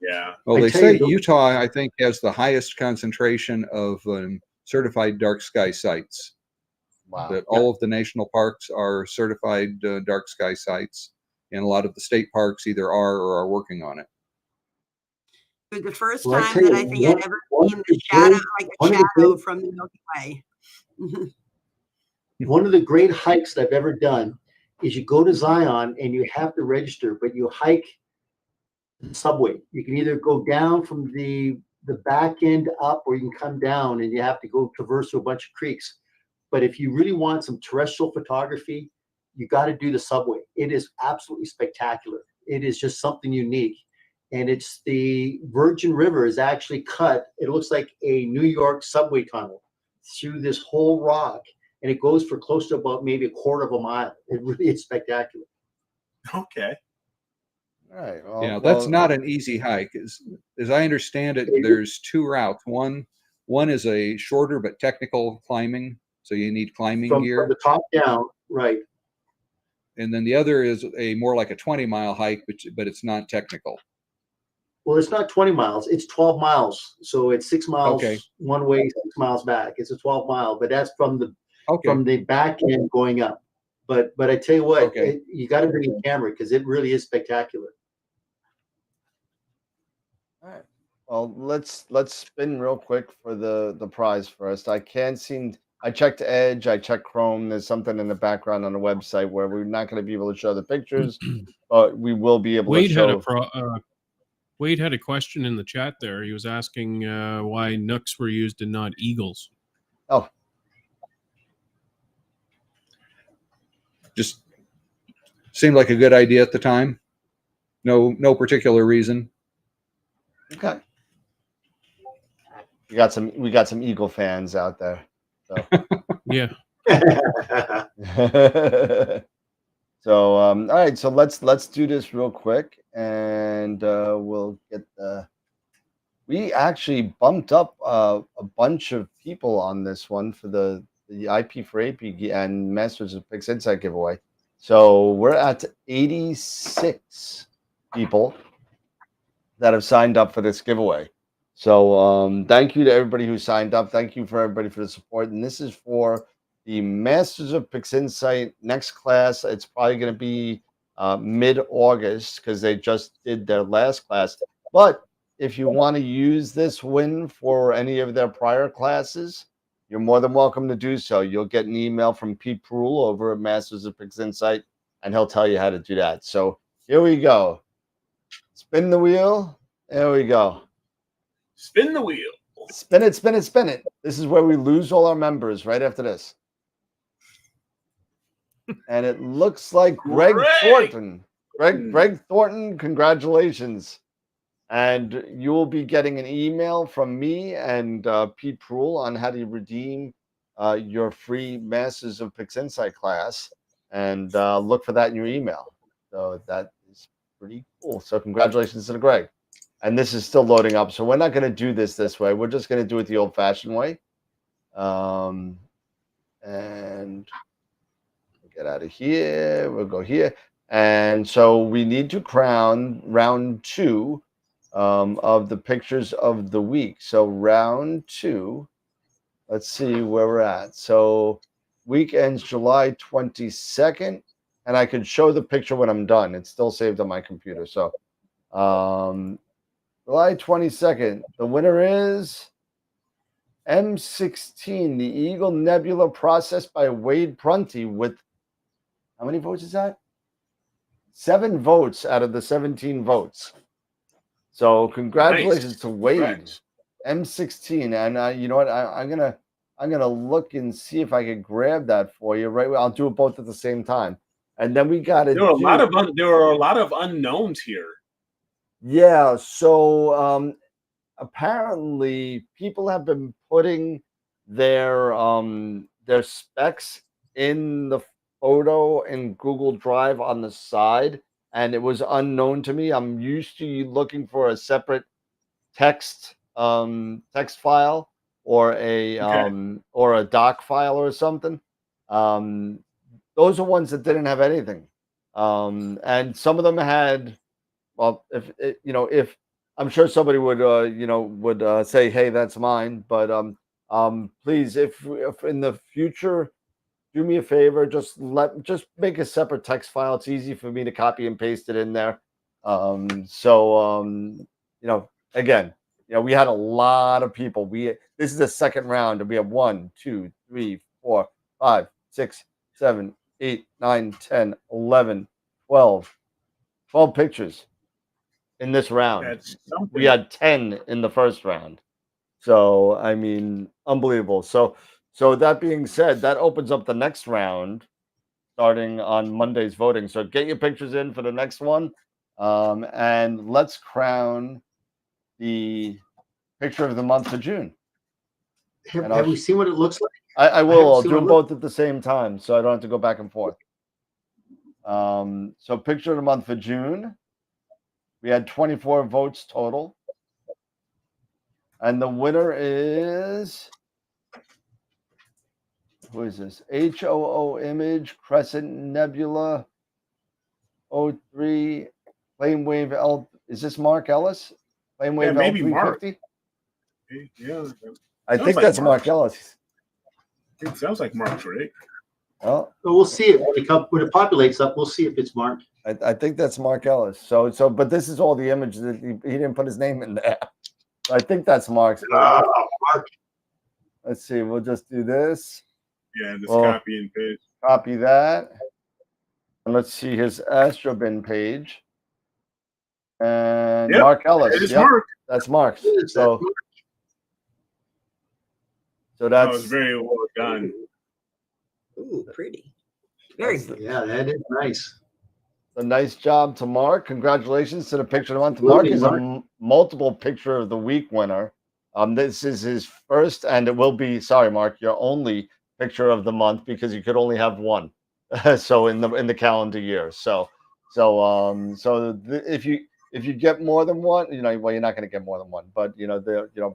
Yeah. Well, they say Utah, I think, has the highest concentration of certified dark sky sites. Wow. That all of the national parks are certified dark sky sites, and a lot of the state parks either are or are working on it. It was the first time that I think I'd ever seen the shadow, a shadow from the Milky Way. One of the great hikes that I've ever done is you go to Zion and you have to register, but you hike the subway. You can either go down from the back end up, or you can come down and you have to go traverse through a bunch of creeks. But if you really want some terrestrial photography, you got to do the subway. It is absolutely spectacular. It is just something unique. And it's the Virgin River is actually cut. It looks like a New York subway tunnel through this whole rock. And it goes for close to about maybe a quarter of a mile. It really is spectacular. Okay. All right. That's not an easy hike. As I understand it, there's 2 routes. One is a shorter but technical climbing, so you need climbing gear. From the top down, right. And then the other is a more like a 20-mile hike, but it's not technical. Well, it's not 20 miles. It's 12 miles. So it's 6 miles one way, 6 miles back. It's a 12-mile, but that's from the back end going up. But I tell you what, you got to bring a camera because it really is spectacular. All right. Well, let's spin real quick for the prize first. I can't seem I checked Edge, I checked Chrome. There's something in the background on the website where we're not going to be able to show the pictures, but we will be able to show. Wade had a question in the chat there. He was asking why Nooks were used and not Eagles. Oh, just seemed like a good idea at the time. No particular reason. okay. We got some Eagle fans out there. So. Yeah. So all right, so let's do this real quick, and we'll get the. We actually bumped up a bunch of people on this one for the IP for AP and Masters of Pixinsight giveaway. So we're at 86 people that have signed up for this giveaway. So thank you to everybody who signed up. Thank you for everybody for the support. And this is for the Masters of Pixinsight next class. It's probably going to be mid-August because they just did their last class. But if you want to use this win for any of their prior classes, you're more than welcome to do so. You'll get an email from Pete Prule over at Masters of Pixinsight, and he'll tell you how to do that. So here we go. Spin the wheel. There we go. Spin the wheel. Spin it, spin it, spin it. This is where we lose all our members right after this. And it looks like Greg Thornton. Greg Thornton, congratulations. And you will be getting an email from me and Pete Prule on how to redeem your free Masters of Pixinsight class. And look for that in your email. So that is pretty cool. So congratulations to Greg. And this is still loading up. So we're not going to do this way. We're just going to do it the old-fashioned way. And we'll get out of here. We'll go here. And so we need to crown round 2 of the pictures of the week. So round 2, let's see where we're at. So week ends July 22nd. And I can show the picture when I'm done. It's still saved on my computer. So July 22nd, the winner is M16, the Eagle Nebula processed by Wade Prunty with, how many votes is that? 7 votes out of the 17 votes. So congratulations to Wade. Correct. M16. And you know what? I'm gonna look and see if I can grab that for you. Right, I'll do it both at the same time. And then we got it. There were a lot of unknowns here. Yeah, so apparently people have been putting their specs in the photo in Google Drive on the side, and it was unknown to me. I'm used to looking for a separate text file or a doc file or something. Those are ones that didn't have anything, and some of them had. Well, if I'm sure somebody would say, hey, that's mine. But please, if in the future, do me a favor, just make a separate text file. It's easy for me to copy and paste it in there. Again, we had a lot of people. This is the second round, and we have 1, 2, 3, 4, 5, 6, 7, 8, 9, 10, 11, 12 pictures. In this round, we had 10 in the first round. So, I mean, unbelievable. So that being said, that opens up the next round starting on Monday's voting. So get your pictures in for the next one. And let's crown the picture of the month of June. Have we seen what it looks like? I will. I'll do them both at the same time so I don't have to go back and forth. So picture of the month for June. We had 24 votes total. And the winner is, who is this? HOO Image, Crescent Nebula, 03, Flame Wave L. Is this Mark Ellis? Flame Wave maybe L350? Mark. Yeah. I think that's Mark Ellis. It sounds like Mark Drake. Well, we'll see it when it populates up. We'll see if it's Mark. I think that's Mark Ellis. So, but this is all the images that he didn't put his name in there. I think that's Mark's. Mark. Let's see. We'll just do this. Yeah, just Well, copy and paste. copy that. And let's see his Astrobin page. And Yep, Mark Ellis. it's Yep, Mark. that's Mark's. Yes, So That that's was very well done. Ooh, pretty. Very that's Yeah, that is nice. a nice job to Mark. Congratulations to the picture of the month. Absolutely, Mark is Mark. a multiple picture of the week winner. This is his first, and it will be, sorry, Mark, your only picture of the month because you could only have one. So in the calendar year. If you get more than one, well, you're not going to get more than one, but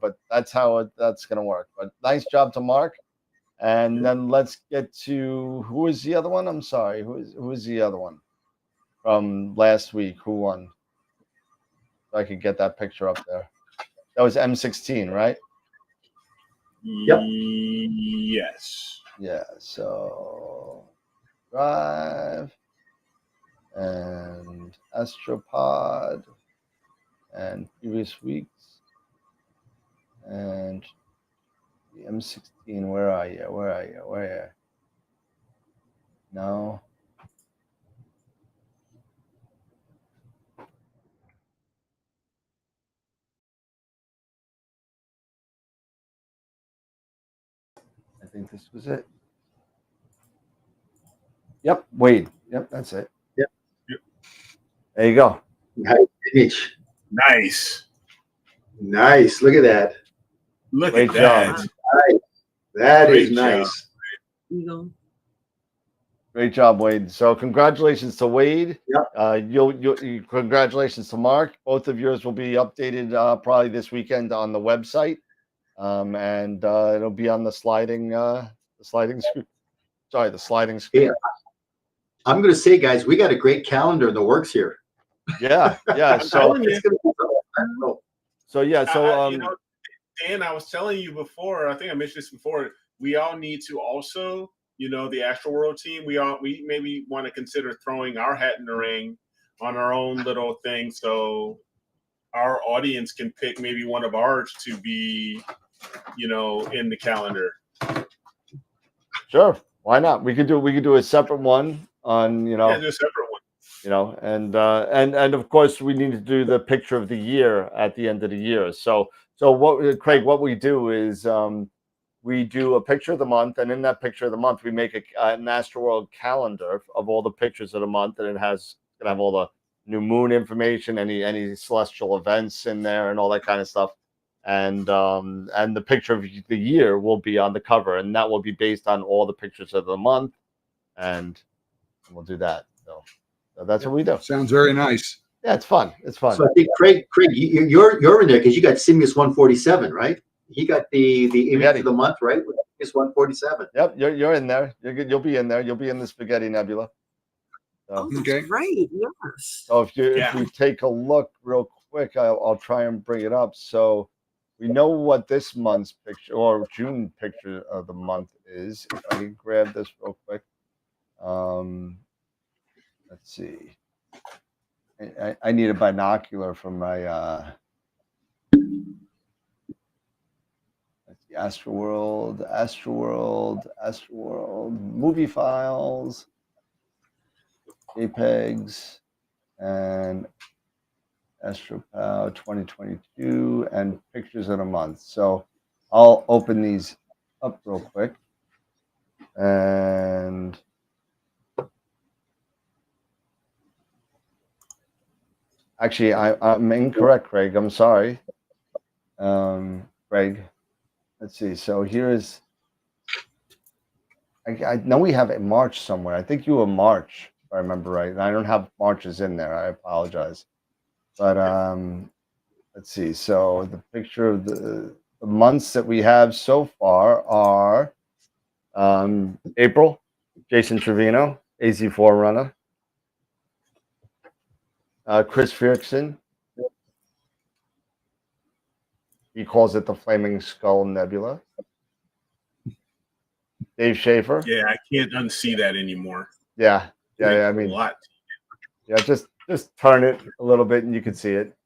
but that's how that's going to work. But nice job to Mark. And then let's get to, who is the other one? I'm sorry. Who is the other one from last week? Who won? So I could get that picture up there. That was M16, right? Yep. Yes. Yeah. So Drive and Astropod and previous weeks and the M16. Where are you? Where? No. I think this was it. Yep, Wade. Yep, that's it. Yep. There you go. Nice image. Nice. Nice. Look at that. Look Great at that. job. Nice. That is Great job. nice. eagle. Great job, Wade. So congratulations to Wade. Yep. Congratulations to Mark. Both of yours will be updated probably this weekend on the website, and it'll be on the sliding screen. Sorry, the sliding screen. Yeah. I'm going to say, guys, we got a great calendar in the works here. Yeah. I'm So telling you. It's gonna be so- Dan, I was telling you before, I think I mentioned this before, we all need to also, the AstroWorld team, we maybe want to consider throwing our hat in the ring on our own little thing so our audience can pick maybe one of ours to be, in the calendar. Sure, why not? We could do a separate one on, Yeah, do a separate one. And of course we need to do the picture of the year at the end of the year. So what we do is we do a picture of the month, and in that picture of the month we make an AstroWorld calendar of all the pictures of the month, and it's gonna have all the new moon information, any celestial events in there, and all that kind of stuff. And the picture of the year will be on the cover, and that will be based on all the pictures of the month, and we'll do that. So that's what we do. Sounds very nice. Yeah, it's fun. It's fun. So I think Craig, you're in there because you got Simius 147, right? He got the image of the month, right? With Simius 147. Yep, you're in there. You'll be in there. You'll be in the Spaghetti Nebula. So, Oh, that's Okay. right. Yes. so if we take a look real quick, I'll try and bring it up. So we know what this month's picture or June picture of the month is. If I can grab this real quick. Let's see. I need a binocular for my AstroWorld, movie files, JPEGs, and AstroPow 2022, and pictures of the month. So I'll open these up real quick. And actually, I'm incorrect, Craig. I'm sorry. Craig. Let's see. So here's, I know we have a March somewhere. I think you were March, if I remember right. And I don't have Marches in there. I apologize. But let's see. So the picture of the months that we have so far are April, Jason Trevino, AZ Forerunner, Chris Frickson. He calls it the Flaming Skull Nebula. Dave Schaefer. Yeah, I can't unsee that anymore. Yeah. I mean, a lot. Yeah, just turn it a little bit and you can see it.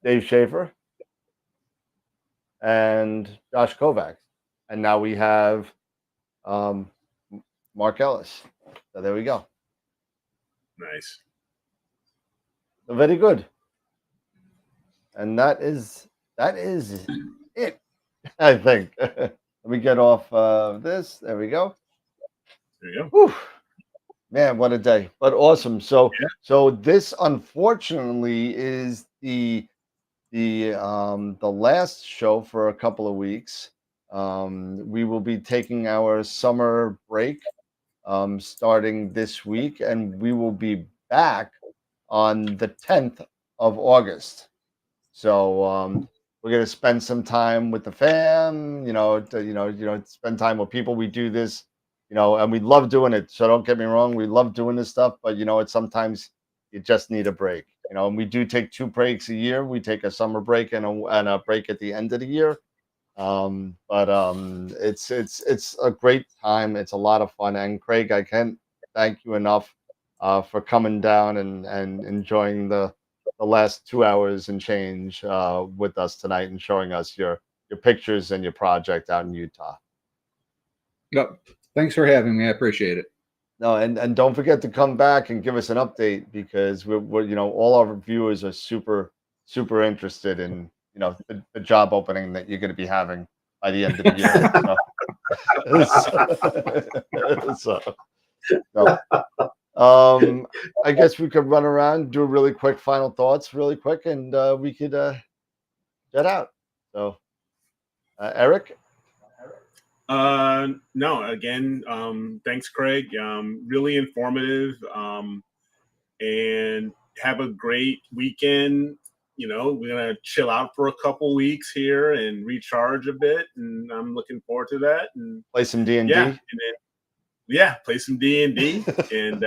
Dave Schaefer. and Josh Kovacs. And now we have Mark Ellis. So there we go. Nice. So very good. And that is it, I think. Let me get off this. There we go. There you go. Whew. Man, what a day. But awesome. So so this unfortunately is the last show for a couple of weeks. We will be taking our summer break starting this week, and we will be back on the 10th of August. So we're gonna spend some time with the fam, spend time with people. We do this, and we love doing it. So don't get me wrong, we love doing this stuff, but it's sometimes you just need a break, and we do take 2 breaks a year. We take a summer break and a break at the end of the year. But it's a great time. It's a lot of fun. And Craig, I can't thank you enough for coming down and enjoying the last 2 hours and change with us tonight and showing us your pictures and your project out in Utah. Yep. Thanks for having me. I appreciate it. No, and don't forget to come back and give us an update, because we're all our viewers are super interested in the job opening that you're going to be having by the end of the year. I guess we could run around, do really quick final thoughts really quick, and we could get out. So Eric? No, again, thanks, Craig. Really informative, and have a great weekend. We're gonna chill out for a couple weeks here and recharge a bit, and I'm looking forward to that. And play some D&D. Yeah, play some D&D, and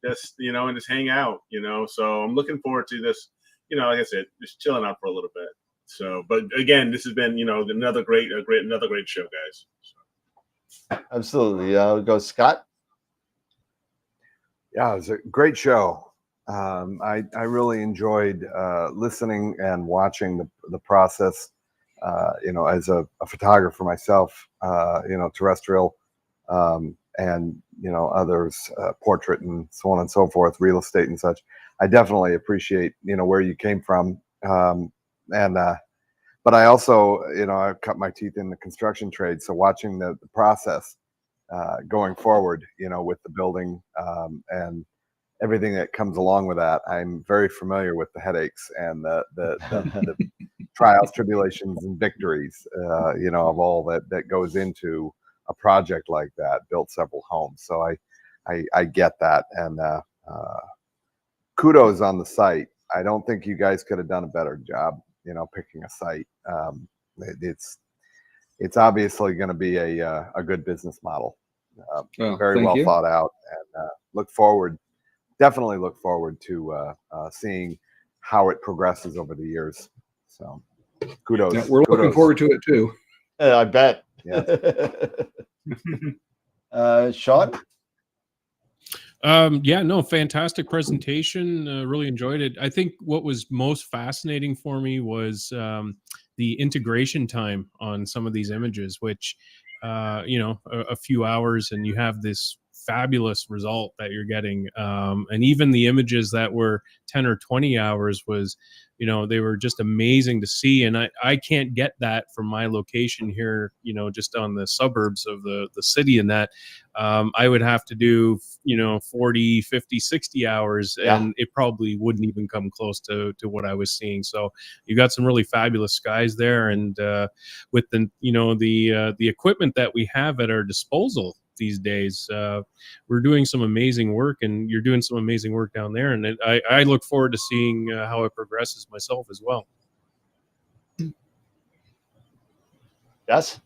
just hang out. So I'm looking forward to this. Like I said, just chilling out for a little bit. So, but again, this has been another great show, guys. So. Absolutely. Go Scott. Yeah, it was a great show. I really enjoyed listening and watching the process. As a photographer myself, terrestrial, and others, portrait and so on and so forth, real estate and such. I definitely appreciate where you came from, but I also I've cut my teeth in the construction trade, so watching the process going forward, with the building and everything that comes along with that, I'm very familiar with the headaches and the trials, tribulations, and victories, of all that goes into a project like that. Built several homes, so I get that, and kudos on the site. I don't think you guys could have done a better job, picking a site. It's obviously going to be a good business model, very well thought out, and definitely look forward to seeing how it progresses over the years. So kudos. Yeah, we're looking forward to it too. I bet. Yeah. Sean? Fantastic presentation. Really enjoyed it. I think what was most fascinating for me was the integration time on some of these images, which, a few hours and you have this fabulous result that you're getting. And even the images that were 10 or 20 hours was, they were just amazing to see. And I can't get that from my location here, just on the suburbs of the city, and that I would have to do, 40, 50, 60 hours, and it probably wouldn't even come close to what I was seeing. So you got some really fabulous skies there. And with the equipment that we have at our disposal these days, we're doing some amazing work, and you're doing some amazing work down there, and I look forward to seeing how it progresses myself as well. Yes.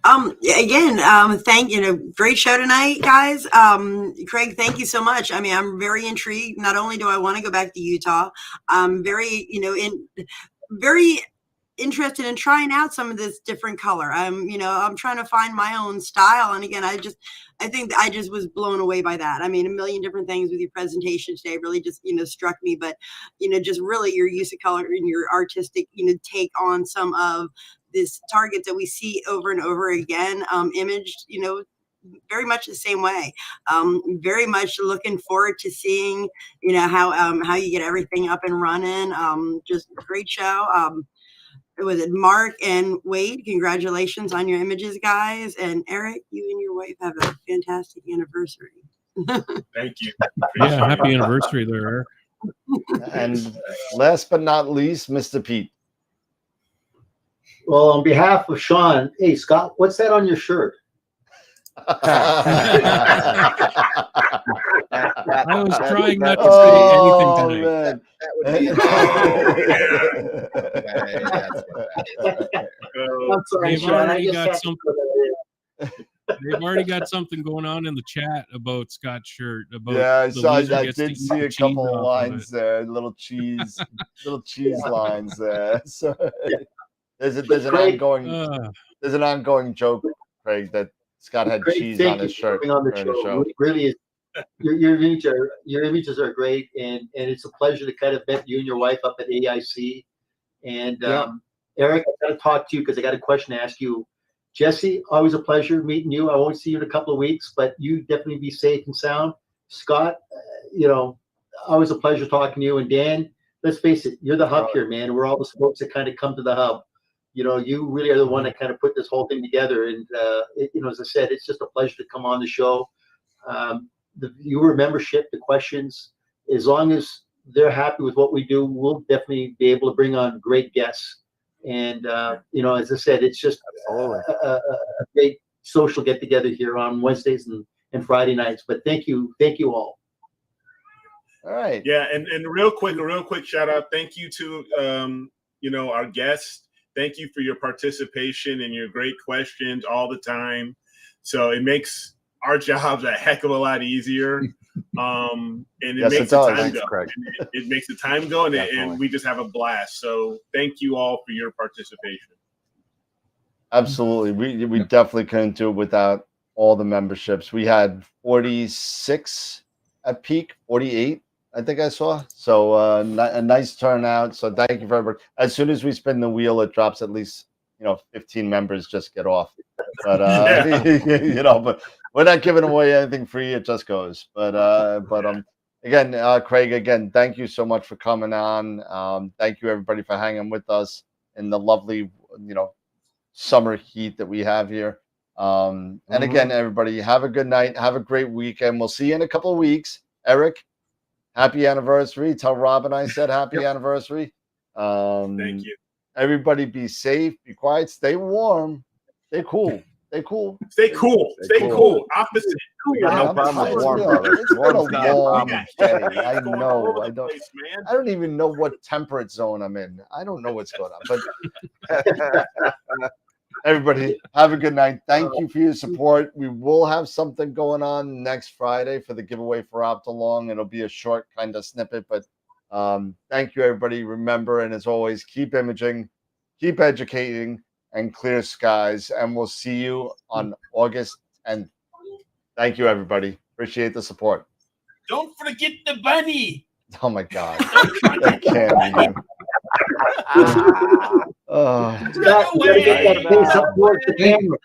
Great show tonight, guys. Craig, thank you so much. I mean, I'm very intrigued. Not only do I want to go back to Utah, I'm very interested in trying out some of this different color. I'm trying to find my own style. And again, I think I just was blown away by that. I mean, a million different things with your presentation today really just, struck me, but, just really your use of color and your artistic, take on some of this targets that we see over and over again, imaged, very much the same way. Very much looking forward to seeing, how you get everything up and running. Just a great show. Was it Mark and Wade? Congratulations on your images, guys. And Eric, you and your wife have a fantastic anniversary. Thank you. Yeah, happy anniversary there, Eric. And last but not least, Mr. Pete. Well, on behalf of Sean, hey, Scott, what's that on your shirt? I was trying not to say anything tonight. I'm sorry, They've Sean. I already just got have to something. put that in. They've already got something going on in the chat about Scott's shirt. About Yeah, the so I loser gets to did eat see the a cheese couple of off of lines it. there, little cheese lines there. So there's an Craig, ongoing joke, Craig, that Scott had Craig, cheese thank on you his for shirt coming on the during the show. show. Really is. Your images are great, and it's a pleasure to kind of met you and your wife up at AIC. And Eric, I got to talk to you because I got a question to ask you. Jesse, always a pleasure meeting you. I won't see you in a couple of weeks, but you definitely be safe and sound. Scott, always a pleasure talking to you. And Dan, let's face it, you're the hub here, man. We're all the folks that kind of come to the hub. You really are the one that kind of put this whole thing together. And as I said, it's just a pleasure to come on the show. The viewer membership, the questions, as long as they're happy with what we do, we'll definitely be able to bring on great guests. And, as I said, it's just a great social get together here on Wednesdays and Friday nights. But thank you all. All right. Yeah. And a real quick shout out. Thank you to, our guests. Thank you for your participation and your great questions all the time. So it makes our jobs a heck of a lot easier. And it makes the time Thanks, go. Craig. It makes the time go, and we just have a blast. So thank you all for your participation. Absolutely. We definitely couldn't do it without all the memberships. We had 46 at peak, 48, I think I saw. So a nice turnout. So thank you for everybody. As soon as we spin the wheel, it drops at least 15 members just get off. But but we're not giving away anything free. It just goes. But again, Craig, thank you so much for coming on. Thank you everybody for hanging with us in the lovely, summer heat that we have here. And again, everybody, have a good night. Have a great weekend. We'll see you in a couple of weeks. Eric, happy anniversary. Tell Robin I said happy anniversary. Thank you. Everybody be safe, be quiet, stay warm, stay cool. Stay cool. Opposite. We got no problem with warm, brother. It's been a long day. I know. I don't even know what temperate zone I'm in. I don't know what's going on. But everybody, have a good night. Thank you for your support. We will have something going on next Friday for the giveaway for Optalong. It'll be a short kind of snippet, but thank you, everybody. Remember, and as always, keep imaging, keep educating, and clear skies. And we'll see you on August 10th. Thank you, everybody. Appreciate the support. Don't forget the bunny. Oh, my God. That can't be. Scott, you gotta get that face up towards the camera.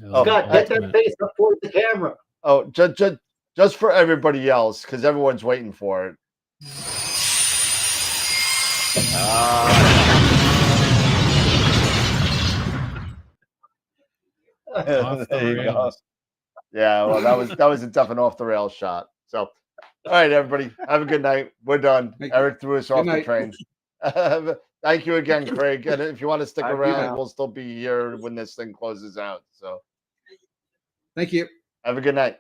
Scott, get that face up towards the camera. Oh, just for everybody else, because everyone's waiting for it. There you go. Yeah, well, that was a definite off the rails shot. So, all right, everybody, have a good night. We're done. Eric threw us off the train. Thank you again, Craig. And if you want to stick around, we'll still be here when this thing closes out. So, thank you. Have a good night.